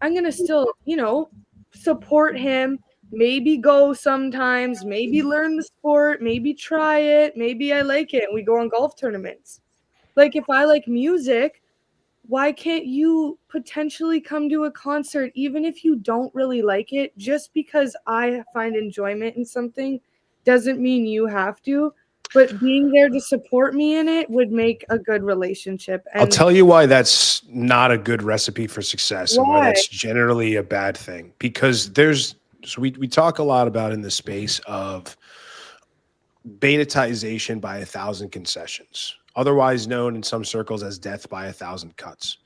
I'm going to still, you know, support him, maybe go sometimes, maybe learn the sport, maybe try it, maybe I like it and we go on golf tournaments. Like, if I like music, why can't you potentially come to a concert even if you don't really like it? Just because I find enjoyment in something doesn't mean you have to. But being there to support me in it would make a good relationship. And I'll tell you why that's not a good recipe for success and why that's generally a bad thing. Because we talk a lot about in the space of betatization by 1,000 concessions, otherwise known in some circles as death by 1,000 cuts.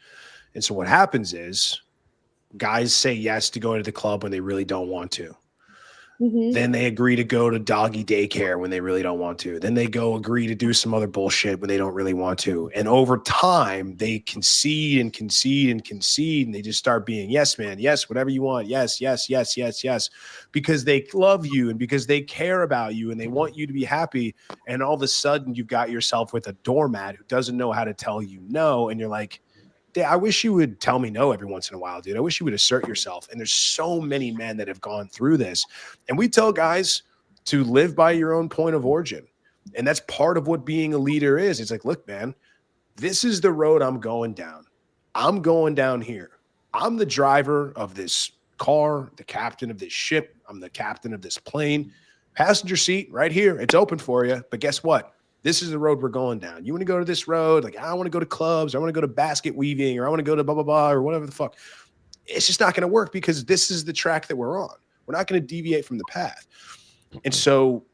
And so what happens is guys say yes to go to the club when they really don't want to. Then they agree to go to doggy daycare when they really don't want to. Then they agree to do some other bullshit when they don't really want to. And over time, they concede and concede and concede. And they just start being, yes, man, yes, whatever you want. Yes, yes, yes, yes, yes. Because they love you and because they care about you and they want you to be happy. And all of a sudden, you've got yourself with a doormat who doesn't know how to tell you no. And you're like, I wish you would tell me no every once in a while, dude. I wish you would assert yourself. And there's so many men that have gone through this. And we tell guys to live by your own point of origin. And that's part of what being a leader is. It's like, look, man, this is the road I'm going down. I'm going down here. I'm the driver of this car, the captain of this ship. I'm the captain of this plane. Passenger seat right here. It's open for you. But guess what? This is the road we're going down. You want to go to this road? Like, I want to go to clubs. I want to go to basket weaving, or I want to go to blah, blah, blah, or whatever the fuck. It's just not going to work because this is the track that we're on. We're not going to deviate from the path. And so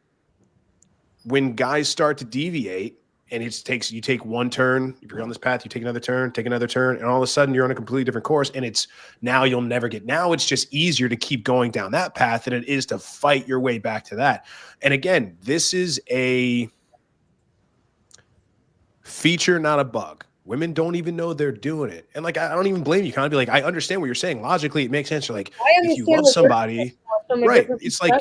when guys start to deviate, and you take one turn, if you're on this path, you take another turn, and all of a sudden you're on a completely different course. And it's just easier to keep going down that path than it is to fight your way back to that. And again, this is a feature, not a bug. Women don't even know they're doing it. And like, I don't even blame you. Kind of be like, I understand what you're saying. Logically, it makes sense. You're like, if you love somebody, right. It's like,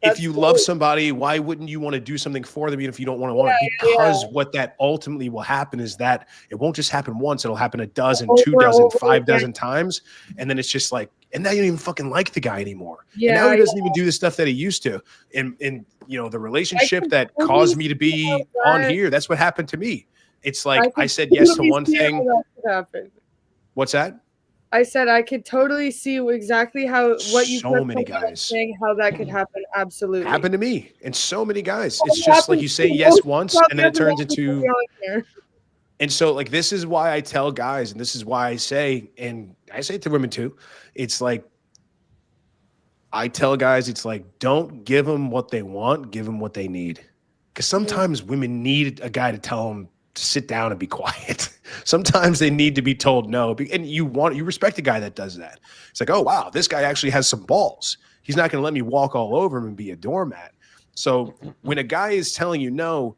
if you love somebody, why wouldn't you want to do something for them even if you don't want to? Because what that ultimately will happen is that it won't just happen once. It'll happen a dozen, 2 dozen, 5 dozen times. And then it's just like, and now you don't even fucking like the guy anymore. Yeah, and now he doesn't even do the stuff that he used to. And you know, the relationship that caused me to be on here, that's what happened to me. It's like I said yes to one thing. What's that? I said I could totally see exactly what you so many guys saying, how that could happen. Absolutely happened to me and so many guys. It's just like you say yes once and then it turns into. And so like this is why I tell guys, and this is why I say, and I say it to women too. It's like I tell guys, it's like don't give them what they want, give them what they need. Because sometimes women need a guy to tell them to sit down and be quiet. Sometimes they need to be told no, and you respect a guy that does that. It's like, oh wow, this guy actually has some balls. He's not going to let me walk all over him and be a doormat. So when a guy is telling you no,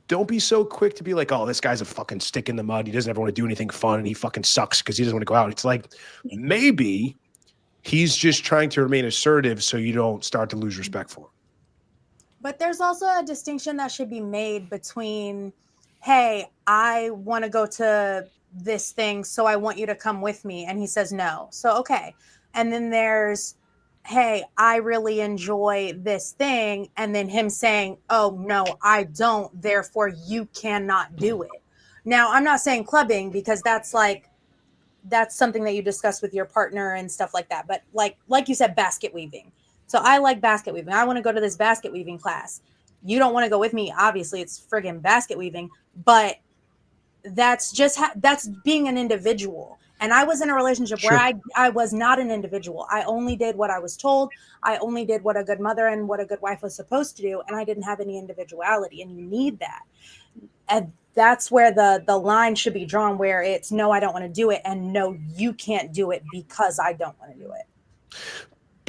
don't be so quick to be like, oh, this guy's a fucking stick in the mud. He doesn't ever want to do anything fun and he fucking sucks because he doesn't want to go out. It's like maybe he's just trying to remain assertive so you don't start to lose respect for him. But there's also a distinction that should be made between, hey, I want to go to this thing, so I want you to come with me. And he says no. So, okay. And then there's, hey, I really enjoy this thing. And then him saying, oh, no, I don't. Therefore, you cannot do it. Now, I'm not saying clubbing because that's something that you discuss with your partner and stuff like that. But like you said, basket weaving. So I like basket weaving. I want to go to this basket weaving class. You don't want to go with me. Obviously, it's friggin' basket weaving. But that's just that's being an individual. And I was in a relationship where I was not an individual. I only did what I was told. I only did what a good mother and what a good wife was supposed to do. And I didn't have any individuality. And you need that. And that's where the line should be drawn, where it's no, I don't want to do it. And no, you can't do it because I don't want to do it.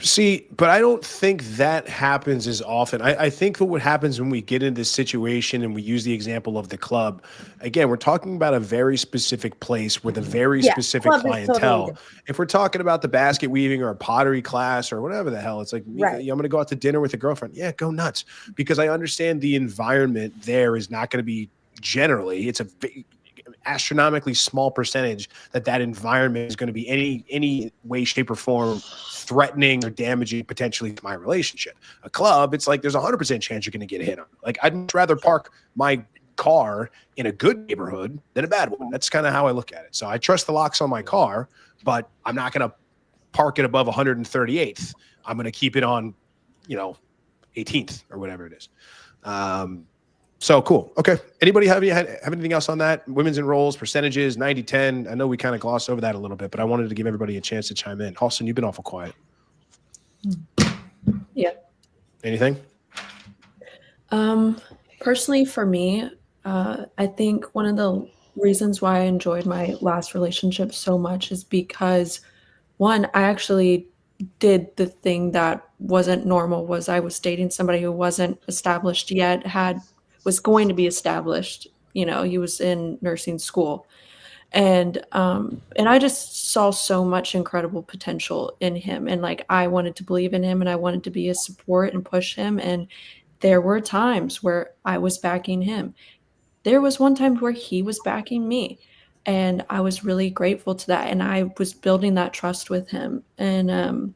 See, but I don't think that happens as often. I think that what happens when we get into this situation and we use the example of the club, again, we're talking about a very specific place with a very specific clientele. Totally. If we're talking about the basket weaving or a pottery class or whatever the hell, it's like, I'm going to go out to dinner with a girlfriend. Yeah, go nuts. Because I understand the environment there is not going to be generally, it's a astronomically small percentage that environment is going to be any way, shape, or form threatening or damaging potentially to my relationship. A club, it's like there's 100% chance you're going to get a hit on. Like I'd much rather park my car in a good neighborhood than a bad one. That's kind of how I look at it. So I trust the locks on my car, but I'm not going to park it above 138th. I'm going to keep it on, 18th or whatever it is. So cool. Okay. Anybody have anything else on that? Women's in roles, percentages, 90-10. I know we kind of glossed over that a little bit, but I wanted to give everybody a chance to chime in. Halston, you've been awful quiet. Yeah. Anything? Personally for me, I think one of the reasons why I enjoyed my last relationship so much is because one, I actually did the thing that wasn't normal. Was I was dating somebody who wasn't established yet, was going to be established. He was in nursing school. And I just saw so much incredible potential in him. And I wanted to believe in him and I wanted to be a support and push him. And there were times where I was backing him. There was one time where he was backing me. And I was really grateful to that. And I was building that trust with him. And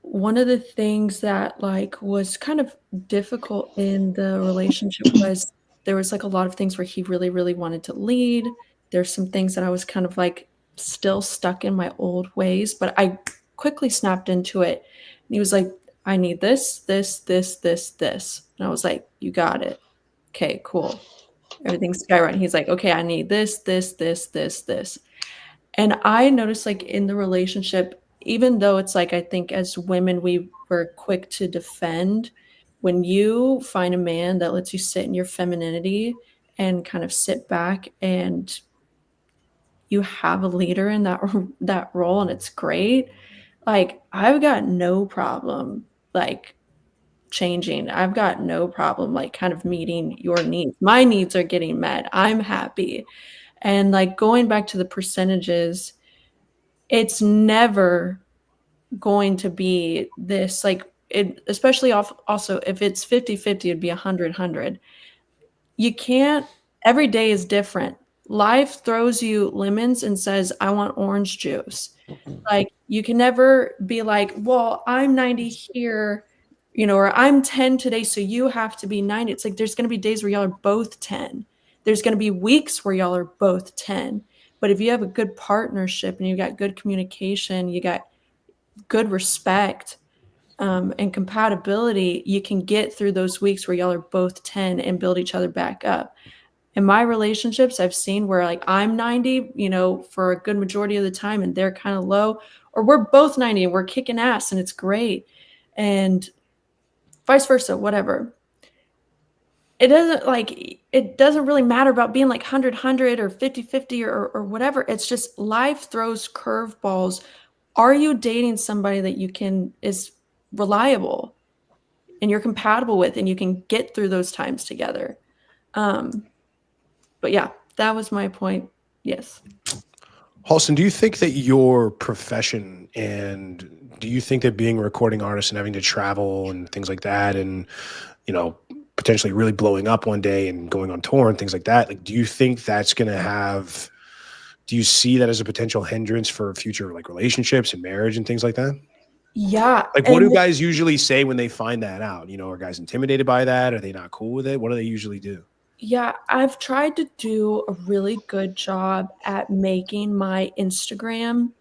one of the things that like was kind of difficult in the relationship was there was like a lot of things where he really, really wanted to lead. There's some things that I was kind of like still stuck in my old ways, but I quickly snapped into it. And he was like, I need this, this, this, this, this. And I was like, you got it. Okay, cool. Everything's skyrocketing. He's like, okay, I need this, this, this, this, this. And I noticed like in the relationship, even though it's like I think as women we were quick to defend, when you find a man that lets you sit in your femininity and kind of sit back and you have a leader in that role and it's great, like I've got no problem like changing. I've got no problem like kind of meeting your needs. My needs are getting met. I'm happy. And like going back to the percentages, it's never going to be this like it, especially also if it's 50-50, it'd be 100-100. You can't, every day is different. Life throws you lemons and says, I want orange juice. Like you can never be like, well, I'm 90 here, or I'm 10 today, so you have to be 90. It's like there's going to be days where y'all are both 10. There's going to be weeks where y'all are both 10. But if you have a good partnership and you got good communication, you got good respect, and compatibility, you can get through those weeks where y'all are both 10 and build each other back up. In my relationships, I've seen where like I'm 90, for a good majority of the time and they're kind of low, or we're both 90 and we're kicking ass and it's great. And vice versa, whatever. It doesn't really matter about being like 100-100 or 50-50 or whatever. It's just life throws curveballs. Are you dating somebody that is reliable and you're compatible with and you can get through those times together? But yeah, that was my point. Yes. Halston, do you think that your profession, and do you think that being a recording artist and having to travel and things like that, and potentially really blowing up one day and going on tour and things like that, like do you think that's going to have, do you see that as a potential hindrance for future like relationships and marriage and things like that? Yeah. Like what do guys usually say when they find that out? Are guys intimidated by that? Are they not cool with it? What do they usually do? Yeah, I've tried to do a really good job at making my Instagram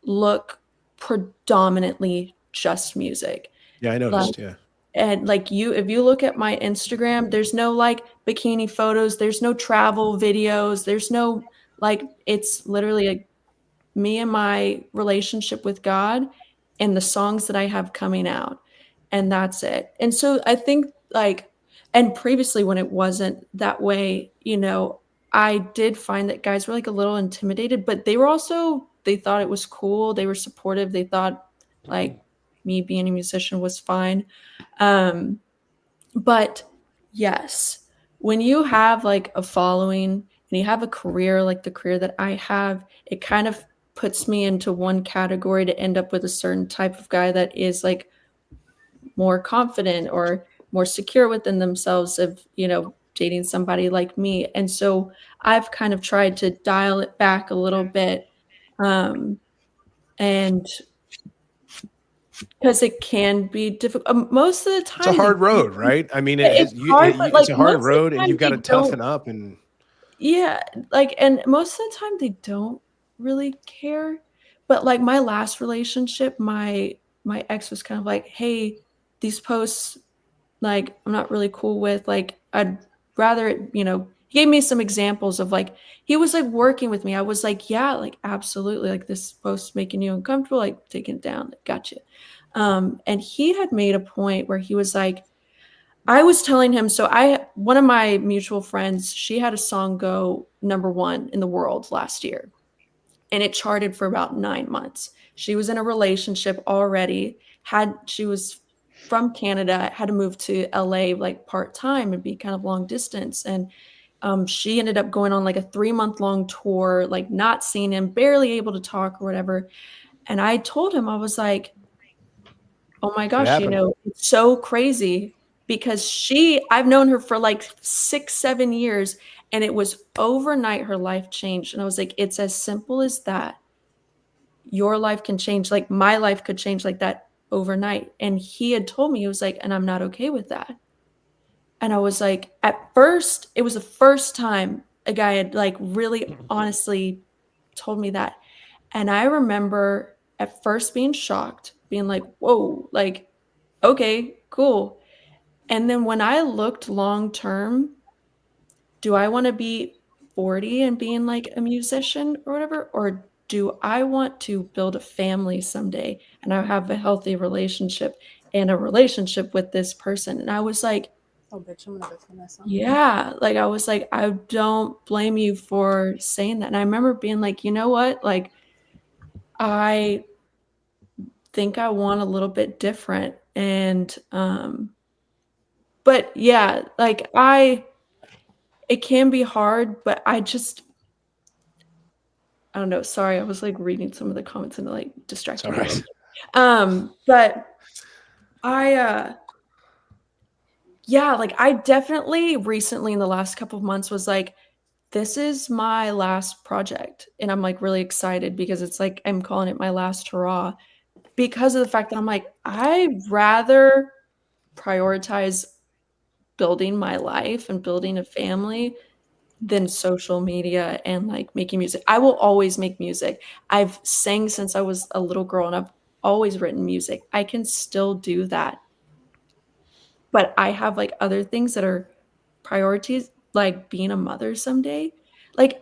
look predominantly just music. Yeah, I Like, noticed. Yeah. and like if you look at my Instagram, there's no like bikini photos, there's no travel videos, there's no like, it's literally me and my relationship with God and the songs that I have coming out. And that's it. And so I think like, and previously when it wasn't that way, I did find that guys were like a little intimidated, but they thought it was cool. They were supportive. They thought like me being a musician was fine. But yes, when you have like a following and you have a career like the career that I have, it kind of puts me into one category to end up with a certain type of guy that is like more confident or more secure within themselves of, dating somebody like me. And so I've kind of tried to dial it back a little bit. And because it can be difficult most of the time. It's a hard road, right? I mean, it's hard, but like it's a hard most of the road and time you've got they to toughen don't. up and Yeah, like, and most of the time they don't really care. But like my last relationship, my ex was kind of like, hey, these posts, like, I'm not really cool with, like, I'd rather it, he gave me some examples of like, he was like working with me. I was like, yeah, like, absolutely. Like this post making you uncomfortable, like take it down. Like, gotcha. And he had made a point where he was like, I was telling him, so one of my mutual friends, she had a song go #1 in the world last year, and it charted for about 9 months. She was in a relationship already, she was from Canada, had to move to LA like part-time and be kind of long distance. And she ended up going on like a 3-month long tour, like not seeing him, barely able to talk or whatever. And I told him, I was like, oh my gosh, it's so crazy because I've known her for like 6-7 years And it was overnight her life changed. And I was like, it's as simple as that. Your life can change, like my life could change like that overnight. And he had told me, he was like, and I'm not okay with that. And I was like, at first, it was the first time a guy had like really honestly told me that. And I remember at first being shocked, being like, whoa, like, okay, cool. And then when I looked long term, do I want to be 40 and being like a musician or whatever? Or do I want to build a family someday and I have a healthy relationship and a relationship with this person? And I was like, Oh, bitch, I'm gonna go turn this on. yeah, like I was like, I don't blame you for saying that. And I remember being like, you know what? Like, I think I want a little bit different. And, but yeah, like it can be hard, but I don't know. Sorry, I was like reading some of the comments and like It's distracting all me a little right. bit. But yeah, like I definitely recently in the last couple of months was like, this is my last project. And I'm like really excited because it's like I'm calling it my last hurrah because of the fact that I'm like, I'd rather prioritize building my life and building a family than social media and like making music. I will always make music. I've sang since I was a little girl and I've always written music. I can still do that. But I have like other things that are priorities, like being a mother someday. Like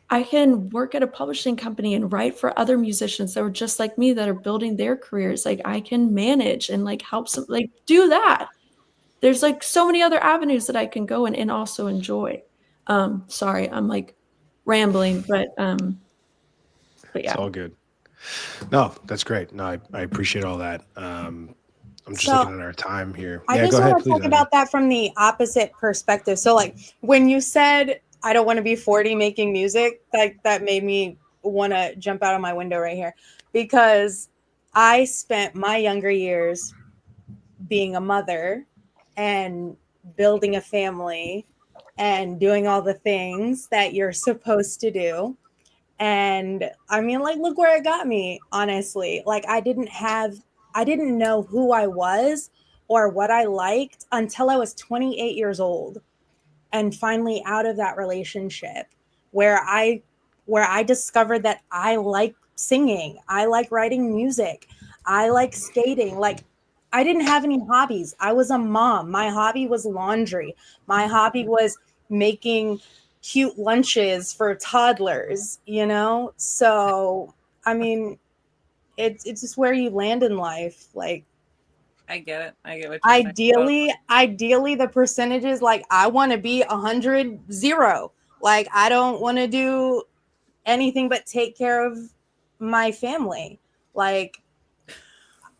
I can work at a publishing company and write for other musicians that are just like me that are building their careers. Like I can manage and like help some like do that. There's like so many other avenues that I can go in and also enjoy. Sorry, I'm like rambling, but It's yeah. all good. No, that's great. No, I appreciate all that. I'm just So looking at our time here. I Yeah, just go ahead, want to please. talk about that from the opposite perspective. So like when you said I don't want to be 40 making music, like that made me want to jump out of my window right here because I spent my younger years being a mother and building a family and doing all the things that you're supposed to do. And I mean, like, look where it got me, honestly. Like, I didn't know who I was or what I liked until I was 28 years old and finally out of that relationship where I discovered that I like singing, I like writing music, I like skating. Like I didn't have any hobbies. I was a mom. My hobby was laundry. My hobby was making cute lunches for toddlers, you know? So, I mean, it's just where you land in life. Like I get it. I get what you're saying. ideally the percentages, like I want to be 100 0. Like I don't want to do anything but take care of my family. Like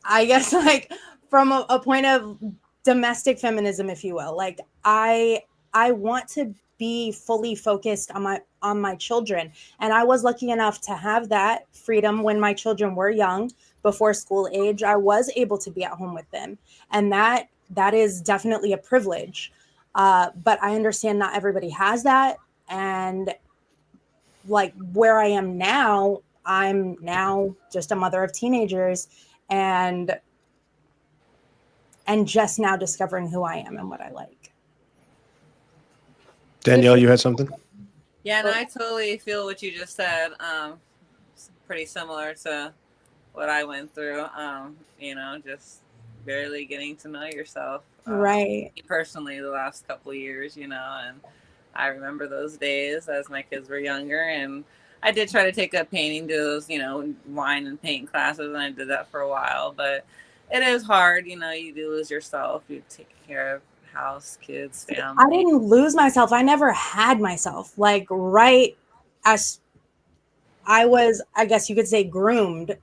I guess like from a point of domestic feminism, if you will. Like I want to be fully focused on my children. And I was lucky enough to have that freedom when my children were young, before school age. I was able to be at home with them. And that is definitely a privilege. But I understand not everybody has that. And like where I am now, I'm now just a mother of teenagers and just now discovering who I am and what I like. Danielle, you had something? Yeah, no, I totally feel what you just said. It's pretty similar to what I went through. You know, just barely getting to know yourself. Right. Personally, the last couple of years, you know, and I remember those days as my kids were younger, and I did try to take up painting, do those, you know, wine and paint classes, and I did that for a while, but it is hard, you know, you do lose yourself, you take care of house, kids, family. I didn't lose myself. I never had myself. Like right as I was, I guess you could say, groomed.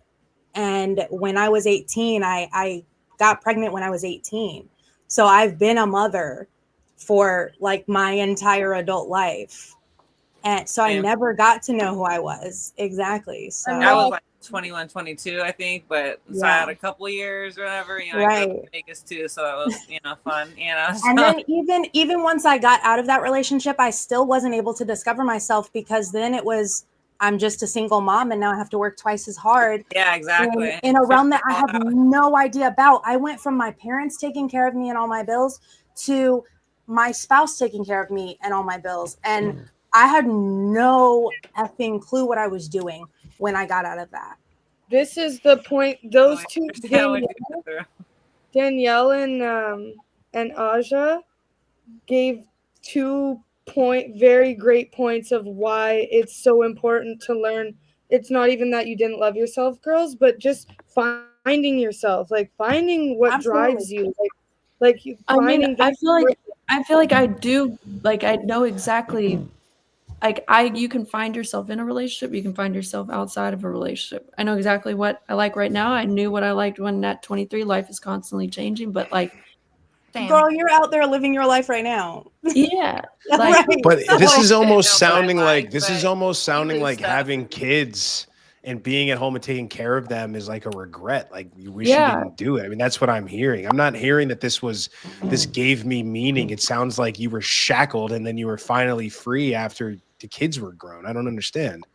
And when I was 18, I got pregnant when I was 18. So I've been a mother for like my entire adult life. And so I never got to know who I was. Exactly. So I was like 21, 22, I think. But so I had a couple years or whatever. You know, I grew up in Vegas too, so it was, you know, fun. You know, so. And then even once I got out of that relationship, I still wasn't able to discover myself, because then it was, I'm just a single mom and now I have to work twice as hard. Yeah, exactly. In a realm that I have no idea about. I went from my parents taking care of me and all my bills to my spouse taking care of me and all my bills. And I had no effing clue what I was doing when I got out of that. This is the point. Those two, Danielle and Aja, gave 2 very great points of why it's so important to learn. It's not even that you didn't love yourself, girls, but just finding yourself, like finding what drives you, like you finding. I feel like I do, like I know exactly, like you can find yourself in a relationship, you can find yourself outside of a relationship. I know exactly what I like right now. I knew what I liked when at 23. Life is constantly changing, but like, girl, you're out there living your life right now. Yeah. Like, but this is almost sounding like having kids and being at home and taking care of them is like a regret. Like you wish you didn't do it. I mean, that's what I'm hearing. I'm not hearing that this gave me meaning. It sounds like you were shackled and then you were finally free after the kids were grown. I don't understand.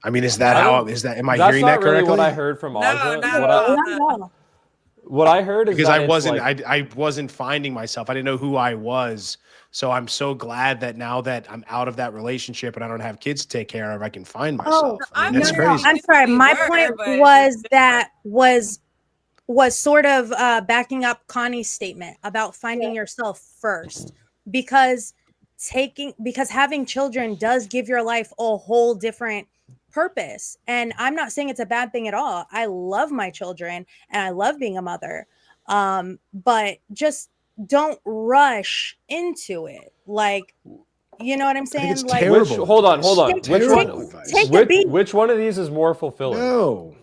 I mean, am I hearing that correctly? That's not really what I heard from Aja. No. What I heard is because that I wasn't finding myself. I didn't know who I was. So I'm so glad that now that I'm out of that relationship and I don't have kids to take care of, I can find myself. I mean, that's crazy. I'm sorry. My point was sort of backing up Connie's statement about finding yourself first, because having children does give your life a whole different purpose. And I'm not saying it's a bad thing at all. I love my children and I love being a mother. But just don't rush into it. Like, you know what I'm saying? It's like, terrible. Hold on. Which one of these is more fulfilling? No.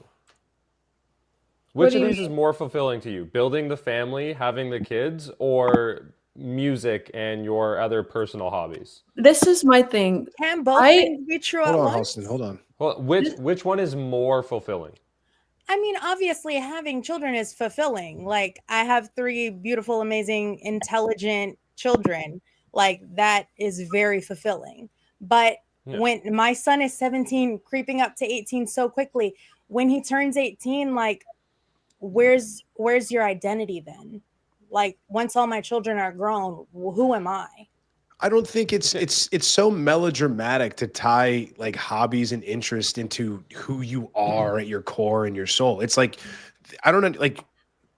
Which of these is more fulfilling to you? Building the family, having the kids, or music and your other personal hobbies? This is my thing. Can both things be true at once? Halston, hold on. Well, which one is more fulfilling? I mean, obviously having children is fulfilling. Like, I have 3 beautiful, amazing, intelligent children. Like, that is very fulfilling. But when my son is 17, creeping up to 18 so quickly, when he turns 18, like, where's your identity then? Like, once all my children are grown, who am I? I don't think it's so melodramatic to tie like hobbies and interest into who you are at your core and your soul. It's like, I don't know, like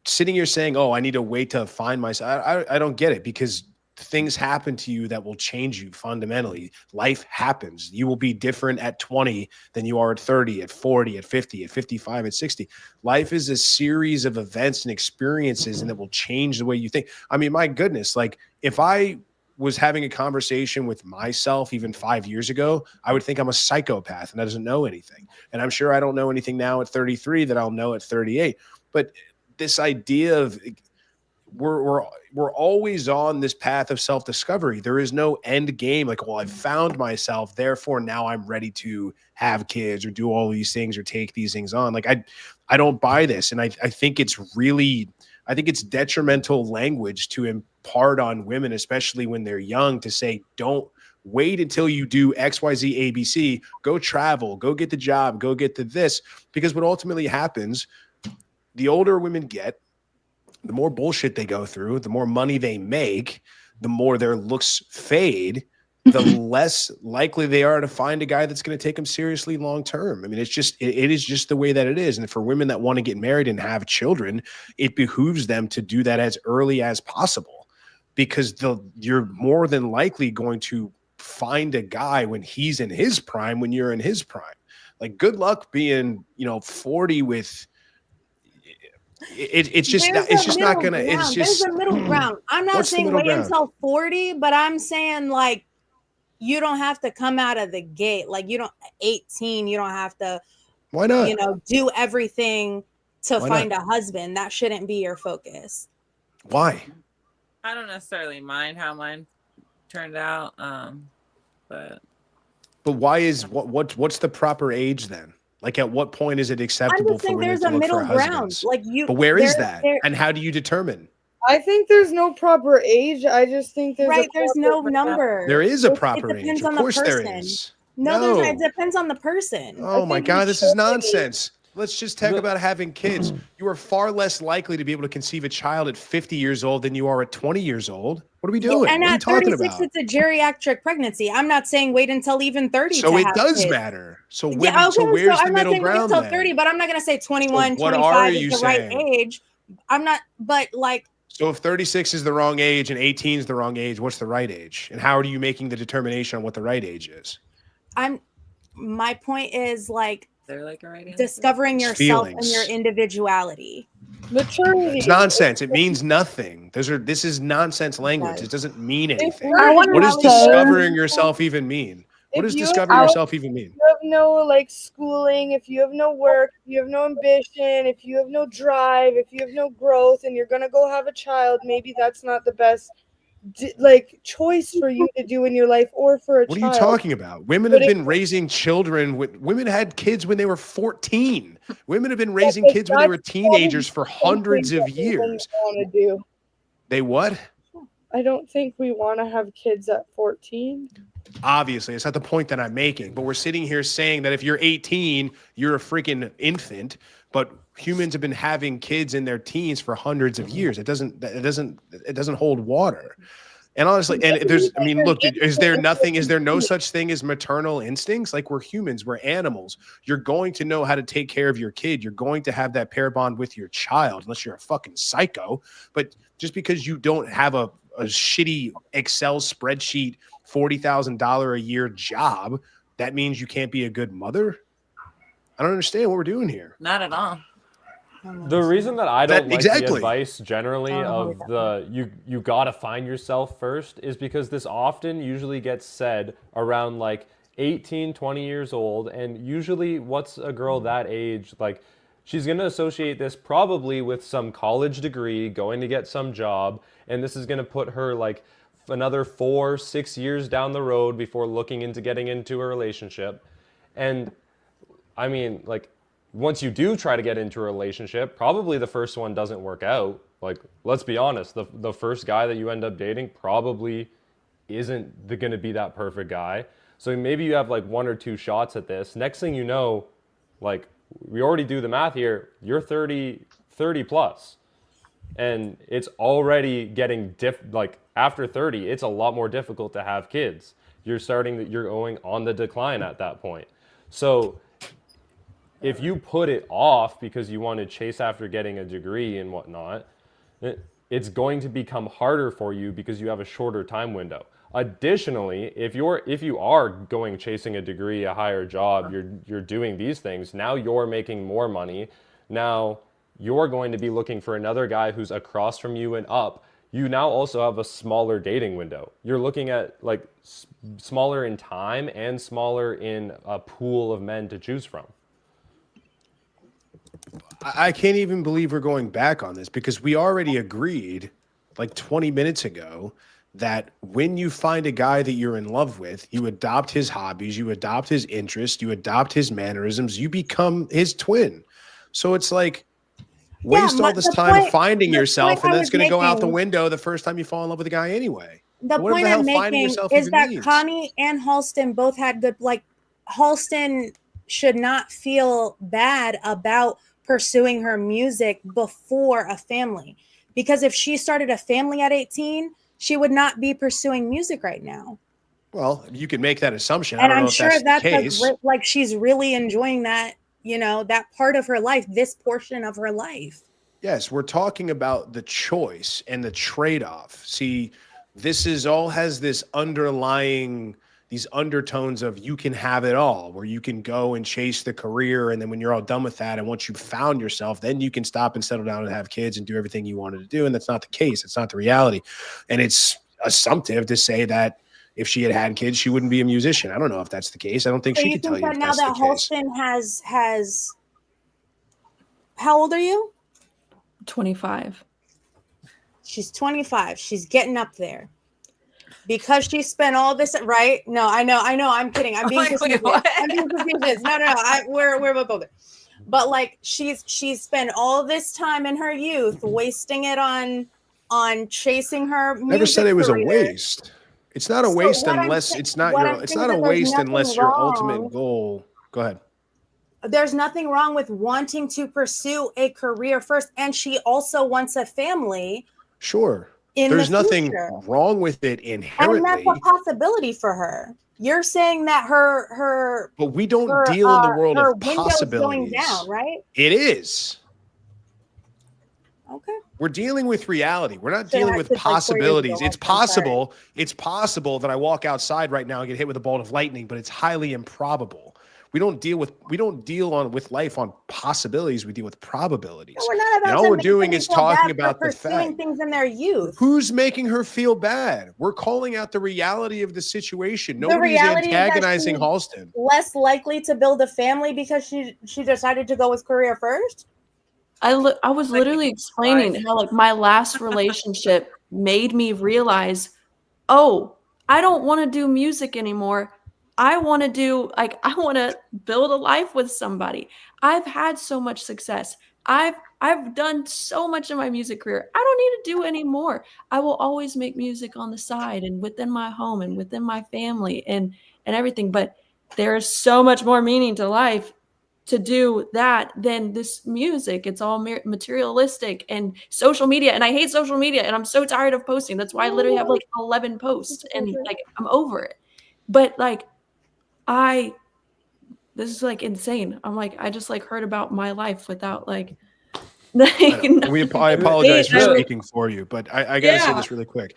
sitting here saying, oh, I need to wait to find myself. I don't get it, because things happen to you that will change you fundamentally. Life happens. You will be different at 20 than you are at 30, at 40, at 50, at 55, at 60. Life is a series of events and experiences, and that will change the way you think. I mean, my goodness, like if I was having a conversation with myself even 5 years ago, I would think I'm a psychopath and I doesn't know anything. And I'm sure I don't know anything now at 33 that I'll know at 38. But this idea of we're always on this path of self-discovery. There is no end game. Like, well, I've found myself, therefore now I'm ready to have kids or do all these things or take these things on. Like, I don't buy this. And I think it's detrimental language to impart on women, especially when they're young, to say, don't wait until you do X, Y, Z, ABC, go travel, go get the job, go get the this. Because what ultimately happens, the older women get, the more bullshit they go through, the more money they make, the more their looks fade, the less likely they are to find a guy that's going to take them seriously long term. I mean, it is just the way that it is. And for women that want to get married and have children, it behooves them to do that as early as possible, because you're more than likely going to find a guy when he's in his prime, when you're in his prime. Like, good luck being, 40 with. It's just not gonna. It's just there's a middle ground. I'm not saying wait until 40, but I'm saying like you don't have to come out of the gate like 18. You don't have to. Why not? Do everything to find a husband. That shouldn't be your focus. Why? I don't necessarily mind how mine turned out, but why is what's the proper age then? Like, at what point is it I'm acceptable just for saying women there's to a look middle for ground. husbands? Like you, But where is there- that? there- And how do you determine? I think there's no proper age. I just think there's right? a There's no proper number. There is a It proper age. depends Of on the course there person. is. No, it depends on the person. Oh my think God, this is maturity- nonsense. Let's just talk about having kids. You are far less likely to be able to conceive a child at 50 years old than you are at 20 years old. What are we doing? And What are you at talking 36, about? it's a geriatric pregnancy. I'm not saying wait until even 30 So to it have does kids. matter. So Yeah, when, okay, so where's the I'm not middle saying wait ground until then? 30, but I'm not going to say 21, So what 25 are is you the right saying? age. I'm not, but like, So if 36 is the wrong age and 18 is the wrong age, what's the right age? And how are you making the determination on what the right age is? my point is like They're like right answer. discovering It's yourself and feelings. your individuality. maturity. It's nonsense. It means nothing. This is nonsense language. It doesn't mean anything. What does discovering yourself even mean? What does discovering yourself even mean? If you have no like schooling, if you have no work, if you have no ambition, if you have no drive, if you have no growth, and you're gonna go have a child, maybe that's not the best like choice for you to do in your life or for a What are child. you talking about? Women have been raising children. Women had kids when they were 14. Women have been raising kids when they were teenagers for hundreds of years. Want to do? They what? I don't think we want to have kids at 14. Obviously, it's not the point that I'm making. But we're sitting here saying that if you're 18, you're a freaking infant. But humans have been having kids in their teens for hundreds of years. It doesn't hold water. And honestly, and there's, I mean, look, is there no such thing as maternal instincts? Like, we're humans, we're animals. You're going to know how to take care of your kid. You're going to have that pair bond with your child, unless you're a fucking psycho. But just because you don't have a shitty Excel spreadsheet, $40,000 a year job, that means you can't be a good mother? I don't understand what we're doing here. Not at all. The reason that I don't like the exactly. advice generally of the you gotta find yourself first is because this often usually gets said around like 18, 20 years old, and usually what's a girl that age like? She's going to associate this probably with some college degree, going to get some job, and this is going to put her like another 4-6 years down the road before looking into getting into a relationship. And I mean, like, once you do try to get into a relationship, probably the first one doesn't work out. Like, let's be honest, the first guy that you end up dating probably isn't going to be that perfect guy. So maybe you have like 1 or 2 shots at this. Next thing you know, like, we already do the math here, you're 30 plus. And it's already getting like after 30, it's a lot more difficult to have kids. You're going on the decline at that point. So if you put it off because you want to chase after getting a degree and whatnot, it's going to become harder for you because you have a shorter time window. Additionally, if you are going chasing a degree, a higher job, you're doing these things, now you're making more money. Now you're going to be looking for another guy who's across from you and up. You now also have a smaller dating window. You're looking at like smaller in time and smaller in a pool of men to choose from. I can't even believe we're going back on this because we already agreed like 20 minutes ago that when you find a guy that you're in love with, you adopt his hobbies, you adopt his interests, you adopt his mannerisms, you become his twin. So it's like, waste all this time finding yourself, and that's going to go out the window the first time you fall in love with a guy anyway. The point I'm making is that Connie and Halston both had good, like, Halston should not feel bad about pursuing her music before a family. Because if she started a family at 18, she would not be pursuing music right now. Well, you can make that assumption. And I don't know I'm if sure that's the case. like she's really enjoying that, you know, that part of her life, this portion of her life. Yes, we're talking about the choice and the trade-off. See, this is all has this underlying, these undertones of you can have it all, where you can go and chase the career. And then when you're all done with that, and once you've found yourself, then you can stop and settle down and have kids and do everything you wanted to do. And that's not the case. It's not the reality. And it's assumptive to say that if she had kids, she wouldn't be a musician. I don't know if that's the case. I don't think she could tell you if that's the case. Now that Halston has, how old are you? 25. She's 25. She's getting up there. because she spent all this, right? No, I know, I'm kidding. I'm being Wait, facetious. what? I'm being facetious. No, we're both older. But like she's spent all this time in her youth wasting it on chasing her music Never said it was career. a waste. It's not a So waste what I'm unless saying- it's not what your. I'm It's saying not is a that there's waste nothing unless your wrong. ultimate goal. Go ahead. There's nothing wrong with wanting to pursue a career first, and she also wants a family. Sure. In There's the nothing future. wrong with it And inherently. that's a possibility for her. You're saying that her But we don't deal in the world her of window is going possibilities. down, right? It is. Okay. We're dealing with reality. We're not So dealing I with said, like, 4 years possibilities. ago, It's I'm sorry. possible. It's possible that I walk outside right now and get hit with a bolt of lightning, but it's highly improbable. We don't deal with life on possibilities. We deal with probabilities. No, we're not about And all to we're make doing them is feel talking bad for about the pursuing fact. things in their youth. Who's making her feel bad? We're calling out the reality of the situation. The Nobody's reality is that antagonizing she's Halston. less likely to build a family because she decided to go with career first. I was literally explaining how like my last relationship made me realize, oh, I don't want to do music anymore. I want to build a life with somebody. I've had so much success. I've done so much in my music career. I don't need to do any more. I will always make music on the side and within my home and within my family and everything. But there's so much more meaning to life to do that than this music. It's all materialistic and social media. And I hate social media and I'm so tired of posting. That's why I literally have like 11 posts and like I'm over it. But like this is like insane. I'm like, I just like heard about my life without like I apologize for Yeah. speaking for you, but I got to say this really quick.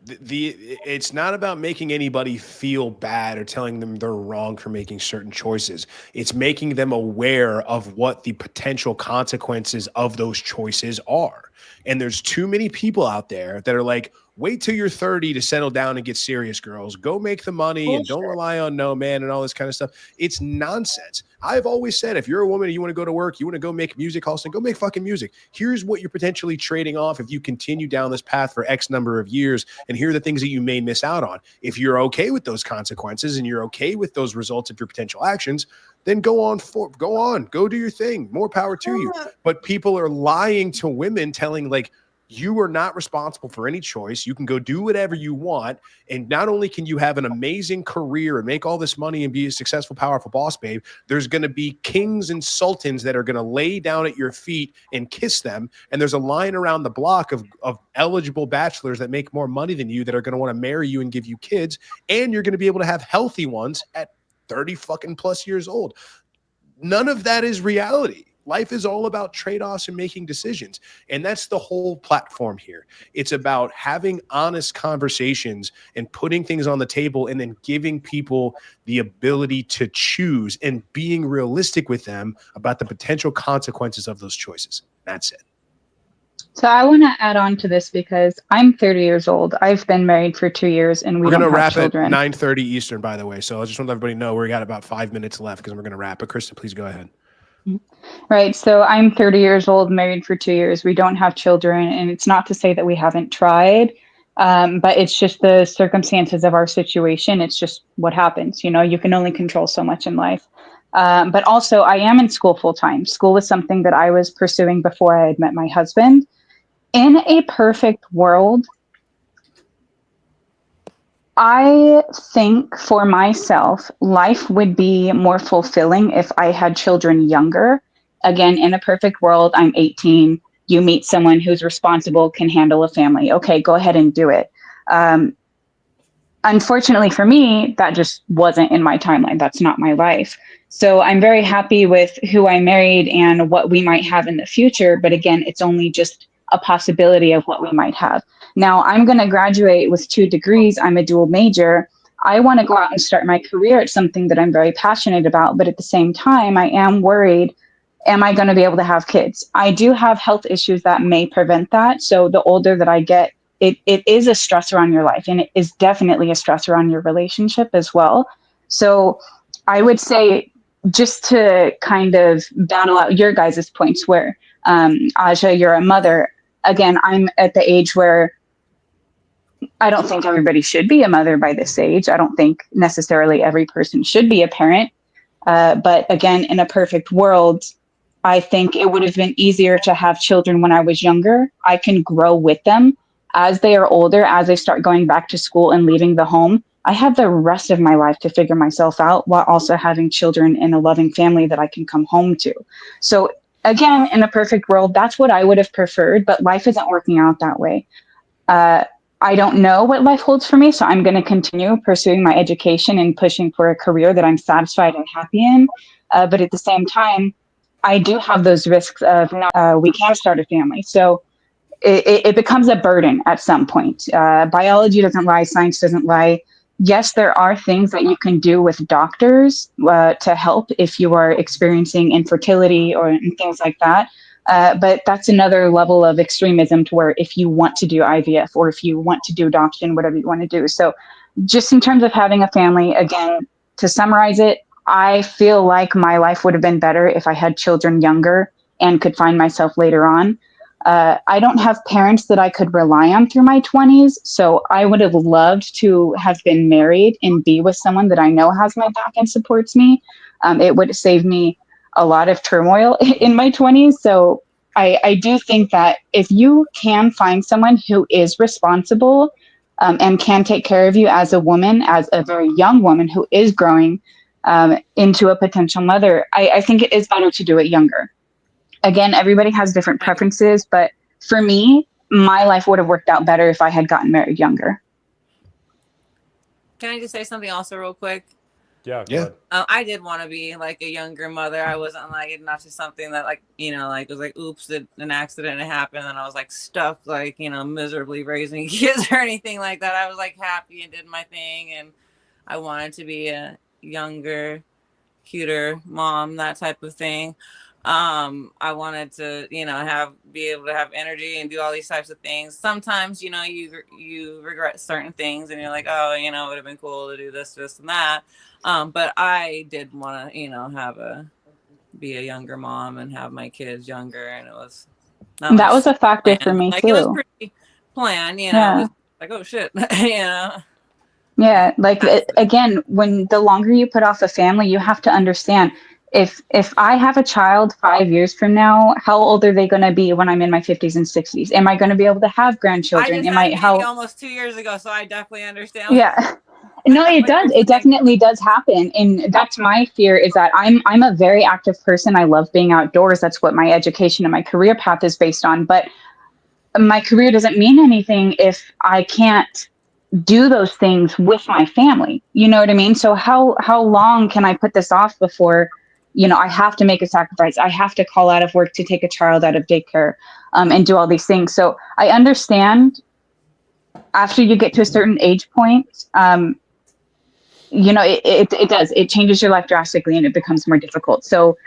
It's not about making anybody feel bad or telling them they're wrong for making certain choices. It's making them aware of what the potential consequences of those choices are. And there's too many people out there that are like, wait till you're 30 to settle down and get serious, girls. Go make the money and don't rely on no man and all this kind of stuff. It's nonsense. I've always said, if you're a woman and you want to go to work, you want to go make music, Halston, go make fucking music. Here's what you're potentially trading off if you continue down this path for X number of years. And here are the things that you may miss out on. If you're okay with those consequences and you're okay with those results of your potential actions, then go do your thing. More power to you. But people are lying to women, telling like, you are not responsible for any choice. You can go do whatever you want. And not only can you have an amazing career and make all this money and be a successful, powerful boss babe, there's going to be kings and sultans that are going to lay down at your feet and kiss them. And there's a line around the block of eligible bachelors that make more money than you that are going to want to marry you and give you kids. And you're going to be able to have healthy ones at 30 fucking plus years old. None of that is reality. Life is all about trade-offs and making decisions. And that's the whole platform here. It's about having honest conversations and putting things on the table and then giving people the ability to choose and being realistic with them about the potential consequences of those choices. That's it. So I want to add on to this because I'm 30 years old. I've been married for 2 years and We're don't going to have wrap children. at 9:30 Eastern, by the way. So I just want to let everybody know we got about 5 minutes left because we're going to wrap. But Krista, please go ahead. Right. So I'm 30 years old, married for 2 years. We don't have children. And it's not to say that we haven't tried, but it's just the circumstances of our situation. It's just what happens. You know, you can only control so much in life. But also, I am in school full time. School was something that I was pursuing before I had met my husband. In a perfect world, I think for myself, life would be more fulfilling if I had children younger. Again, in a perfect world, I'm 18. You meet someone who's responsible, can handle a family. Okay, go ahead and do it. Unfortunately for me, that just wasn't in my timeline. That's not my life. So I'm very happy with who I married and what we might have in the future. But again, it's only just a possibility of what we might have. Now, I'm going to graduate with 2 degrees. I'm a dual major. I want to go out and start my career at something that I'm very passionate about. But at the same time, I am worried, am I going to be able to have kids? I do have health issues that may prevent that. So the older that I get, it is a stressor on your life. And it is definitely a stressor on your relationship as well. So I would say, just to kind of battle out your guys' points where, Aja, you're a mother. Again, I'm at the age where I don't think everybody should be a mother by this age. I don't think necessarily every person should be a parent. But again, in a perfect world, I think it would have been easier to have children when I was younger. I can grow with them as they are older, as they start going back to school and leaving the home. I have the rest of my life to figure myself out while also having children in a loving family that I can come home to. So again, in a perfect world, that's what I would have preferred, but life isn't working out that way. Uh, I don't know what life holds for me, so I'm going to continue pursuing my education and pushing for a career that I'm satisfied and happy in. But at the same time, I do have those risks of we can start a family. So it becomes a burden at some point. Biology doesn't lie, science doesn't lie. Yes, there are things that you can do with doctors to help if you are experiencing infertility or things like that. But that's another level of extremism to where if you want to do IVF or if you want to do adoption, whatever you want to do. So just in terms of having a family, again, to summarize it, I feel like my life would have been better if I had children younger and could find myself later on. I don't have parents that I could rely on through my 20s. So I would have loved to have been married and be with someone that I know has my back and supports me. It would have saved me a lot of turmoil in my 20s. So I do think that if you can find someone who is responsible and can take care of you as a woman, as a very young woman who is growing into a potential mother, I think it is better to do it younger. Again, everybody has different preferences, but for me, my life would have worked out better if I had gotten married younger. Can I just say something also real quick? Yeah. Yeah. I did want to be like a younger mother. I wasn't like, not just something that like, like it was like, oops, an accident happened. And I was like stuck, like, miserably raising kids or anything like that. I was like happy and did my thing. And I wanted to be a younger, cuter mom, that type of thing. I wanted to, be able to have energy and do all these types of things. Sometimes, you regret certain things and you're like, oh, it would have been cool to do this, and that. But I did want to, be a younger mom and have my kids younger. And it was not That was a factor for me like too. it was pretty planned, Yeah. It was like, oh shit, Yeah, like again, when the longer you put off a family, you have to understand if I have a child 5 years from now, how old are they going to be when I'm in my 50s and 60s? Am I going to be able to have I grandchildren? just had a baby almost 2 years ago, so I definitely understand. Yeah. No, it does. It definitely does happen. And that's my fear, is that I'm a very active person. I love being outdoors. That's what my education and my career path is based on. But my career doesn't mean anything if I can't do those things with my family. You know what I mean? So how long can I put this off before, I have to make a sacrifice. I have to call out of work to take a child out of daycare and do all these things. So I understand after you get to a certain age point, it changes your life drastically and it becomes more difficult. So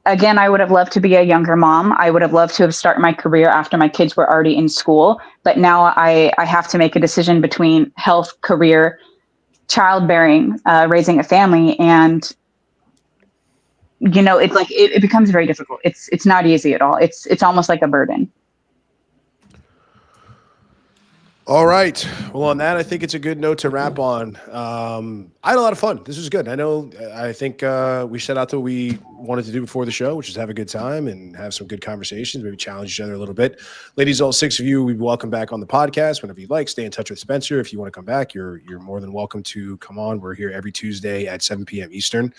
again, I would have loved to be a younger mom. I would have loved to have started my career after my kids were already in school. But now I have to make a decision between health, career, childbearing, raising a family. And, it's like it becomes very difficult. It's not easy at all. It's almost like a burden. All right. Well, on that, I think it's a good note to wrap on. I had a lot of fun. This was good. I think we set out to what we wanted to do before the show, which is have a good time and have some good conversations, maybe challenge each other a little bit. Ladies, all 6 of you, we'd welcome back on the podcast whenever you'd like. Stay in touch with Spencer. If you want to come back, you're more than welcome to come on. We're here every Tuesday at 7 p.m. Eastern.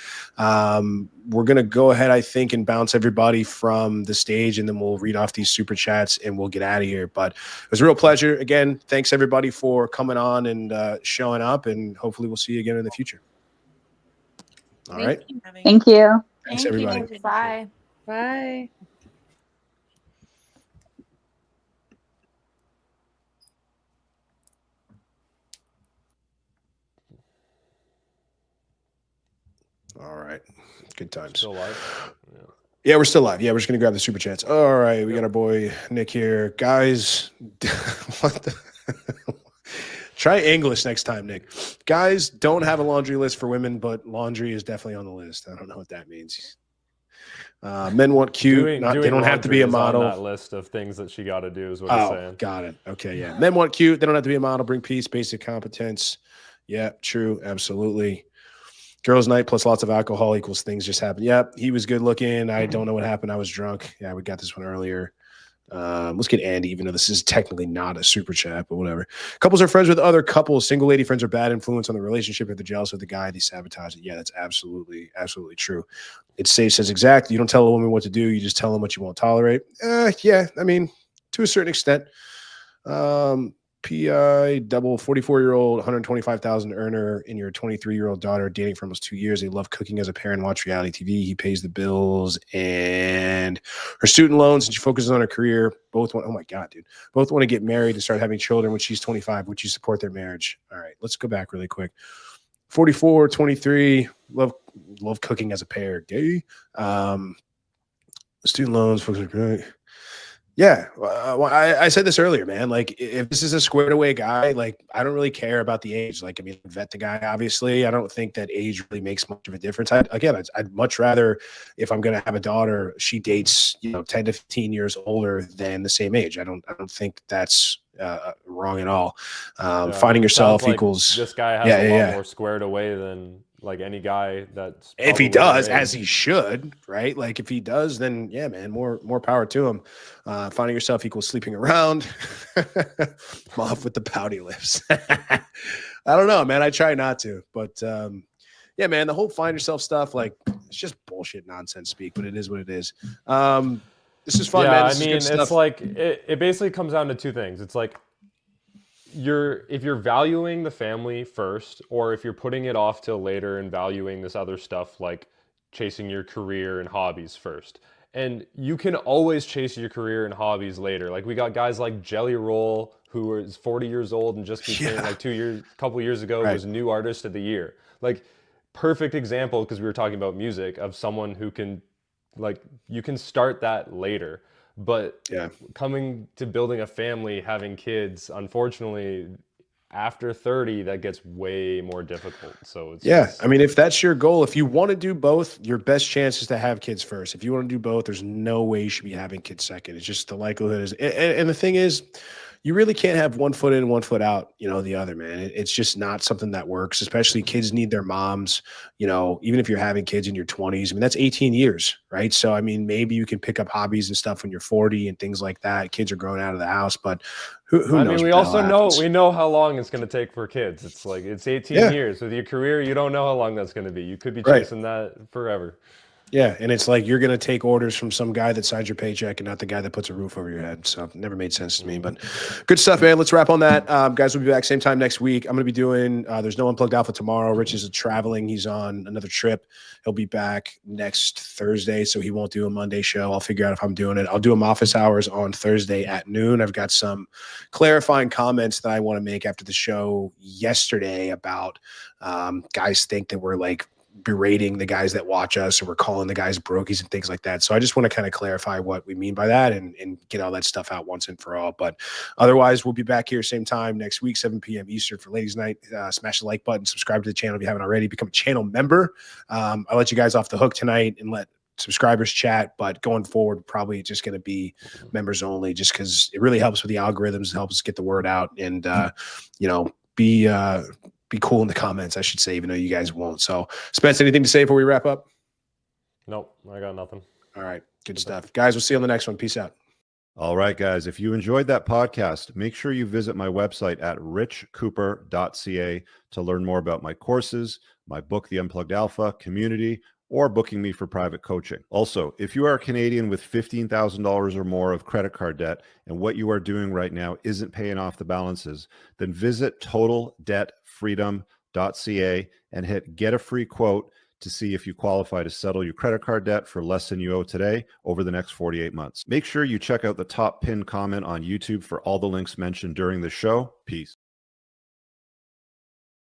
We're going to go ahead, I think, and bounce everybody from the stage, and then we'll read off these super chats and we'll get out of here. But it was a real pleasure. Again, thanks everybody for coming on and showing up, and hopefully we'll see you again in the future. All right. Thank you. Thanks, everybody. Bye. Bye. All right. Good times. Still alive? Yeah, we're still live. Yeah, we're just going to grab the super chats. All right. We got our boy Nick here. Guys, what the... Try English next time, Nick. Guys don't have a laundry list for women, but laundry is definitely on the list. I don't know what that means. Men want cute. Doing They don't have to be a laundry is model. on that list of things that she got to do is what he's saying. Got it. Okay, yeah. Men want cute. They don't have to be a model. Bring peace, basic competence. Yeah, true. Absolutely. Girls' night plus lots of alcohol equals things just happen. Yep, he was good looking. I don't know what happened. I was drunk. Yeah, we got this one earlier. Let's get Andy, even though this is technically not a super chat, but whatever. Couples are friends with other couples. Single lady friends are bad influence on the relationship. If they're jealous of the guy, they sabotage it. Yeah, that's absolutely true. It's safe says exact. You don't tell a woman what to do. You just tell them what you won't tolerate. Yeah, I mean, to a certain extent. PI double 44-year-old, 125,000 earner and your 23-year-old daughter dating for almost 2 years. They love cooking as a pair and watch reality TV. He pays the bills and her student loans, and she focuses on her career. Both want, oh my God, dude. Both want to get married and start having children when she's 25. Would you support their marriage? All right, let's go back really quick. 44, 23, love cooking as a pair. Gay. Student loans, focus on career. Yeah, I said this earlier, man. Like, if this is a squared away guy, like, I don't really care about the age. Like, I mean, vet the guy, obviously. I don't think that age really makes much of a difference. I'd much rather, if I'm going to have a daughter, she dates, 10 to 15 years older than the same age. I don't think that's wrong at all. Finding yourself like equals. This guy has a lot more squared away than like any guy that's. If he does, as he should, right? Like, if he does, then yeah, man, more power to him. Finding yourself equals sleeping around. Off with the pouty lips. I don't know, man. I try not to, but yeah, man, the whole find yourself stuff, like, it's just bullshit nonsense speak, but it is what it is. This is fun, man. I mean, it's like it basically comes down to two things. It's like if you're valuing the family first, or if you're putting it off till later and valuing this other stuff like chasing your career and hobbies first. And you can always chase your career and hobbies later. Like, we got guys like Jelly Roll, who is 40 years old and just became couple years ago was new artist of the year. Like, perfect example, because we were talking about music, of someone who can, like, you can start that later. But coming to building a family, having kids, unfortunately, after 30, that gets way more difficult. So it's I mean, if that's your goal, if you want to do both, your best chance is to have kids first. If you want to do both, there's no way you should be having kids second. It's just the likelihood is, and the thing is, you really can't have one foot in, one foot out, the other, man. It's just not something that works, especially kids need their moms, even if you're having kids in your 20s. I mean, that's 18 years, right? So, I mean, maybe you can pick up hobbies and stuff when you're 40 and things like that. Kids are growing out of the house, but who knows? I mean, we also know how long it's going to take for kids. It's like, it's 18 years. With your career, you don't know how long that's going to be. You could be chasing that forever. Yeah, and it's like you're going to take orders from some guy that signs your paycheck and not the guy that puts a roof over your head. So it never made sense to me, but good stuff, man. Let's wrap on that. Guys, we'll be back same time next week. I'm going to be doing, there's no Unplugged Alpha tomorrow. Rich is traveling. He's on another trip. He'll be back next Thursday, so he won't do a Monday show. I'll figure out if I'm doing it. I'll do him office hours on Thursday at noon. I've got some clarifying comments that I want to make after the show yesterday about guys think that we're like berating the guys that watch us, or we're calling the guys brokies and things like that. So I just want to kind of clarify what we mean by that and get all that stuff out once and for all. But otherwise, we'll be back here same time next week, 7 p.m. Eastern for Ladies Night. Smash the like button, subscribe to the channel if you haven't already, become a channel member. I'll let you guys off the hook tonight and let subscribers chat, but going forward, probably just going to be members only, just because it really helps with the algorithms, it helps us get the word out, and be cool in the comments, I should say, even though you guys won't. So, Spence, anything to say before we wrap up? Nope, I got nothing. All right, good stuff. Guys, we'll see you on the next one. Peace out. All right, guys, if you enjoyed that podcast, make sure you visit my website at richcooper.ca to learn more about my courses, my book, The Unplugged Alpha, community, or booking me for private coaching. Also, if you are a Canadian with $15,000 or more of credit card debt and what you are doing right now isn't paying off the balances, then visit totaldebtfreedom.ca and hit get a free quote to see if you qualify to settle your credit card debt for less than you owe today over the next 48 months. Make sure you check out the top pinned comment on YouTube for all the links mentioned during the show. Peace.